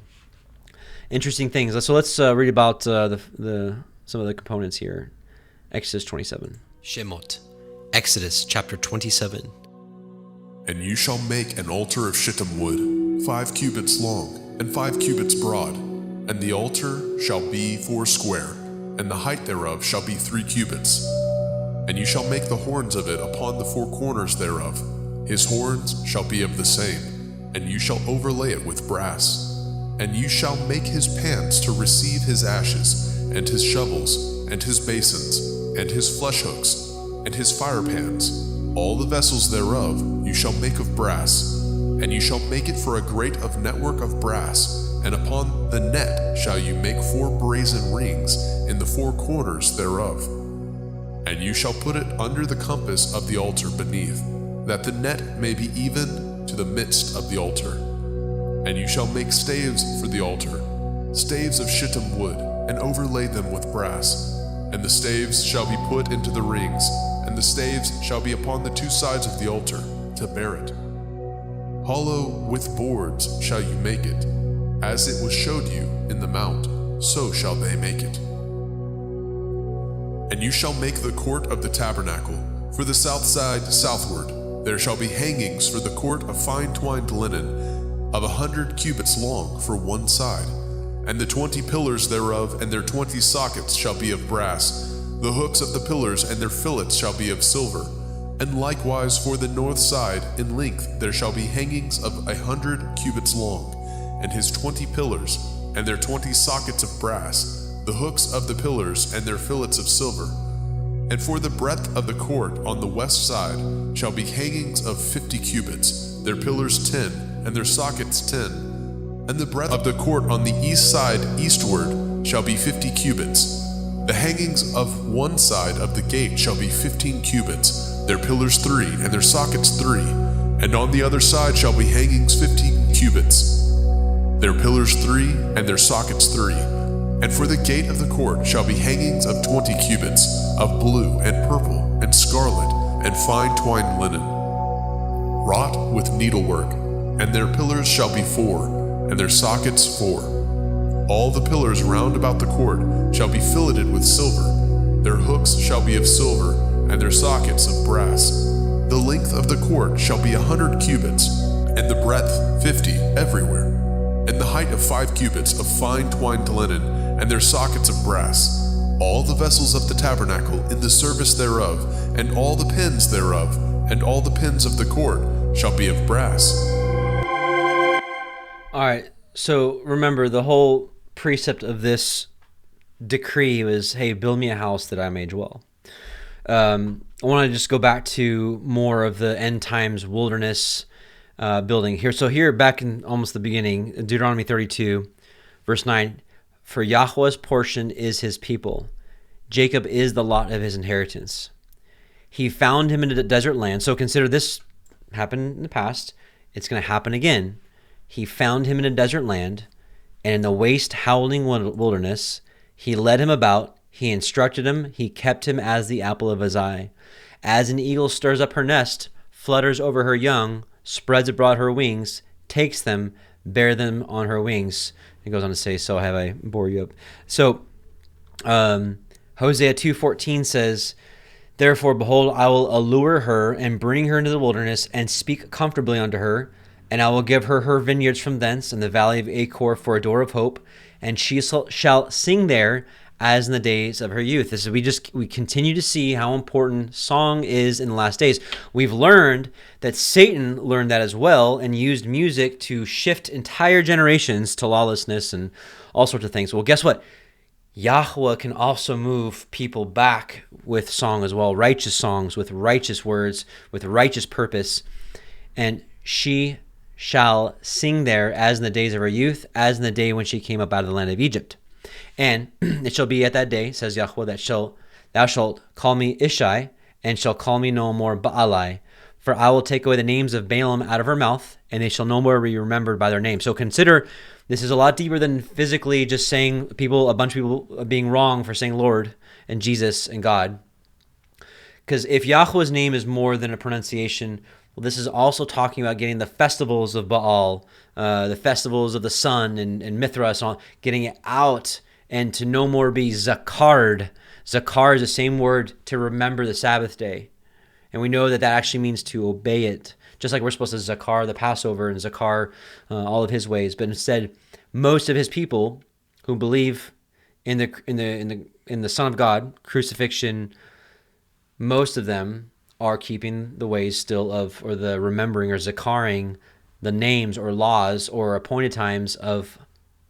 interesting things. So let's read about some of the components here. Exodus 27. Shemot, Exodus chapter 27. And you shall make an altar of shittim wood, 5 cubits long, and 5 cubits broad. And the altar shall be 4 square, and the height thereof shall be 3 cubits. And you shall make the horns of it upon the 4 corners thereof. His horns shall be of the same, and you shall overlay it with brass. And you shall make his pans to receive his ashes, and his shovels, and his basins, and his flesh hooks, and his fire pans. All the vessels thereof you shall make of brass. And you shall make it for a grate of network of brass, and upon the net shall you make 4 brazen rings in the 4 corners thereof. And you shall put it under the compass of the altar beneath, that the net may be even to the midst of the altar. And you shall make staves for the altar, staves of shittim wood, and overlay them with brass. And the staves shall be put into the rings, and the staves shall be upon the 2 sides of the altar, to bear it. Hollow with boards shall you make it, as it was showed you in the mount, so shall they make it. And you shall make the court of the tabernacle, for the south side southward. There shall be hangings for the court of fine twined linen, of 100 cubits long for one side. And the 20 pillars thereof and their 20 sockets shall be of brass. The hooks of the pillars and their fillets shall be of silver. And likewise for the north side in length there shall be hangings of 100 cubits long, and his 20 pillars, and their 20 sockets of brass, the hooks of the pillars and their fillets of silver. And for the breadth of the court on the west side shall be hangings of 50 cubits, their pillars 10, and their sockets 10. And the breadth of the court on the east side eastward shall be 50 cubits. The hangings of one side of the gate shall be 15 cubits, their pillars 3, and their sockets 3. And on the other side shall be hangings 15 cubits, their pillars 3, and their sockets 3. And for the gate of the court shall be hangings of 20 cubits, of blue, and purple, and scarlet, and fine twined linen, wrought with needlework. And their pillars shall be 4, and their sockets 4. All the pillars round about the court shall be filleted with silver. Their hooks shall be of silver, and their sockets of brass. The length of the court shall be 100 cubits, and the breadth 50 everywhere. And the height of 5 cubits of fine twined linen, and their sockets of brass. All the vessels of the tabernacle in the service thereof, and all the pins thereof, and all the pins of the court shall be of brass. All right, so remember the whole precept of this decree was, hey, build me a house that I may dwell. I want to just go back to more of the end times wilderness building here. So here, back in almost the beginning, Deuteronomy 32, verse 9, for Yahweh's portion is his people. Jacob is the lot of his inheritance. He found him in a desert land. So consider this happened in the past. It's going to happen again. He found him in a desert land, and in the waste howling wilderness, he led him about. He instructed him, he kept him as the apple of his eye. As an eagle stirs up her nest, flutters over her young, spreads abroad her wings, takes them, bear them on her wings. It goes on to say, so have I bore you up. So Hosea 2:14 says, therefore, behold, I will allure her and bring her into the wilderness and speak comfortably unto her. And I will give her her vineyards from thence, and the valley of Achor for a door of hope. And she shall sing there as in the days of her youth. This is, we continue to see how important song is in the last days. We've learned that Satan learned that as well and used music to shift entire generations to lawlessness and all sorts of things. Well, guess what? Yahweh can also move people back with song as well, righteous songs with righteous words, with righteous purpose. And she shall sing there as in the days of her youth, as in the day when she came up out of the land of Egypt. And it shall be at that day, says Yahweh, that thou shalt call me Ishai, and shall call me no more Baalai. For I will take away the names of Balaam out of her mouth, and they shall no more be remembered by their name. So consider, this is a lot deeper than physically just saying a bunch of people being wrong for saying Lord and Jesus and God. Because if Yahweh's name is more than a pronunciation, well, this is also talking about getting the festivals of Baal, the festivals of the sun and Mithras, and all, getting it out and to no more be Zakard. Zakar is the same word to remember the Sabbath day. And we know that actually means to obey it. just like we're supposed to zakar the Passover and zakar all of his ways. But instead, most of his people who believe in the Son of God, crucifixion, most of them are keeping the ways still of, or the remembering or zakaring the names or laws or appointed times of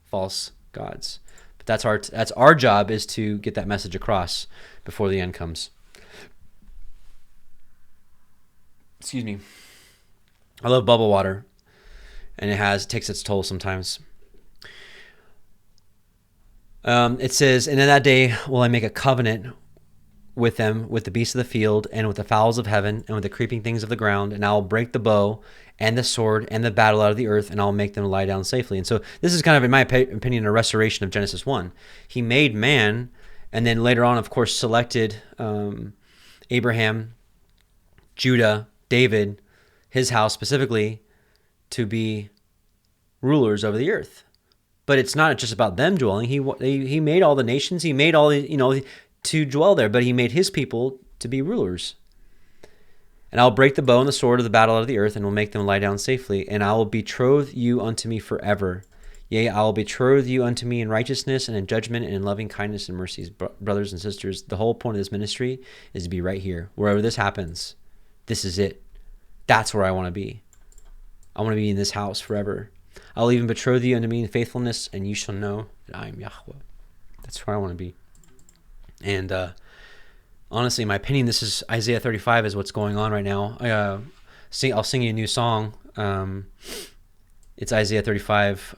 false gods. But that's our job, is to get that message across before the end comes. Excuse me. I love bubble water, and it takes its toll sometimes. It says, and in that day will I make a covenant with them, with the beasts of the field, and with the fowls of heaven, and with the creeping things of the ground, and I will break the bow and the sword and the battle out of the earth, and I'll make them lie down safely. And so this is kind of, in my opinion, a restoration of Genesis 1. He made man, and then later on, of course, selected Abraham, Judah, David, his house specifically, to be rulers over the earth. But it's not just about them dwelling. He made all the nations. He made all the, to dwell there, but he made his people to be rulers. And I'll break the bow and the sword of the battle out of the earth, and will make them lie down safely. And I will betroth you unto me forever. Yea, I will betroth you unto me in righteousness and in judgment and in loving kindness and mercies. Brothers and sisters, the whole point of this ministry is to be right here. Wherever this happens, this is it. That's where I want to be. I want to be in this house forever. I'll even betroth you unto me in faithfulness, and you shall know that I am Yahweh. That's where I want to be. And honestly, in my opinion, this is Isaiah 35 is what's going on right now. I'll sing you a new song. It's Isaiah 35,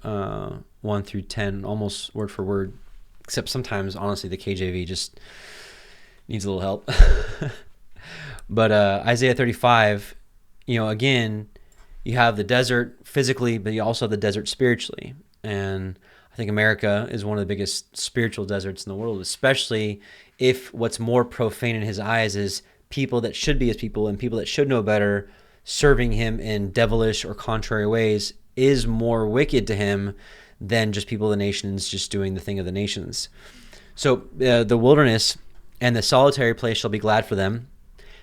1 through 10, almost word for word. Except sometimes, honestly, the KJV just needs a little help. But Isaiah 35, again, you have the desert physically, but you also have the desert spiritually. And I think America is one of the biggest spiritual deserts in the world, especially if what's more profane in his eyes is people that should be his people and people that should know better serving him in devilish or contrary ways is more wicked to him than just people of the nations just doing the thing of the nations. So the wilderness and the solitary place shall be glad for them.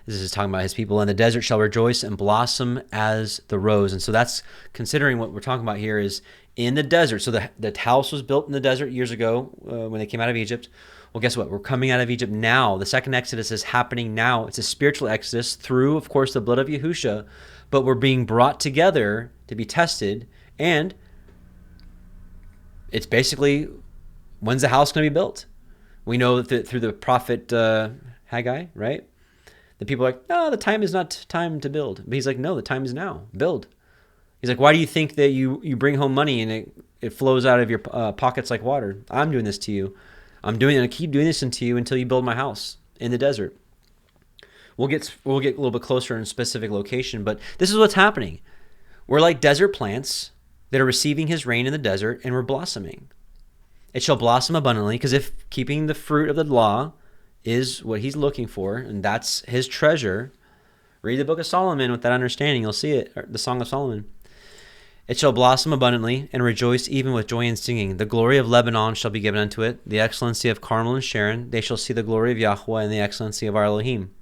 This is talking about his people. And the desert shall rejoice and blossom as the rose. And so that's considering what we're talking about here is in the desert. So the house was built in the desert years ago when they came out of Egypt. Well, guess what? We're coming out of Egypt now. The second Exodus is happening now. It's a spiritual Exodus through, of course, the blood of Yahusha. But we're being brought together to be tested. And it's basically, when's the house going to be built? We know that through the prophet Haggai, right? The people are like, no, the time is not time to build. But he's like, no, the time is now. Build. He's like, why do you think that you bring home money and it flows out of your pockets like water? I'm doing this to you. I'm doing it, and I keep doing this to you until you build my house in the desert. We'll get a little bit closer in a specific location, but this is what's happening. We're like desert plants that are receiving his rain in the desert, and we're blossoming. It shall blossom abundantly, because if keeping the fruit of the law is what he's looking for, and that's his treasure, read the book of Solomon with that understanding. You'll see it, the Song of Solomon. It shall blossom abundantly and rejoice even with joy and singing. The glory of Lebanon shall be given unto it, the excellency of Carmel and Sharon. They shall see the glory of Yahweh and the excellency of our Elohim.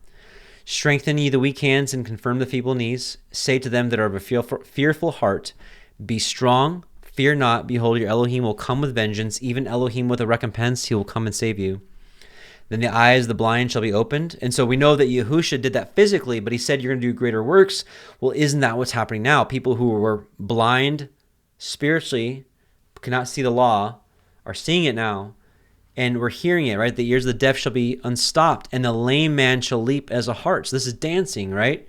Strengthen ye the weak hands and confirm the feeble knees. Say to them that are of a fearful heart, be strong, fear not. Behold, your Elohim will come with vengeance, even Elohim with a recompense. He will come and save you. Then the eyes of the blind shall be opened. And so we know that Yahusha did that physically, but he said you're going to do greater works. Well, isn't that what's happening now? People who were blind spiritually, cannot see the law, are seeing it now. And we're hearing it, right? The ears of the deaf shall be unstopped, and the lame man shall leap as a hart. So this is dancing, right?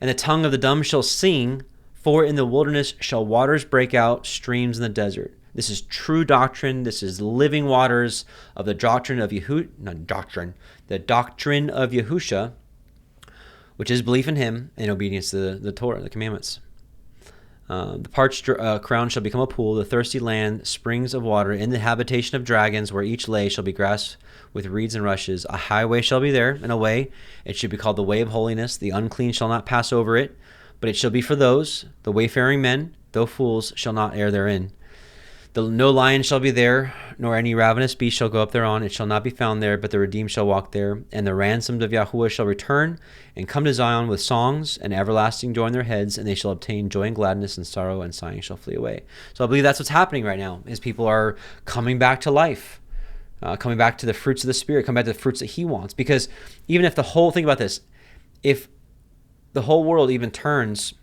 And the tongue of the dumb shall sing, for in the wilderness shall waters break out, streams in the desert. This is true doctrine. This is living waters of the doctrine of the doctrine of Yahusha, which is belief in him and obedience to the Torah, the commandments. The parched crown shall become a pool, the thirsty land, springs of water. In the habitation of dragons, where each lay shall be grass with reeds and rushes. A highway shall be there, and a way. It should be called the way of holiness. The unclean shall not pass over it, but it shall be for those, the wayfaring men, though fools, shall not err therein. No lion shall be there, nor any ravenous beast shall go up thereon. It shall not be found there, but the redeemed shall walk there. And the ransomed of Yahuwah shall return and come to Zion with songs and everlasting joy in their heads, and they shall obtain joy and gladness, and sorrow and sighing shall flee away. So I believe that's what's happening right now, is people are coming back to life, coming back to the fruits of the Spirit, coming back to the fruits that he wants. Because even if think about this, if the whole world even turns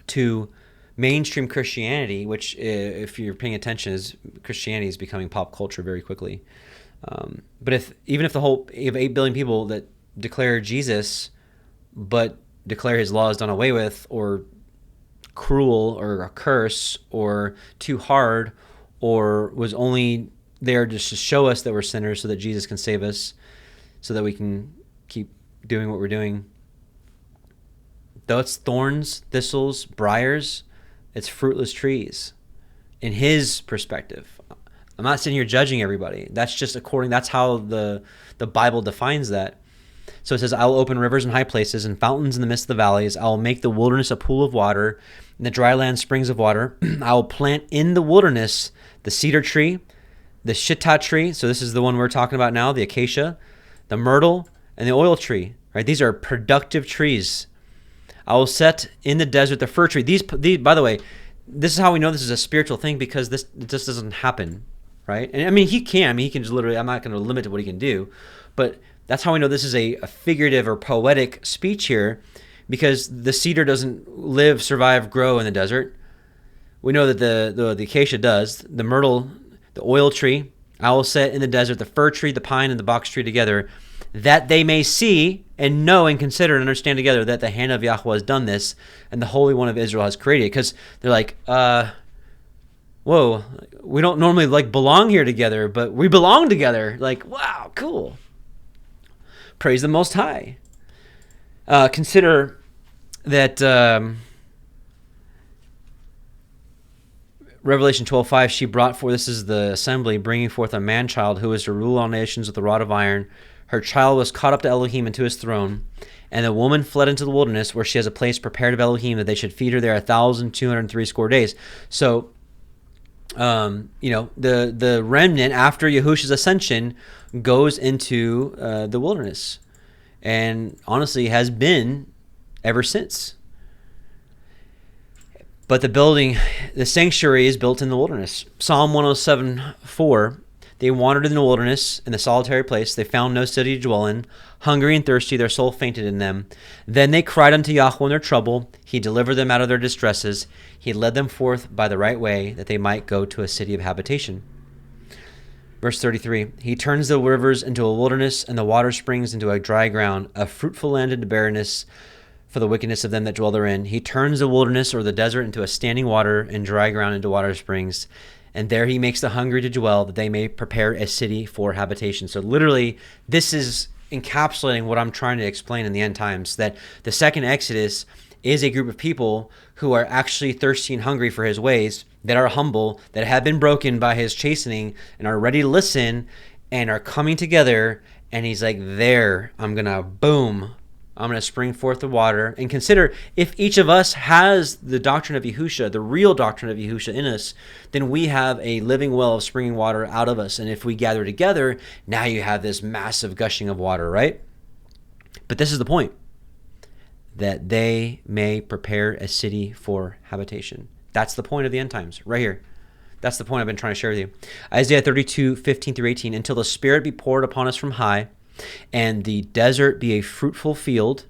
to mainstream Christianity, which, if you're paying attention, is Christianity is becoming pop culture very quickly. But if 8 billion people that declare Jesus, but declare his law is done away with, or cruel, or a curse, or too hard, or was only there just to show us that we're sinners so that Jesus can save us, so that we can keep doing what we're doing. Though it's thorns, thistles, briars, it's fruitless trees in his perspective. I'm not sitting here judging everybody. That's just that's how the Bible defines that. So it says, I will open rivers in high places and fountains in the midst of the valleys. I will make the wilderness a pool of water, and the dry land springs of water. I will plant in the wilderness the cedar tree, the shittah tree. So this is the one we're talking about now, the acacia, the myrtle, and the oil tree. Right? These are productive trees. I will set in the desert the fir tree. These, by the way, this is how we know this is a spiritual thing, because this just doesn't happen, right? And I mean, he can just literally, I'm not going to limit to what he can do, but that's how we know this is a figurative or poetic speech here, because the cedar doesn't live, survive, grow in the desert. We know that the acacia does. The myrtle, the oil tree, I will set in the desert the fir tree, the pine, and the box tree together, that they may see and know and consider and understand together that the hand of Yahweh has done this, and the Holy One of Israel has created it. Because they're like, whoa, we don't normally belong here together, but we belong together. Like, wow, cool. Praise the Most High. Consider that Revelation 12:5, she brought forth, this is the assembly, bringing forth a man-child who is to rule all nations with a rod of iron. Her child was caught up to Elohim and to his throne, and the woman fled into the wilderness, where she has a place prepared of Elohim, that they should feed her there 1,260 days. So, the remnant after Yahushua's ascension goes into the wilderness, and honestly has been ever since. But the sanctuary is built in the wilderness. Psalm 107:4. They wandered in the wilderness, in the solitary place. They found no city to dwell in. Hungry and thirsty, their soul fainted in them. Then they cried unto Yahweh in their trouble. He delivered them out of their distresses. He led them forth by the right way, that they might go to a city of habitation. Verse 33, he turns the rivers into a wilderness, and the water springs into a dry ground, a fruitful land into barrenness, for the wickedness of them that dwell therein. He turns the wilderness or the desert into a standing water, and dry ground into water springs. And there he makes the hungry to dwell, that they may prepare a city for habitation. So literally, this is encapsulating what I'm trying to explain in the end times, that the second Exodus is a group of people who are actually thirsty and hungry for his ways, that are humble, that have been broken by his chastening, and are ready to listen, and are coming together. And he's like, there, I'm going to spring forth the water. And consider, if each of us has the doctrine of Yahushua, the real doctrine of Yahushua in us, then we have a living well of springing water out of us. And if we gather together, now you have this massive gushing of water, right? But this is the point, that they may prepare a city for habitation. That's the point of the end times, right here. That's the point I've been trying to share with you. Isaiah 32:15-18, until the Spirit be poured upon us from high, and the desert be a fruitful field,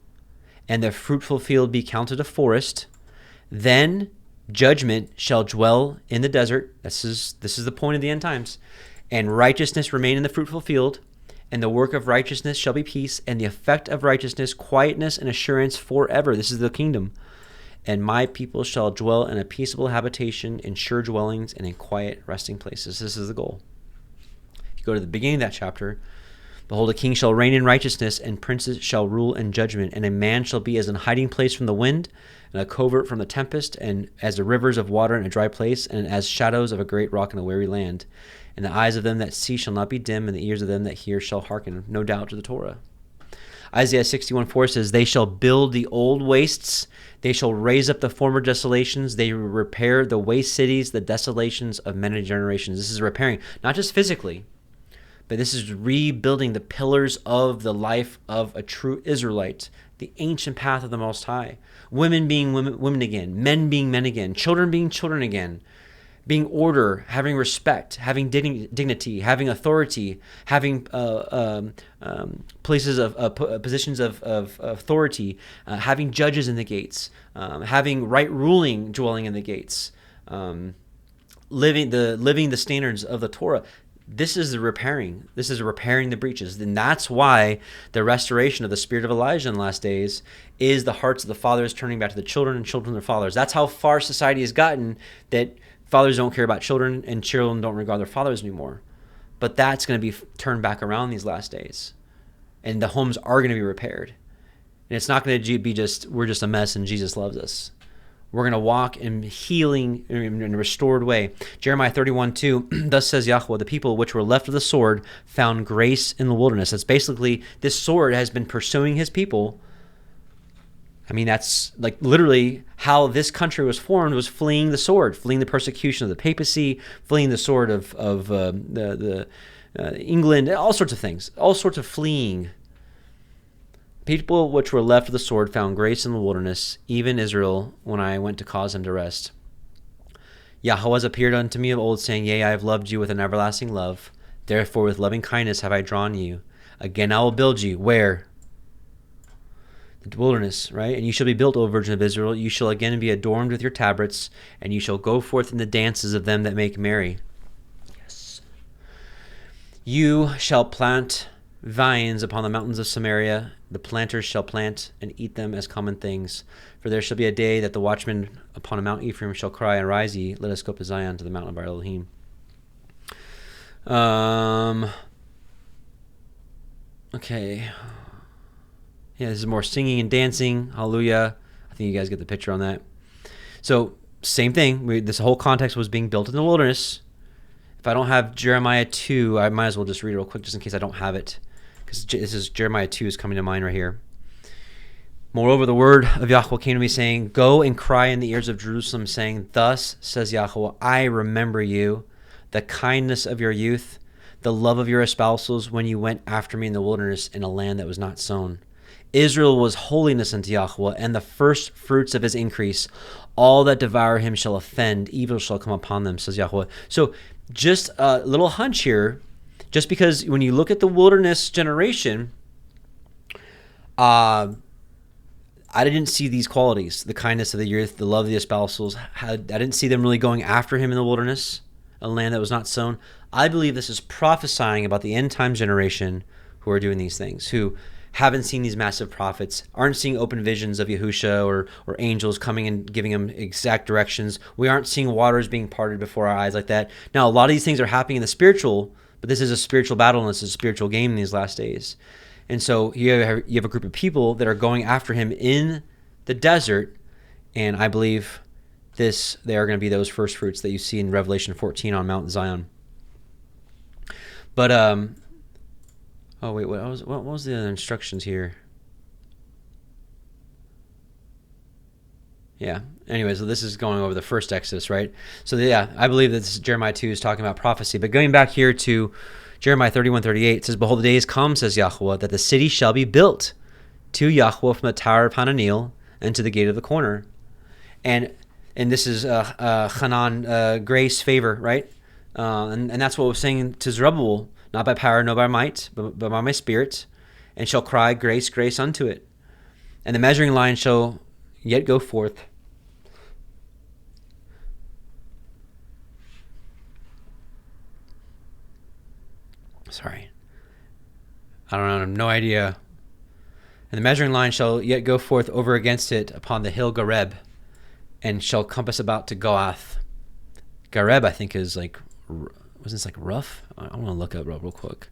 and the fruitful field be counted a forest, then judgment shall dwell in the desert. This is the point of the end times. And righteousness remain in the fruitful field, and the work of righteousness shall be peace, and the effect of righteousness, quietness and assurance forever. This is the kingdom. And my people shall dwell in a peaceable habitation, in sure dwellings, and in quiet resting places. This is the goal. If you go to the beginning of that chapter, behold, a king shall reign in righteousness, and princes shall rule in judgment. And a man shall be as an hiding place from the wind, and a covert from the tempest, and as the rivers of water in a dry place, and as shadows of a great rock in a weary land. And the eyes of them that see shall not be dim, and the ears of them that hear shall hearken, no doubt, to the Torah. Isaiah 61:4 says, they shall build the old wastes. They shall raise up the former desolations. They repair the waste cities, the desolations of many generations. This is repairing, not just physically, but this is rebuilding the pillars of the life of a true Israelite, the ancient path of the Most High. Women being women again, men being men again, children being children again, being order, having respect, having dignity, having authority, having places of positions of authority, having judges in the gates, having right ruling dwelling in the gates, living the standards of the Torah. This is the repairing. This is repairing the breaches. And that's why the restoration of the spirit of Elijah in the last days is the hearts of the fathers turning back to the children and children to their fathers. That's how far society has gotten, that fathers don't care about children and children don't regard their fathers anymore. But that's going to be turned back around these last days. And the homes are going to be repaired. And it's not going to be just, we're just a mess and Jesus loves us. We're going to walk in healing in a restored way. Jeremiah 31:2, thus says Yahweh, the people which were left of the sword found grace in the wilderness. That's basically, this sword has been pursuing his people. I mean, that's like literally how this country was formed, was fleeing the sword, fleeing the persecution of the papacy, fleeing the sword of England, all sorts of things, all sorts of fleeing. People which were left of the sword found grace in the wilderness, even Israel, when I went to cause them to rest. Yahweh has appeared unto me of old, saying, yea, I have loved you with an everlasting love. Therefore with loving kindness have I drawn you. Again I will build you. Where? The wilderness, right? And you shall be built, O Virgin of Israel. You shall again be adorned with your tabrets, and you shall go forth in the dances of them that make merry. Yes. You shall plant vines upon the mountains of Samaria. The planters shall plant and eat them as common things. For there shall be a day that the watchman upon a Mount Ephraim shall cry, arise ye, let us go up to Zion, to the mountain of our Elohim. Okay. Yeah, this is more singing and dancing. Hallelujah. I think you guys get the picture on that. So, same thing. This whole context was being built in the wilderness. If I don't have Jeremiah 2, I might as well just read it real quick just in case I don't have it. Because this is Jeremiah 2 is coming to mind right here. Moreover, the word of Yahweh came to me, saying, go and cry in the ears of Jerusalem, saying, thus says Yahweh, I remember you, the kindness of your youth, the love of your espousals, when you went after me in the wilderness in a land that was not sown. Israel was holiness unto Yahweh, and the first fruits of his increase. All that devour him shall offend, evil shall come upon them, says Yahweh. So just a little hunch here, just because when you look at the wilderness generation, I didn't see these qualities, the kindness of the youth, the love of the espousals. I didn't see them really going after him in the wilderness, a land that was not sown. I believe this is prophesying about the end time generation who are doing these things, who haven't seen these massive prophets, aren't seeing open visions of Yahusha or angels coming and giving them exact directions. We aren't seeing waters being parted before our eyes like that. Now, a lot of these things are happening in the spiritual, but this is a spiritual battle and this is a spiritual game in these last days. And so you have a group of people that are going after him in the desert, and I believe they are going to be those first fruits that you see in Revelation 14 on Mount Zion. But oh wait, what was the instructions here? Yeah. Anyway, so this is going over the first Exodus, right? So yeah, I believe that this Jeremiah 2 is talking about prophecy. But going back here to Jeremiah 31:38, it says, behold, the days come, says Yahweh, that the city shall be built to Yahweh from the tower of Hananeel and to the gate of the corner. And this is Hanan, grace, favor, right? And that's what we're saying to Zerubbabel, not by power, nor by might, but by my spirit, and shall cry, grace, grace unto it. And the measuring line shall yet go forth. Sorry. I don't know, I have no idea. And the measuring line shall yet go forth over against it upon the hill Gareb, and shall compass about to Goath. Gareb, I think, is like, wasn't this like rough? I want to look up real quick.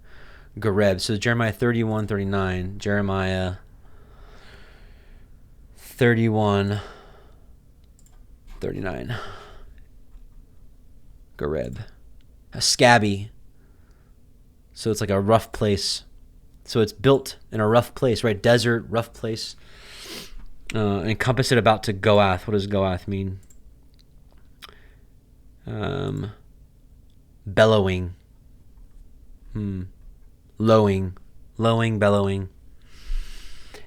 Gareb. So Jeremiah 31:39. Jeremiah 31:39. Gareb. A scabby. So it's like a rough place. So it's built in a rough place, right? Desert, rough place. Encompass it about to Goath. What does Goath mean? Bellowing. Lowing, bellowing.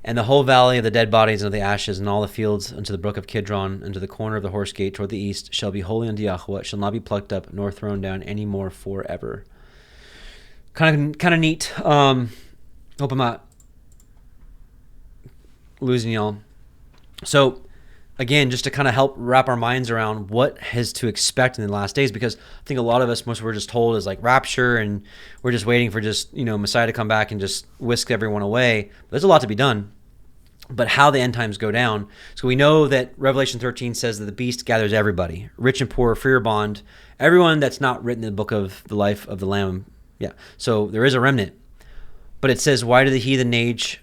And the whole valley of the dead bodies and of the ashes, and all the fields unto the brook of Kidron, unto the corner of the horse gate toward the east, shall be holy unto Yahweh. It shall not be plucked up nor thrown down any more forever. Kind of neat. Hope I'm not losing y'all. So, again, just to kind of help wrap our minds around what has to expect in the last days, because I think a lot of us, most we're just told is like rapture, and we're just waiting for just, Messiah to come back and just whisk everyone away. But there's a lot to be done. But how the end times go down. So we know that Revelation 13 says that the beast gathers everybody, rich and poor, free or bond, everyone that's not written in the book of the life of the Lamb. Yeah. So there is a remnant. But it says, why do the heathen age?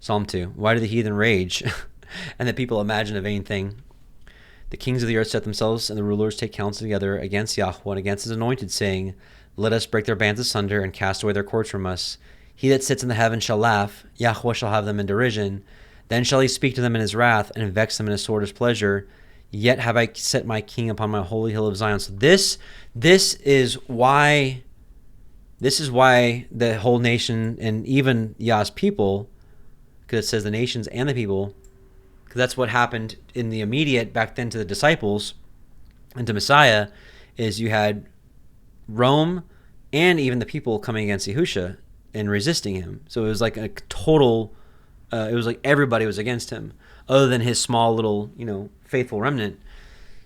Psalm 2. Why do the heathen rage? And the people imagine a vain thing. The kings of the earth set themselves, and the rulers take counsel together against Yahweh and against his anointed, saying, let us break their bands asunder and cast away their cords from us. He that sits in the heavens shall laugh. Yahweh shall have them in derision. Then shall he speak to them in his wrath and vex them in his sore displeasure. Yet have I set my king upon my holy hill of Zion. So this is why the whole nation and even Yah's people, because it says the nations and the people, because that's what happened in the immediate back then to the disciples and to Messiah, is you had Rome and even the people coming against Yahusha and resisting him. So it was like a total, it was like everybody was against him other than his small little, faithful remnant.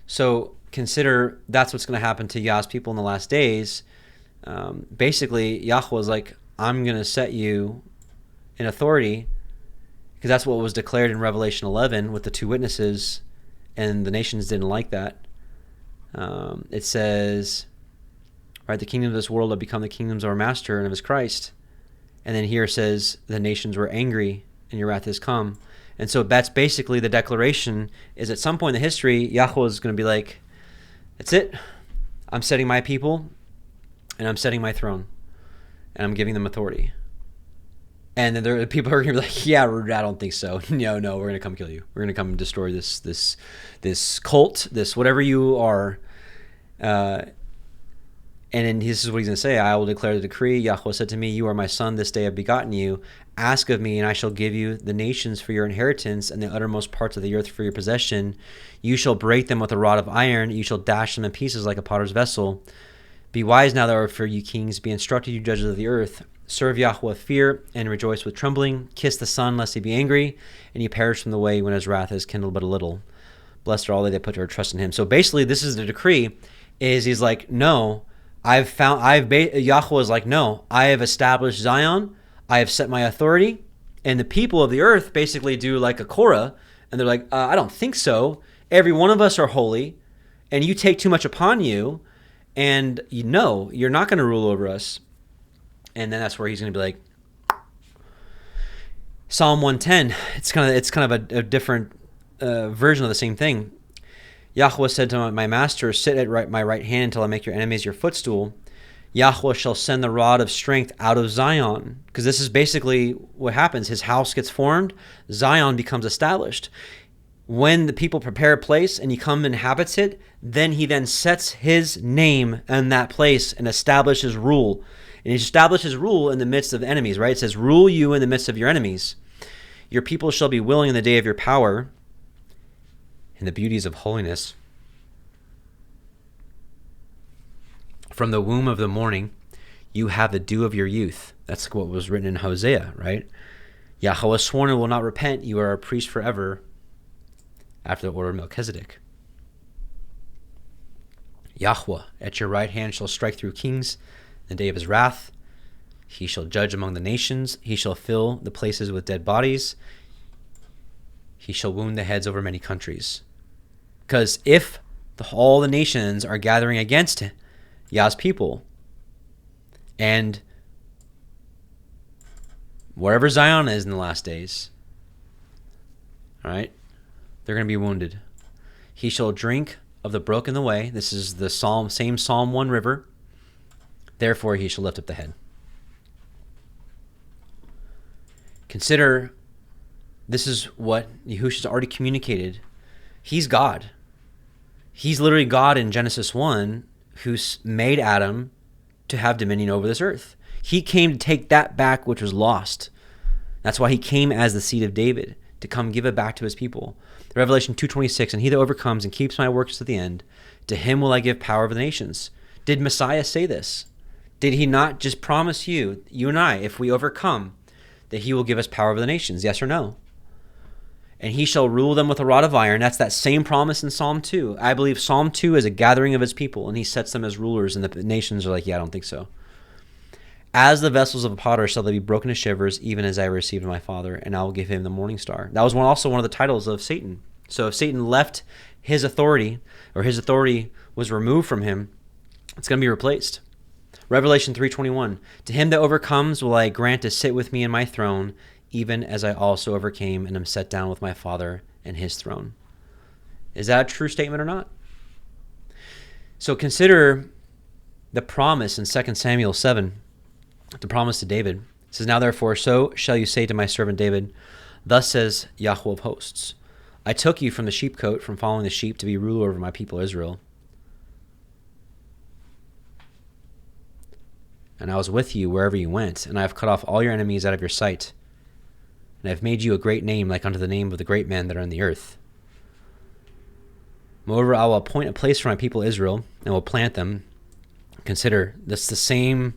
So consider that's what's going to happen to Yah's people in the last days. Basically, Yahweh was like, I'm going to set you in authority, because that's what was declared in Revelation 11 with the two witnesses, and the nations didn't like that. It says, right, the kingdom of this world have become the kingdoms of our master and of his Christ. And then here it says, the nations were angry and your wrath has come. And so that's basically the declaration, is at some point in the history, Yahweh is going to be like, that's it. I'm setting my people and I'm setting my throne and I'm giving them authority. And then there are people who are going to be like, yeah, I don't think so. No, we're going to come kill you. We're going to come and destroy this cult, this whatever you are. And then this is what he's going to say. I will declare the decree. Yahweh said to me, you are my son. This day I have begotten you. Ask of me, and I shall give you the nations for your inheritance and the uttermost parts of the earth for your possession. You shall break them with a rod of iron. You shall dash them in pieces like a potter's vessel. Be wise now, therefore, you kings. Be instructed, you judges of the earth. Serve Yahweh with fear and rejoice with trembling. Kiss the Son, lest he be angry, and you perish from the way when his wrath is kindled but a little. Blessed are all they that put their trust in him. So basically, this is the decree, is he's like, no, Yahweh is like, no, I have established Zion. I have set my authority. And the people of the earth basically do like a Korah, and they're like, I don't think so. Every one of us are holy, and you take too much upon you, and you're not going to rule over us. And then that's where he's going to be like, Psalm 110. It's kind of a different version of the same thing. Yahweh said to my master, sit at my right hand until I make your enemies your footstool. Yahweh shall send the rod of strength out of Zion. Because this is basically what happens. His house gets formed. Zion becomes established. When the people prepare a place and he comes and inhabits it, then he then sets his name in that place and establishes rule. And he establishes rule in the midst of enemies, right? It says, rule you in the midst of your enemies. Your people shall be willing in the day of your power, and the beauties of holiness. From the womb of the morning, you have the dew of your youth. That's what was written in Hosea, right? Yahweh has sworn and will not repent. You are a priest forever after the order of Melchizedek. Yahweh at your right hand shall strike through kings in the day of his wrath. He shall judge among the nations. He shall fill the places with dead bodies. He shall wound the heads over many countries. Because if all the nations are gathering against Yah's people, and wherever Zion is in the last days, all right, they're going to be wounded. He shall drink of the brook in the way. This is the same Psalm 1 river. Therefore he shall lift up the head. Consider this is what Yahushua's already communicated. He's God. He's literally God in Genesis 1 who's made Adam to have dominion over this earth. He came to take that back which was lost. That's why he came as the seed of David, to come give it back to his people. Revelation 2:26, and he that overcomes and keeps my works to the end, to him will I give power over the nations. Did Messiah say this? Did he not just promise you and I, if we overcome, that he will give us power over the nations? Yes or no? And he shall rule them with a rod of iron. That's that same promise in Psalm 2. I believe Psalm 2 is a gathering of his people, and he sets them as rulers, and the nations are like, yeah, I don't think so. As the vessels of a potter shall they be broken to shivers, even as I received my Father, and I will give him the morning star. That was also one of the titles of Satan. So if Satan left his authority, or his authority was removed from him, it's going to be replaced. Revelation 3:21, to him that overcomes will I grant to sit with me in my throne, even as I also overcame and am set down with my Father in his throne. Is that a true statement or not? So consider the promise in 2 Samuel 7, the promise to David. It says, now therefore, so shall you say to my servant David, thus says Yahweh of hosts, I took you from the sheepcote, from following the sheep, to be ruler over my people Israel. And I was with you wherever you went, and I have cut off all your enemies out of your sight. And I have made you a great name, like unto the name of the great men that are in the earth. Moreover, I will appoint a place for my people Israel, and will plant them. Consider, that's the same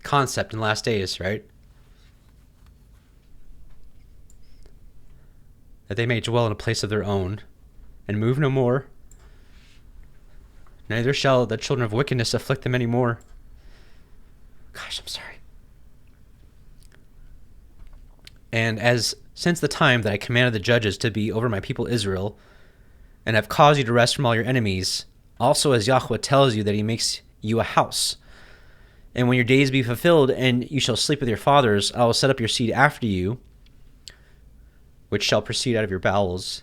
concept in the last days, right? That they may dwell in a place of their own, and move no more. Neither shall the children of wickedness afflict them any more. Gosh, I'm sorry. And as since the time that I commanded the judges to be over my people Israel, and have caused you to rest from all your enemies, also as Yahweh tells you that he makes you a house. And when your days be fulfilled, and you shall sleep with your fathers, I will set up your seed after you, which shall proceed out of your bowels,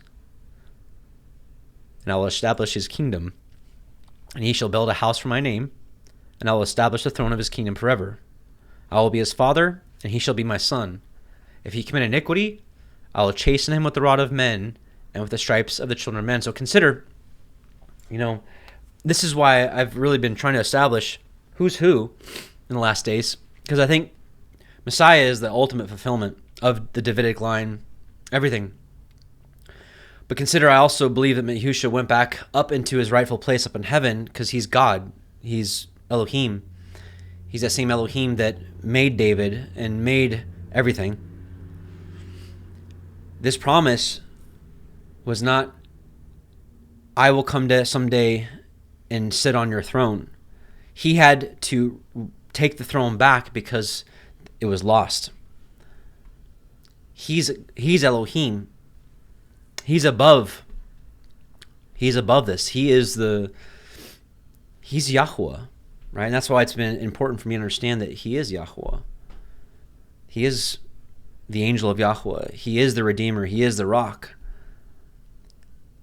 and I will establish his kingdom. And he shall build a house for my name, and I will establish the throne of his kingdom forever. I will be his father, and he shall be my son. If he commit iniquity, I will chasten him with the rod of men, and with the stripes of the children of men. So consider, this is why I've really been trying to establish who's who in the last days, because I think Messiah is the ultimate fulfillment of the Davidic line, everything. But consider, I also believe that Yahushua went back up into his rightful place up in heaven, because he's God. He's Elohim. He's that same Elohim that made David and made everything. This promise was not, I will come to someday and sit on your throne. He had to take the throne back because it was lost. He's Elohim. He's above this. He's Yahweh, right? And that's why it's been important for me to understand that he is Yahweh. He is the angel of Yahweh. He is the Redeemer. He is the rock.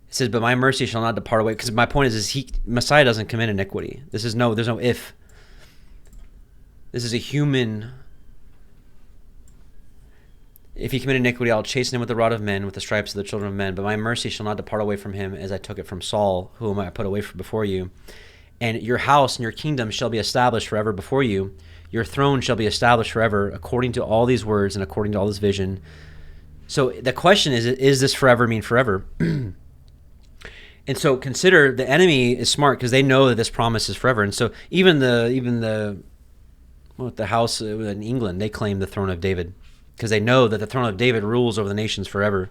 It says, but my mercy shall not depart away. Because my point is Messiah doesn't commit iniquity. There's no if. This is a human. If he commit iniquity, I'll chasten him with the rod of men, with the stripes of the children of men. But my mercy shall not depart away from him, as I took it from Saul, whom I put away from before you. And your house and your kingdom shall be established forever before you. Your throne shall be established forever, according to all these words and according to all this vision. So the question is this forever mean forever? And so consider, the enemy is smart because they know that this promise is forever. And so even the house in England, they claim the throne of David because they know that the throne of David rules over the nations forever.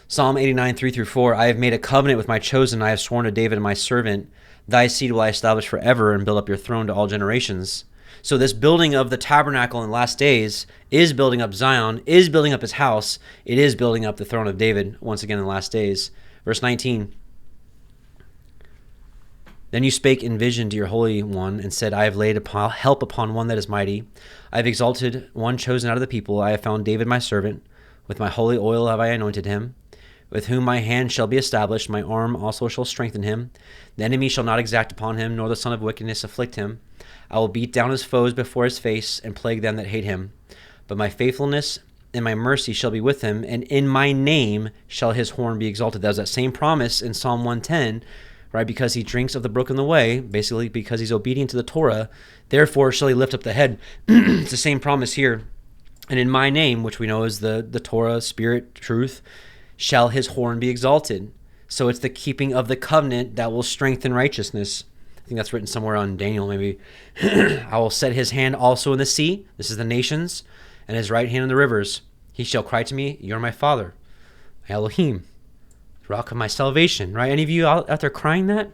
Psalm 89, 3-4, I have made a covenant with my chosen. I have sworn to David and my servant, thy seed will I establish forever and build up your throne to all generations. So this building of the tabernacle in the last days is building up Zion, is building up his house. It is building up the throne of David once again in the last days. Verse 19, then you spake in vision to your Holy One and said, I have laid help upon one that is mighty. I have exalted one chosen out of the people. I have found David my servant. With my holy oil have I anointed him. With whom my hand shall be established, my arm also shall strengthen him. The enemy shall not exact upon him, nor the son of wickedness afflict him. I will beat down his foes before his face, and plague them that hate him. But my faithfulness and my mercy shall be with him, and in my name shall his horn be exalted. That was that same promise in Psalm 110, right? Because he drinks of the brook in the way, basically because he's obedient to the Torah, therefore shall he lift up the head. It's the same promise here. And in my name, which we know is the Torah, Spirit, truth, shall his horn be exalted. So it's the keeping of the covenant that will strengthen righteousness. I think that's written somewhere on Daniel, maybe. I will set his hand also in the sea. This is the nations. And his right hand in the rivers. He shall cry to me, you're my Father, my Elohim, rock of my salvation. Right? Any of you out there crying that?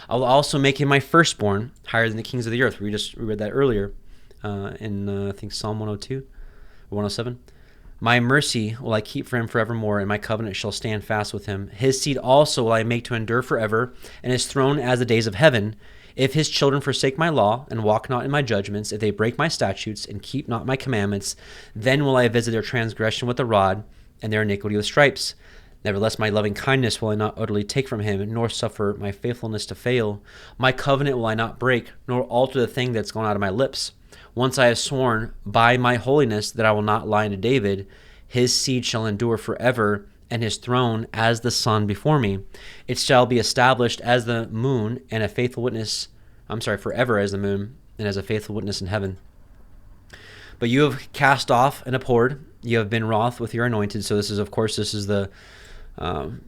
I will also make him my firstborn, higher than the kings of the earth. We read that earlier in, I think, Psalm 102 or 107. My mercy will I keep for him forevermore, and my covenant shall stand fast with him. His seed also will I make to endure forever, and his throne as the days of heaven. If his children forsake my law, and walk not in my judgments, if they break my statutes, and keep not my commandments, then will I visit their transgression with a rod, and their iniquity with stripes. Nevertheless, my loving kindness will I not utterly take from him, nor suffer my faithfulness to fail. My covenant will I not break, nor alter the thing that's gone out of my lips. Once I have sworn by my holiness that I will not lie unto David, his seed shall endure forever, and his throne as the sun before me. It shall be established as the moon and a faithful witness, forever as the moon and as a faithful witness in heaven. But you have cast off and abhorred, you have been wroth with your anointed. So this is the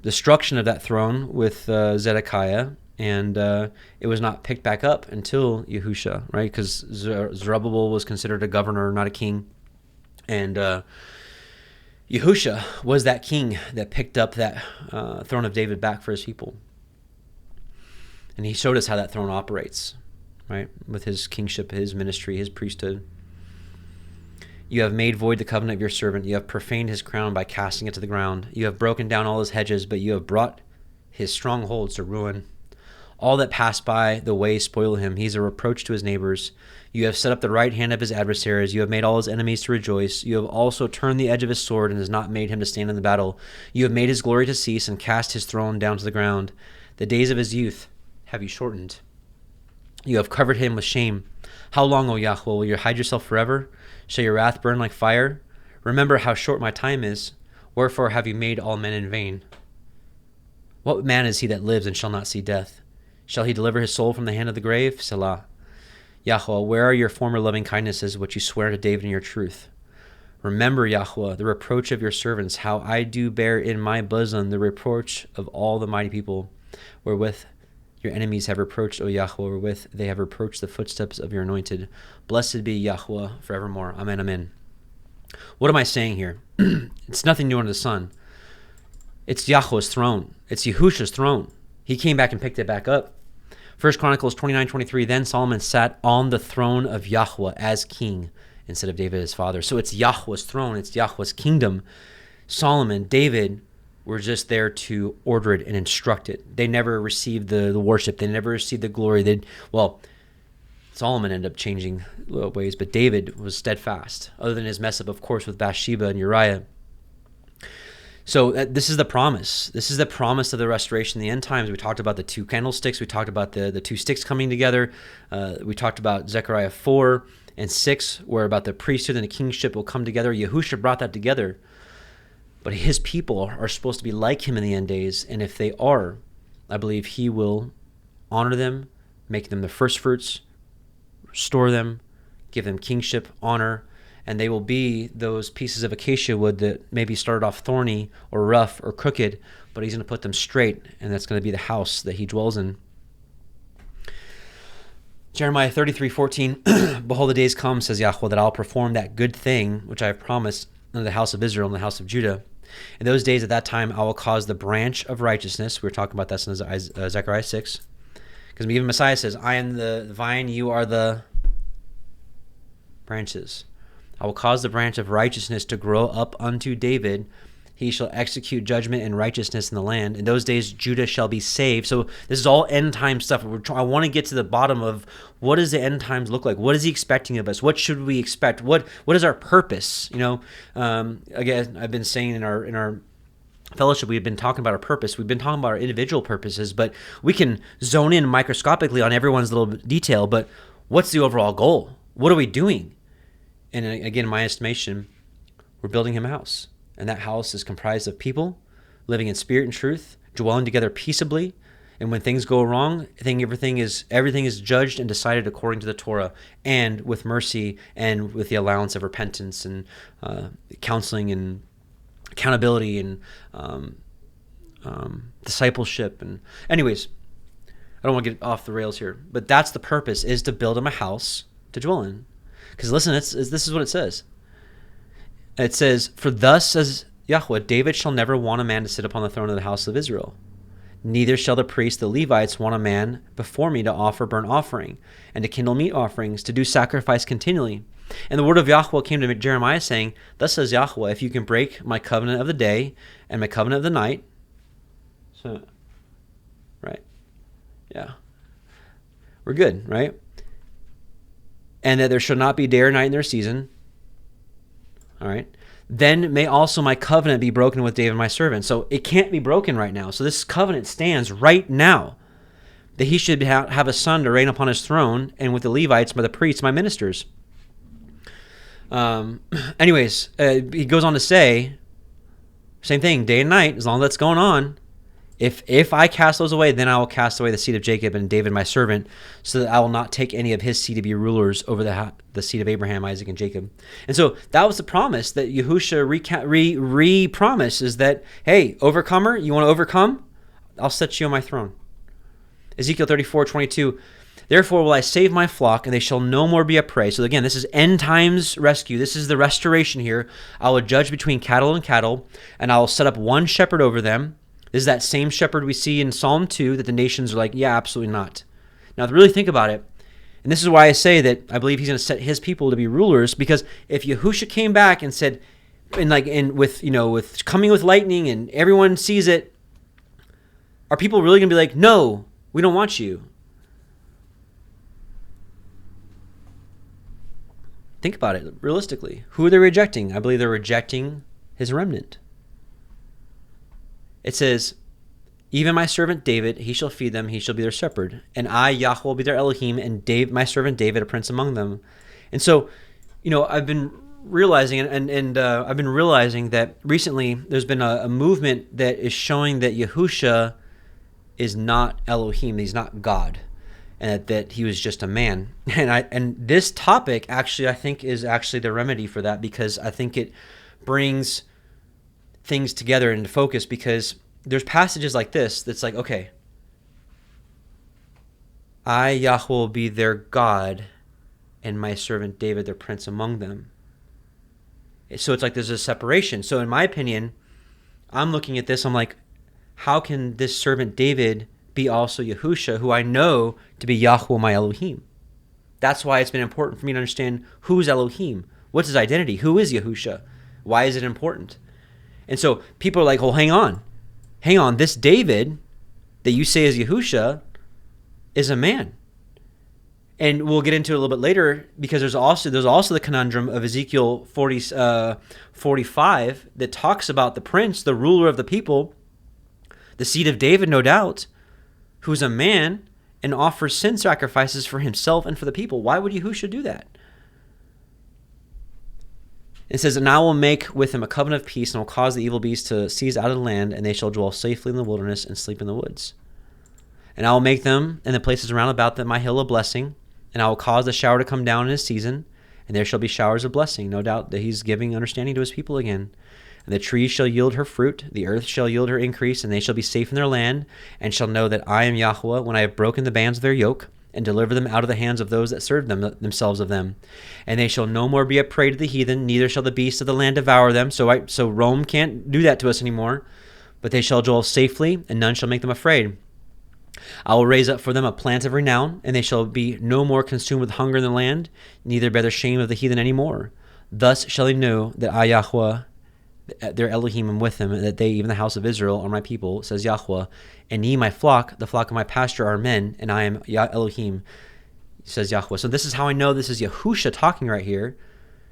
destruction of that throne with Zedekiah, and it was not picked back up until Yahusha, right? Because Zerubbabel was considered a governor, not a king. And Yahusha was that king that picked up that throne of David back for his people. And he showed us how that throne operates, right? With his kingship, his ministry, his priesthood. You have made void the covenant of your servant. You have profaned his crown by casting it to the ground. You have broken down all his hedges, but you have brought his strongholds to ruin. All that pass by the way spoil him. He is a reproach to his neighbors. You have set up the right hand of his adversaries. You have made all his enemies to rejoice. You have also turned the edge of his sword and has not made him to stand in the battle. You have made his glory to cease and cast his throne down to the ground. The days of his youth have you shortened. You have covered him with shame. How long, O Yahweh, will you hide yourself forever? Shall your wrath burn like fire? Remember how short my time is. Wherefore have you made all men in vain? What man is he that lives and shall not see death? Shall he deliver his soul from the hand of the grave? Selah. Yahweh, where are your former loving kindnesses, which you swear to David in your truth? Remember, Yahweh, the reproach of your servants, how I do bear in my bosom the reproach of all the mighty people, wherewith your enemies have reproached, O Yahweh, wherewith they have reproached the footsteps of your anointed. Blessed be Yahweh forevermore. Amen, amen. What am I saying here? It's nothing new under the sun. It's Yahweh's throne. It's Yahusha's throne. He came back and picked it back up. 1 Chronicles 29:23. Then Solomon sat on the throne of Yahweh as king instead of David his father. So it's Yahweh's throne. It's Yahweh's kingdom. Solomon, David were just there to order it and instruct it. They never received the worship. They never received the glory. Solomon ended up changing ways, but David was steadfast, other than his mess up, of course, with Bathsheba and Uriah. So this is the promise. This is the promise of the restoration in the end times. We talked about the two candlesticks. We talked about the two sticks coming together. We talked about Zechariah 4 and 6, where about the priesthood and the kingship will come together. Yahusha brought that together. But his people are supposed to be like him in the end days. And if they are, I believe he will honor them, make them the first fruits, restore them, give them kingship, honor, and they will be those pieces of acacia wood that maybe started off thorny or rough or crooked, but he's going to put them straight, and that's going to be the house that he dwells in. Jeremiah 33:14, Behold, the days come, says Yahweh, that I'll perform that good thing which I have promised unto the house of Israel and the house of Judah. In those days, at that time, I will cause the branch of righteousness. We were talking about that in Zechariah 6. Because even Messiah says, I am the vine, you are the branches. I will cause the branch of righteousness to grow up unto David. He shall execute judgment and righteousness in the land. In those days, Judah shall be saved. So this is all end time stuff. I want to get to the bottom of what does the end times look like? What is he expecting of us? What should we expect? What is our purpose? Again, I've been saying in our fellowship, we've been talking about our purpose. We've been talking about our individual purposes, but we can zone in microscopically on everyone's little detail. But what's the overall goal? What are we doing? And again, in my estimation, We're building him a house. And that house is comprised of people living in spirit and truth, dwelling together peaceably. And when things go wrong, everything is judged and decided according to the Torah, and with mercy and with the allowance of repentance and counseling and accountability and discipleship. And anyways, I don't want to get off the rails here, but that's the purpose, is to build him a house to dwell in. Because listen, this is what it says. It says, "For thus says Yahweh, David shall never want a man to sit upon the throne of the house of Israel. Neither shall the priests, the Levites, want a man before me to offer burnt offering, and to kindle meat offerings, to do sacrifice continually. And the word of Yahweh came to Jeremiah, saying, Thus says Yahweh, if you can break my covenant of the day and my covenant of the night." So, right? Yeah. We're good, right? "And that there shall not be day or night in their season. All right. Then may also my covenant be broken with David my servant." So it can't be broken right now. So this covenant stands right now, that he should have a son to reign upon his throne, and with the Levites, by the priests, my ministers. Anyways, he goes on to say, same thing, day and night, as long as that's going on. If I cast those away, then I will cast away the seed of Jacob and David my servant, so that I will not take any of his seed to be rulers over the seed of Abraham, Isaac, and Jacob. And so that was the promise that Yahusha re-promised, is that, hey, overcomer, you want to overcome? I'll set you on my throne. Ezekiel 34:22, "Therefore will I save my flock, and they shall no more be a prey." So again, this is end times rescue. This is the restoration here. "I will judge between cattle and cattle, and I will set up one shepherd over them." This is that same shepherd we see in Psalm 2 that the nations are like, yeah, absolutely not. Now, to really think about it, and this is why I say that I believe he's going to set his people to be rulers, because if Yahusha came back and said, with coming with lightning and everyone sees it, are people really going to be like, no, we don't want you? Think about it realistically. Who are they rejecting? I believe they're rejecting his remnant. It says, "Even my servant David, he shall feed them, he shall be their shepherd. And I, Yahweh, will be their Elohim, and my servant David, a prince among them." And so, I've been realizing, I've been realizing that recently there's been a movement that is showing that Yahusha is not Elohim, he's not God, and that he was just a man. And this topic actually, I think, is actually the remedy for that, because I think it brings things together into focus, because there's passages like this that's like, okay, I, Yahweh, will be their God, and my servant David, their prince among them. So it's like there's a separation. So in my opinion, I'm looking at this, I'm like, how can this servant David be also Yahusha, who I know to be Yahweh, my Elohim? That's why it's been important for me to understand who's Elohim, what's his identity, who is Yahusha, why is it important? And so people are like, well, hang on. This David that you say is Yahusha is a man. And we'll get into it a little bit later, because there's also the conundrum of Ezekiel 45 that talks about the prince, the ruler of the people, the seed of David, no doubt, who's a man and offers sin sacrifices for himself and for the people. Why would Yahusha do that? It says, "And I will make with him a covenant of peace, and will cause the evil beasts to cease out of the land, and they shall dwell safely in the wilderness and sleep in the woods. And I will make them and the places around about them my hill of blessing, and I will cause the shower to come down in his season, and there shall be showers of blessing." No doubt that he's giving understanding to his people again. "And the trees shall yield her fruit, the earth shall yield her increase, and they shall be safe in their land, and shall know that I am Yahweh when I have broken the bands of their yoke, and deliver them out of the hands of those that serve themselves of them. And they shall no more be a prey to the heathen, neither shall the beasts of the land devour them." So Rome can't do that to us anymore. "But they shall dwell safely, and none shall make them afraid. I will raise up for them a plant of renown, and they shall be no more consumed with hunger in the land, neither bear the shame of the heathen any more. Thus shall they know that I, Yahweh, their Elohim, am with them, and that they, even the house of Israel, are my people, says Yahweh. And ye, my flock, the flock of my pasture, are men, and I am Elohim, says Yahweh." So this is how I know this is Yahusha talking right here,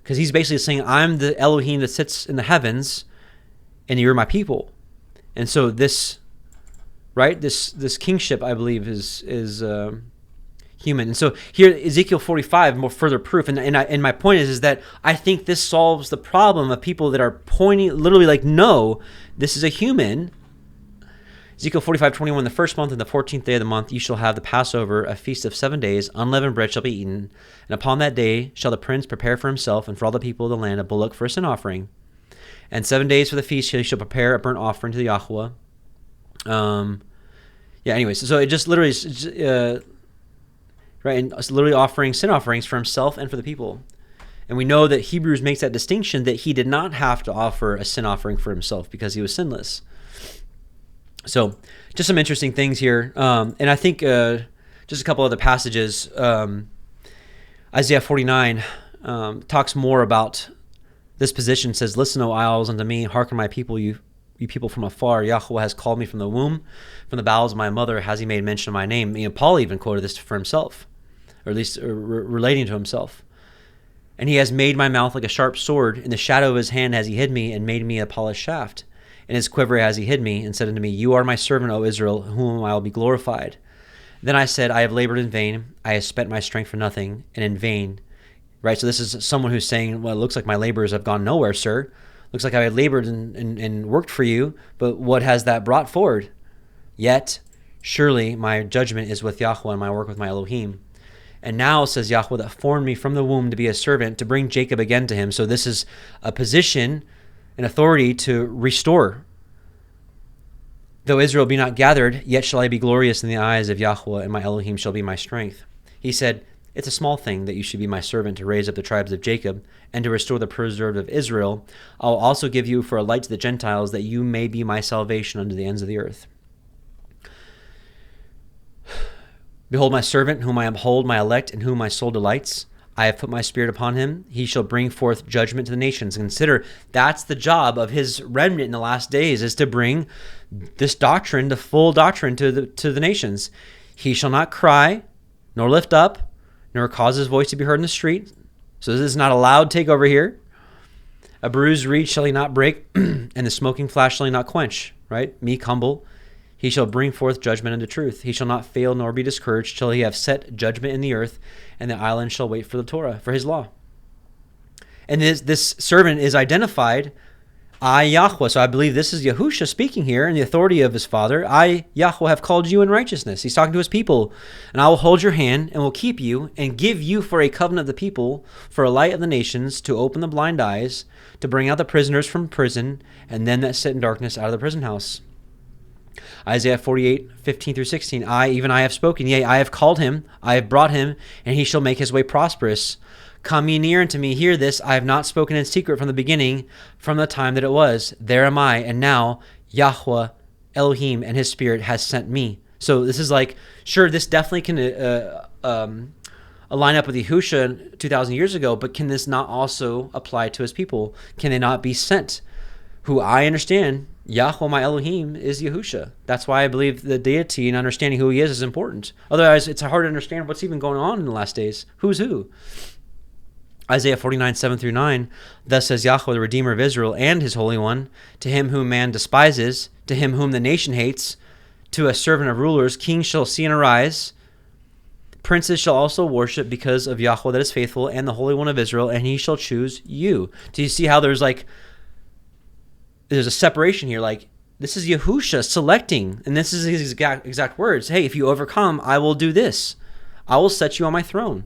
because he's basically saying, I'm the Elohim that sits in the heavens, and you're my people. And so this kingship, I believe, is human. And so here, Ezekiel 45, more further proof. And my point is that I think this solves the problem of people that are pointing, literally like, no, this is a human. Ezekiel 45:21, the first month and the 14th day of the month, you shall have the Passover, a feast of 7 days. Unleavened bread shall be eaten. And upon that day shall the prince prepare for himself and for all the people of the land a bullock for a sin offering. And 7 days for the feast he shall prepare a burnt offering to the Yahweh. Anyways, so it just literally, right, and it's literally offering sin offerings for himself and for the people. And we know that Hebrews makes that distinction that he did not have to offer a sin offering for himself because he was sinless. So just some interesting things here. And I think just a couple other passages. Isaiah 49 talks more about this position. It says, listen, O isles, unto me. Hearken, my people, you people from afar. Yahweh has called me from the womb. From the bowels of my mother has he made mention of my name. Paul even quoted this for himself, or at least relating to himself. And he has made my mouth like a sharp sword. In the shadow of his hand has he hid me and made me a polished shaft. In his quiver has he hid me and said unto me, you are my servant, O Israel, whom I will be glorified. Then I said, I have labored in vain. I have spent my strength for nothing and in vain. Right? So this is someone who's saying, well, it looks like my labors have gone nowhere, sir. Looks like I have labored and worked for you, but what has that brought forward? Yet, surely my judgment is with Yahweh and my work with my Elohim. And now, says Yahweh, that formed me from the womb to be a servant, to bring Jacob again to him. So this is a position, an authority to restore. Though Israel be not gathered, yet shall I be glorious in the eyes of Yahweh, and my Elohim shall be my strength. He said, it's a small thing that you should be my servant to raise up the tribes of Jacob and to restore the preserved of Israel. I will also give you for a light to the Gentiles, that you may be my salvation unto the ends of the earth. Behold my servant, whom I uphold, my elect, in whom my soul delights. I have put my spirit upon him. He shall bring forth judgment to the nations. Consider, that's the job of his remnant in the last days, is to bring this doctrine, the full doctrine, to the nations. He shall not cry, nor lift up, nor cause his voice to be heard in the street. So this is not a loud takeover here. A bruised reed shall he not break, and the smoking flash shall he not quench. Right? Meek, humble. He shall bring forth judgment unto truth. He shall not fail nor be discouraged till he have set judgment in the earth, and the island shall wait for the Torah, for his law. And this servant is identified, I, Yahweh. So I believe this is Yahusha speaking here in the authority of his father. I, Yahweh, have called you in righteousness. He's talking to his people. And I will hold your hand and will keep you and give you for a covenant of the people, for a light of the nations, to open the blind eyes, to bring out the prisoners from prison, and them that sit in darkness out of the prison house. Isaiah 48:15-16, I have spoken, yea, I have called him, I have brought him, and he shall make his way prosperous. Come ye near unto me, hear this, I have not spoken in secret from the beginning, from the time that it was. There am I, and now Yahweh, Elohim, and his spirit has sent me. So this is like, sure, this definitely can align up with Yahusha 2,000 years ago, but can this not also apply to his people? Can they not be sent? Who I understand, Yahweh, my Elohim, is Yahusha. That's why I believe the deity and understanding who he is important. Otherwise, it's hard to understand what's even going on in the last days. Who's who? Isaiah 49:7-9, thus says Yahweh, the Redeemer of Israel, and his Holy One, to him whom man despises, to him whom the nation hates, to a servant of rulers, kings shall see and arise. Princes shall also worship because of Yahweh that is faithful, and the Holy One of Israel, and he shall choose you. Do you see how there's a separation here? Like, this is Yahusha selecting, and this is his exact words. Hey, if you overcome, I will do this. I will set you on my throne.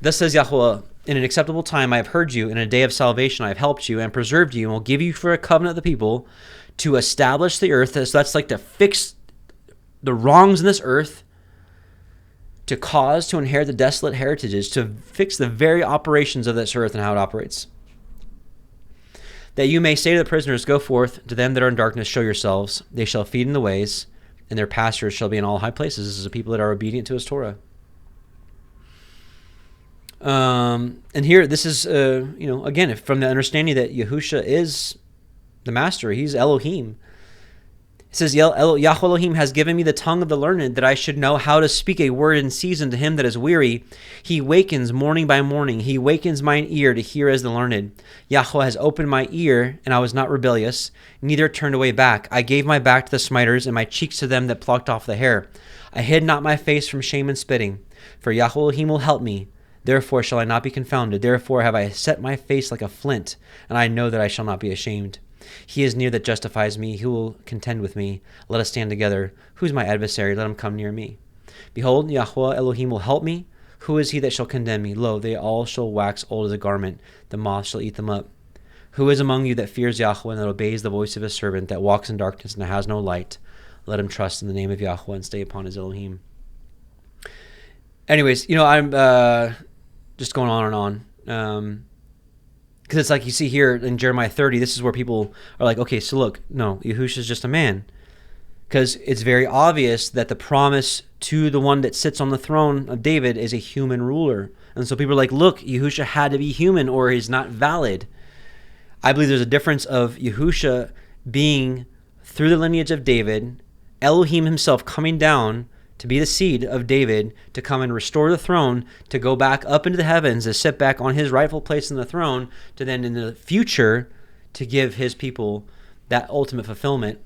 Thus says Yahweh, in an acceptable time I have heard you, in a day of salvation I have helped you and preserved you, and will give you for a covenant of the people, to establish the earth. So that's like to fix the wrongs in this earth, to cause to inherit the desolate heritages, to fix the very operations of this earth and how it operates. That you may say to the prisoners, go forth, to them that are in darkness show yourselves. They shall feed in the ways, and their pastures shall be in all high places. This is the people that are obedient to his Torah. And here, this is, again, from the understanding that Yahusha is the master, he's Elohim. It says, Yahweh Elohim has given me the tongue of the learned, that I should know how to speak a word in season to him that is weary. He wakens morning by morning. He wakens mine ear to hear as the learned. Yahweh has opened my ear, and I was not rebellious, neither turned away back. I gave my back to the smiters, and my cheeks to them that plucked off the hair. I hid not my face from shame and spitting. For Yahweh Elohim will help me. Therefore shall I not be confounded. Therefore have I set my face like a flint, and I know that I shall not be ashamed. He is near that justifies me. Who will contend with me? Let us stand together. Who is my adversary? Let him come near me. Behold, Yahweh Elohim will help me. Who is he that shall condemn me? Lo, they all shall wax old as a garment. The moth shall eat them up. Who is among you that fears Yahweh and that obeys the voice of his servant, that walks in darkness and has no light? Let him trust in the name of Yahweh and stay upon his Elohim. Anyways, I'm just going on and on. Because it's like you see here in Jeremiah 30, this is where people are like, okay, so look, no, Yahushua is just a man. Because it's very obvious that the promise to the one that sits on the throne of David is a human ruler. And so people are like, look, Yahushua had to be human or he's not valid. I believe there's a difference of Yahushua being through the lineage of David, Elohim himself coming down to be the seed of David, to come and restore the throne, to go back up into the heavens, to sit back on his rightful place in the throne, to then in the future to give his people that ultimate fulfillment,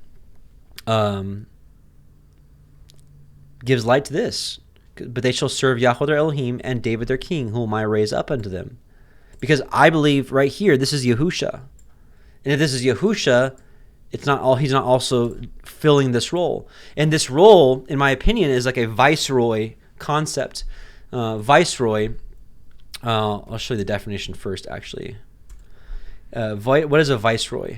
gives light to this. But they shall serve Yahweh their Elohim and David their king, whom I raise up unto them. Because I believe right here, this is Yahusha. And if this is Yahusha, he's not also filling this role. And this role, in my opinion, is like a viceroy concept. Viceroy, I'll show you the definition first, actually. What is a viceroy?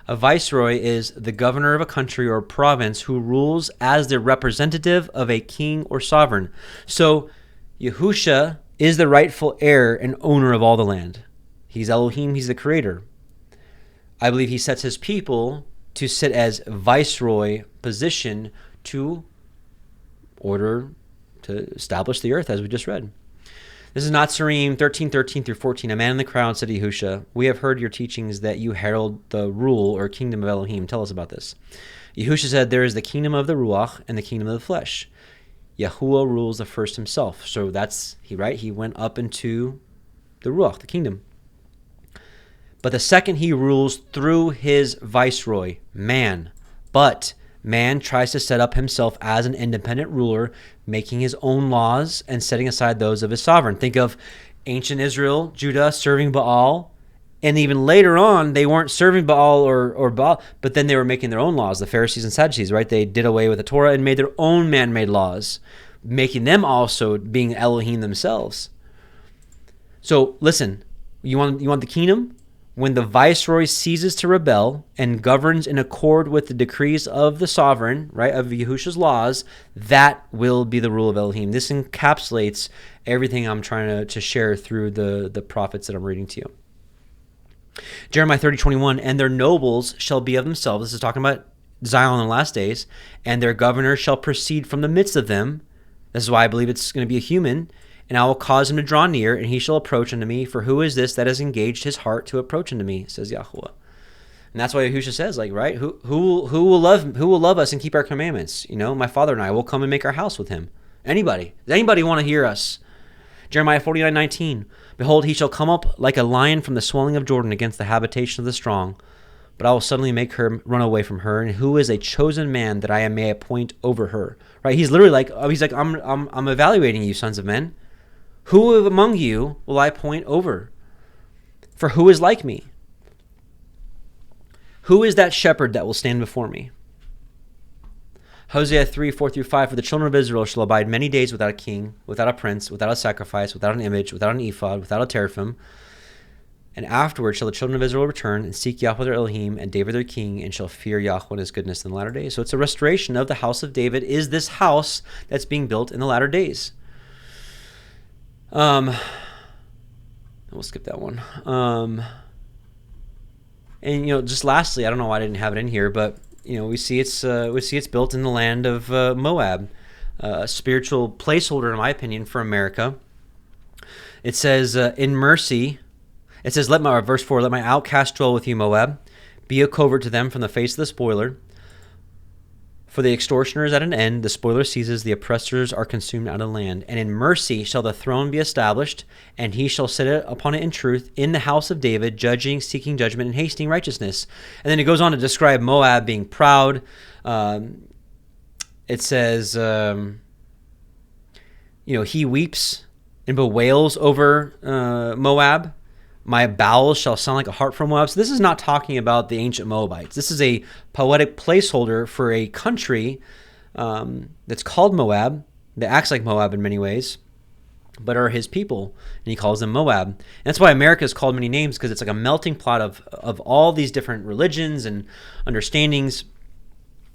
A viceroy is the governor of a country or province who rules as the representative of a king or sovereign. So Yahusha is the rightful heir and owner of all the land. He's Elohim, he's the creator. I believe he sets his people to sit as viceroy position to establish the earth, as we just read. This is Nazarene 13:13 through 14. A man in the crowd said to Yahusha, we have heard your teachings that you herald the rule or kingdom of Elohim. Tell us about this. Yahusha said, there is the kingdom of the Ruach and the kingdom of the flesh. Yahuwah rules the first himself. So that's, he went up into the Ruach, the kingdom. But the second he rules through his viceroy, man. But man tries to set up himself as an independent ruler, making his own laws and setting aside those of his sovereign. Think of ancient Israel, Judah, serving Baal. And even later on, they weren't serving Baal or Baal, but then they were making their own laws, the Pharisees and Sadducees, right? They did away with the Torah and made their own man-made laws, making them also being Elohim themselves. So listen, you want the kingdom? When the viceroy ceases to rebel and governs in accord with the decrees of the sovereign, right, of Yahusha's laws, that will be the rule of Elohim. This encapsulates everything I'm trying to share through the prophets that I'm reading to you. Jeremiah 30:21, and their nobles shall be of themselves. This is talking about Zion in the last days. And their governor shall proceed from the midst of them. This is why I believe it's going to be a human. And I will cause him to draw near, and he shall approach unto me. For who is this that has engaged his heart to approach unto me, says Yahweh. And that's why Yahusha says, like, right? Who will love us and keep our commandments? My Father and I will come and make our house with him. Anybody? Does anybody want to hear us? Jeremiah 49:19. Behold, he shall come up like a lion from the swelling of Jordan against the habitation of the strong. But I will suddenly make her run away from her. And who is a chosen man that I may appoint over her? Right? He's literally like, I'm evaluating you, sons of men. Who among you will I point over? For who is like me? Who is that shepherd that will stand before me? Hosea 3:4 through 5. For the children of Israel shall abide many days without a king, without a prince, without a sacrifice, without an image, without an ephod, without a teraphim. And afterward shall the children of Israel return and seek Yahweh their Elohim and David their king, and shall fear Yahweh and his goodness in the latter days. So it's a restoration of the house of David, is this house that's being built in the latter days. We'll skip that one. And just lastly, I don't know why I didn't have it in here, but we see it's built in the land of Moab, a spiritual placeholder, in my opinion, for America. It says in mercy, it says, verse 4, let my outcast dwell with you, Moab, be a covert to them from the face of the spoiler. For the extortioner is at an end, the spoiler ceases, the oppressors are consumed out of the land. And in mercy shall the throne be established, and he shall sit upon it in truth, in the house of David, judging, seeking judgment, and hastening righteousness. And then it goes on to describe Moab being proud. It says, he weeps and bewails over Moab. My bowels shall sound like a harp from Moab. So this is not talking about the ancient Moabites. This is a poetic placeholder for a country that's called Moab, that acts like Moab in many ways, but are his people, and he calls them Moab. And that's why America is called many names, because it's like a melting pot of all these different religions and understandings.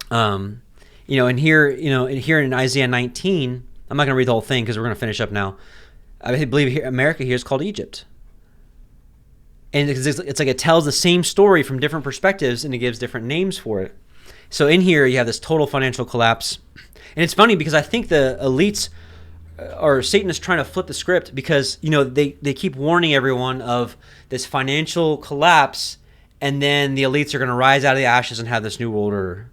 And here in Isaiah 19, I'm not going to read the whole thing because we're going to finish up now. I believe here, America here is called Egypt. And it's like it tells the same story from different perspectives, and it gives different names for it. So in here, you have this total financial collapse. And it's funny because I think the elites, or Satan is trying to flip the script, because, they keep warning everyone of this financial collapse, and then the elites are going to rise out of the ashes and have this new world order.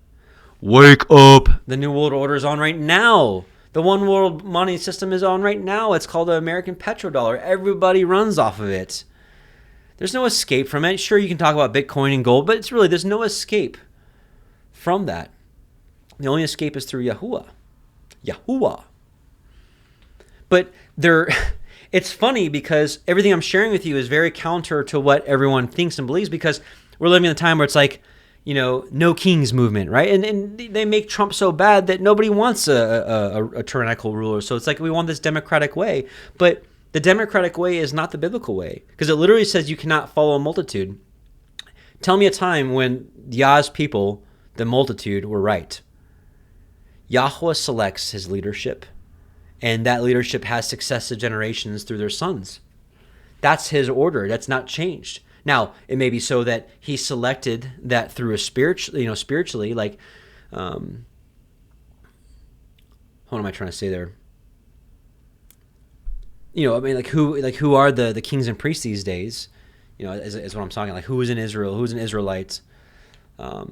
Wake up! The new world order is on right now. The one world money system is on right now. It's called the American petrodollar. Everybody runs off of it. There's no escape from it. Sure, you can talk about Bitcoin and gold, but there's no escape from that. The only escape is through Yahuwah. But it's funny because everything I'm sharing with you is very counter to what everyone thinks and believes, because we're living in a time where it's like, no kings movement, right? And they make Trump so bad that nobody wants a tyrannical ruler. So it's like we want this democratic way. But the democratic way is not the biblical way, because it literally says you cannot follow a multitude. Tell me a time when Yah's people, the multitude, were right. Yahweh selects his leadership, and that leadership has successive generations through their sons. That's his order. That's not changed. Now, it may be so that he selected that through a spiritually, like, what am I trying to say there? Who are the kings and priests these days? Is what I'm talking. Like, who is in Israel? Who's an Israelite? But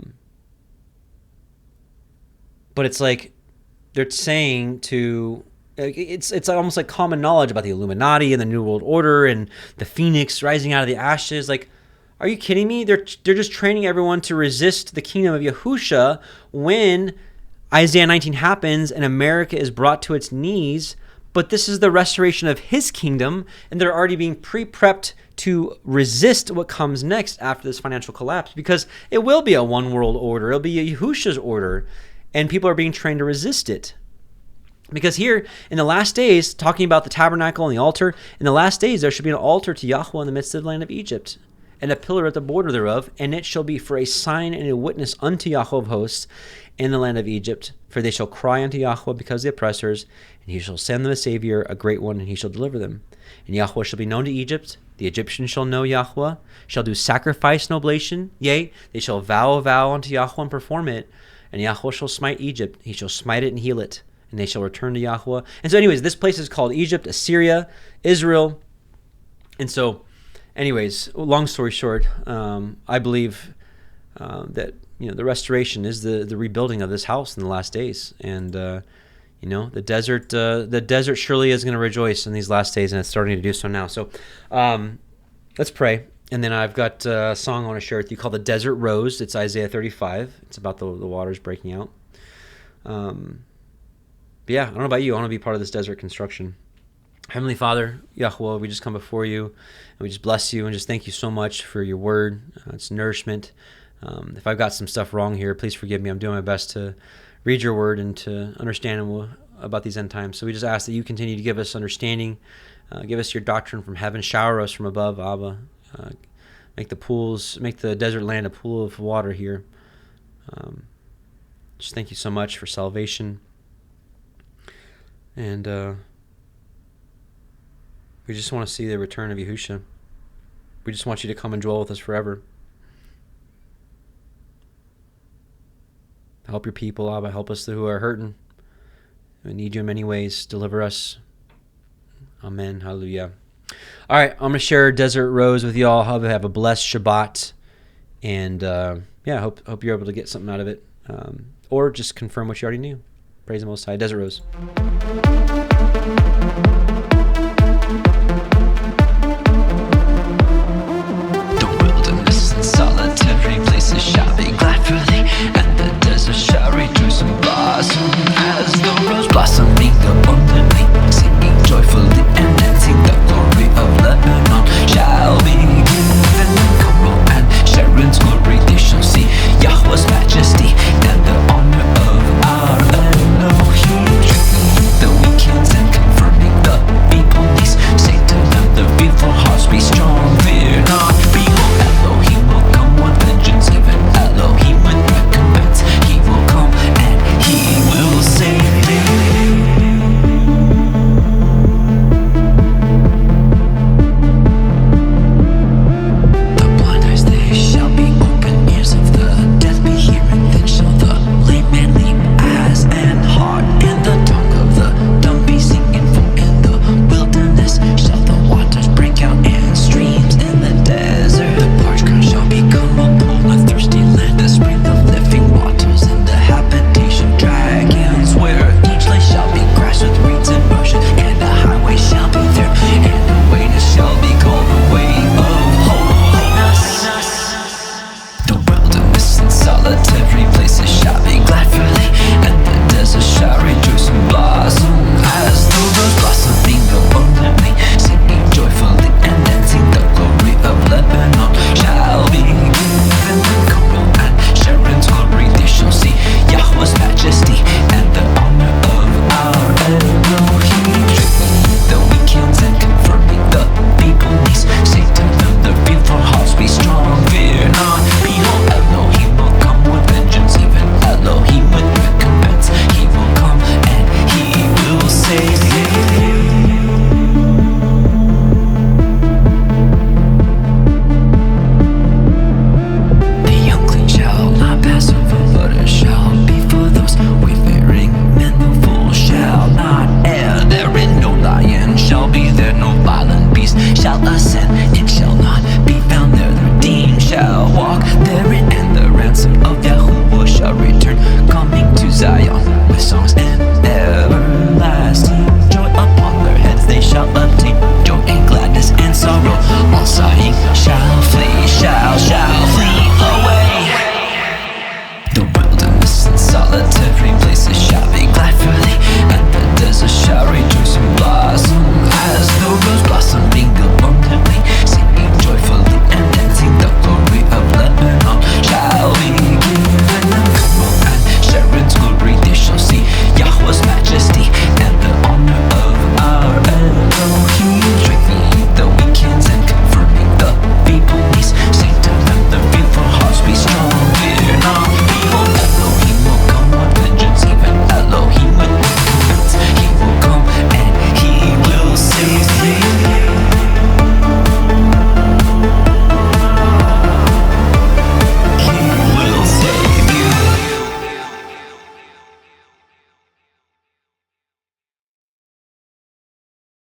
it's like they're saying to. It's almost like common knowledge about the Illuminati and the New World Order and the Phoenix rising out of the ashes. Like, are you kidding me? They're just training everyone to resist the kingdom of Yahusha when Isaiah 19 happens and America is brought to its knees. But this is the restoration of his kingdom, and they're already being pre-prepped to resist what comes next after this financial collapse, because it will be a one world order. It'll be a Yahusha's order, and people are being trained to resist it. Because here in the last days, talking about the tabernacle and the altar, in the last days there should be an altar to Yahweh in the midst of the land of Egypt, and a pillar at the border thereof, and it shall be for a sign and a witness unto Yahweh of hosts in the land of Egypt. For they shall cry unto Yahweh because of the oppressors, and he shall send them a Savior, a great one, and he shall deliver them. And Yahweh shall be known to Egypt. The Egyptians shall know Yahweh, shall do sacrifice and oblation. Yea, they shall vow a vow unto Yahweh and perform it. And Yahweh shall smite Egypt. He shall smite it and heal it. And they shall return to Yahweh. And so anyways, this place is called Egypt, Assyria, Israel. And so anyways, long story short, I believe that the restoration is the rebuilding of this house in the last days. And the desert surely is going to rejoice in these last days, and it's starting to do so now. So let's pray. And then I've got a song I want to share with you called The Desert Rose. It's Isaiah 35. It's about the waters breaking out. But yeah, I don't know about you. I want to be part of this desert construction. Heavenly Father, Yahweh, we just come before you, and we just bless you and just thank you so much for your word. It's nourishment. If I've got some stuff wrong here, please forgive me. I'm doing my best to read your word and to understand about these end times. So we just ask that you continue to give us understanding, give us your doctrine from heaven, shower us from above, Abba. Make the desert land a pool of water here. Just thank you so much for salvation. And we just want to see the return of Yahusha. We just want you to come and dwell with us forever. Help your people, Abba. Help us who are hurting. We need you in many ways. Deliver us. Amen. Hallelujah. All right, I'm going to share Desert Rose with y'all. Have a blessed Shabbat. And I hope you're able to get something out of it. or just confirm what you already knew. Praise the Most High. Desert Rose.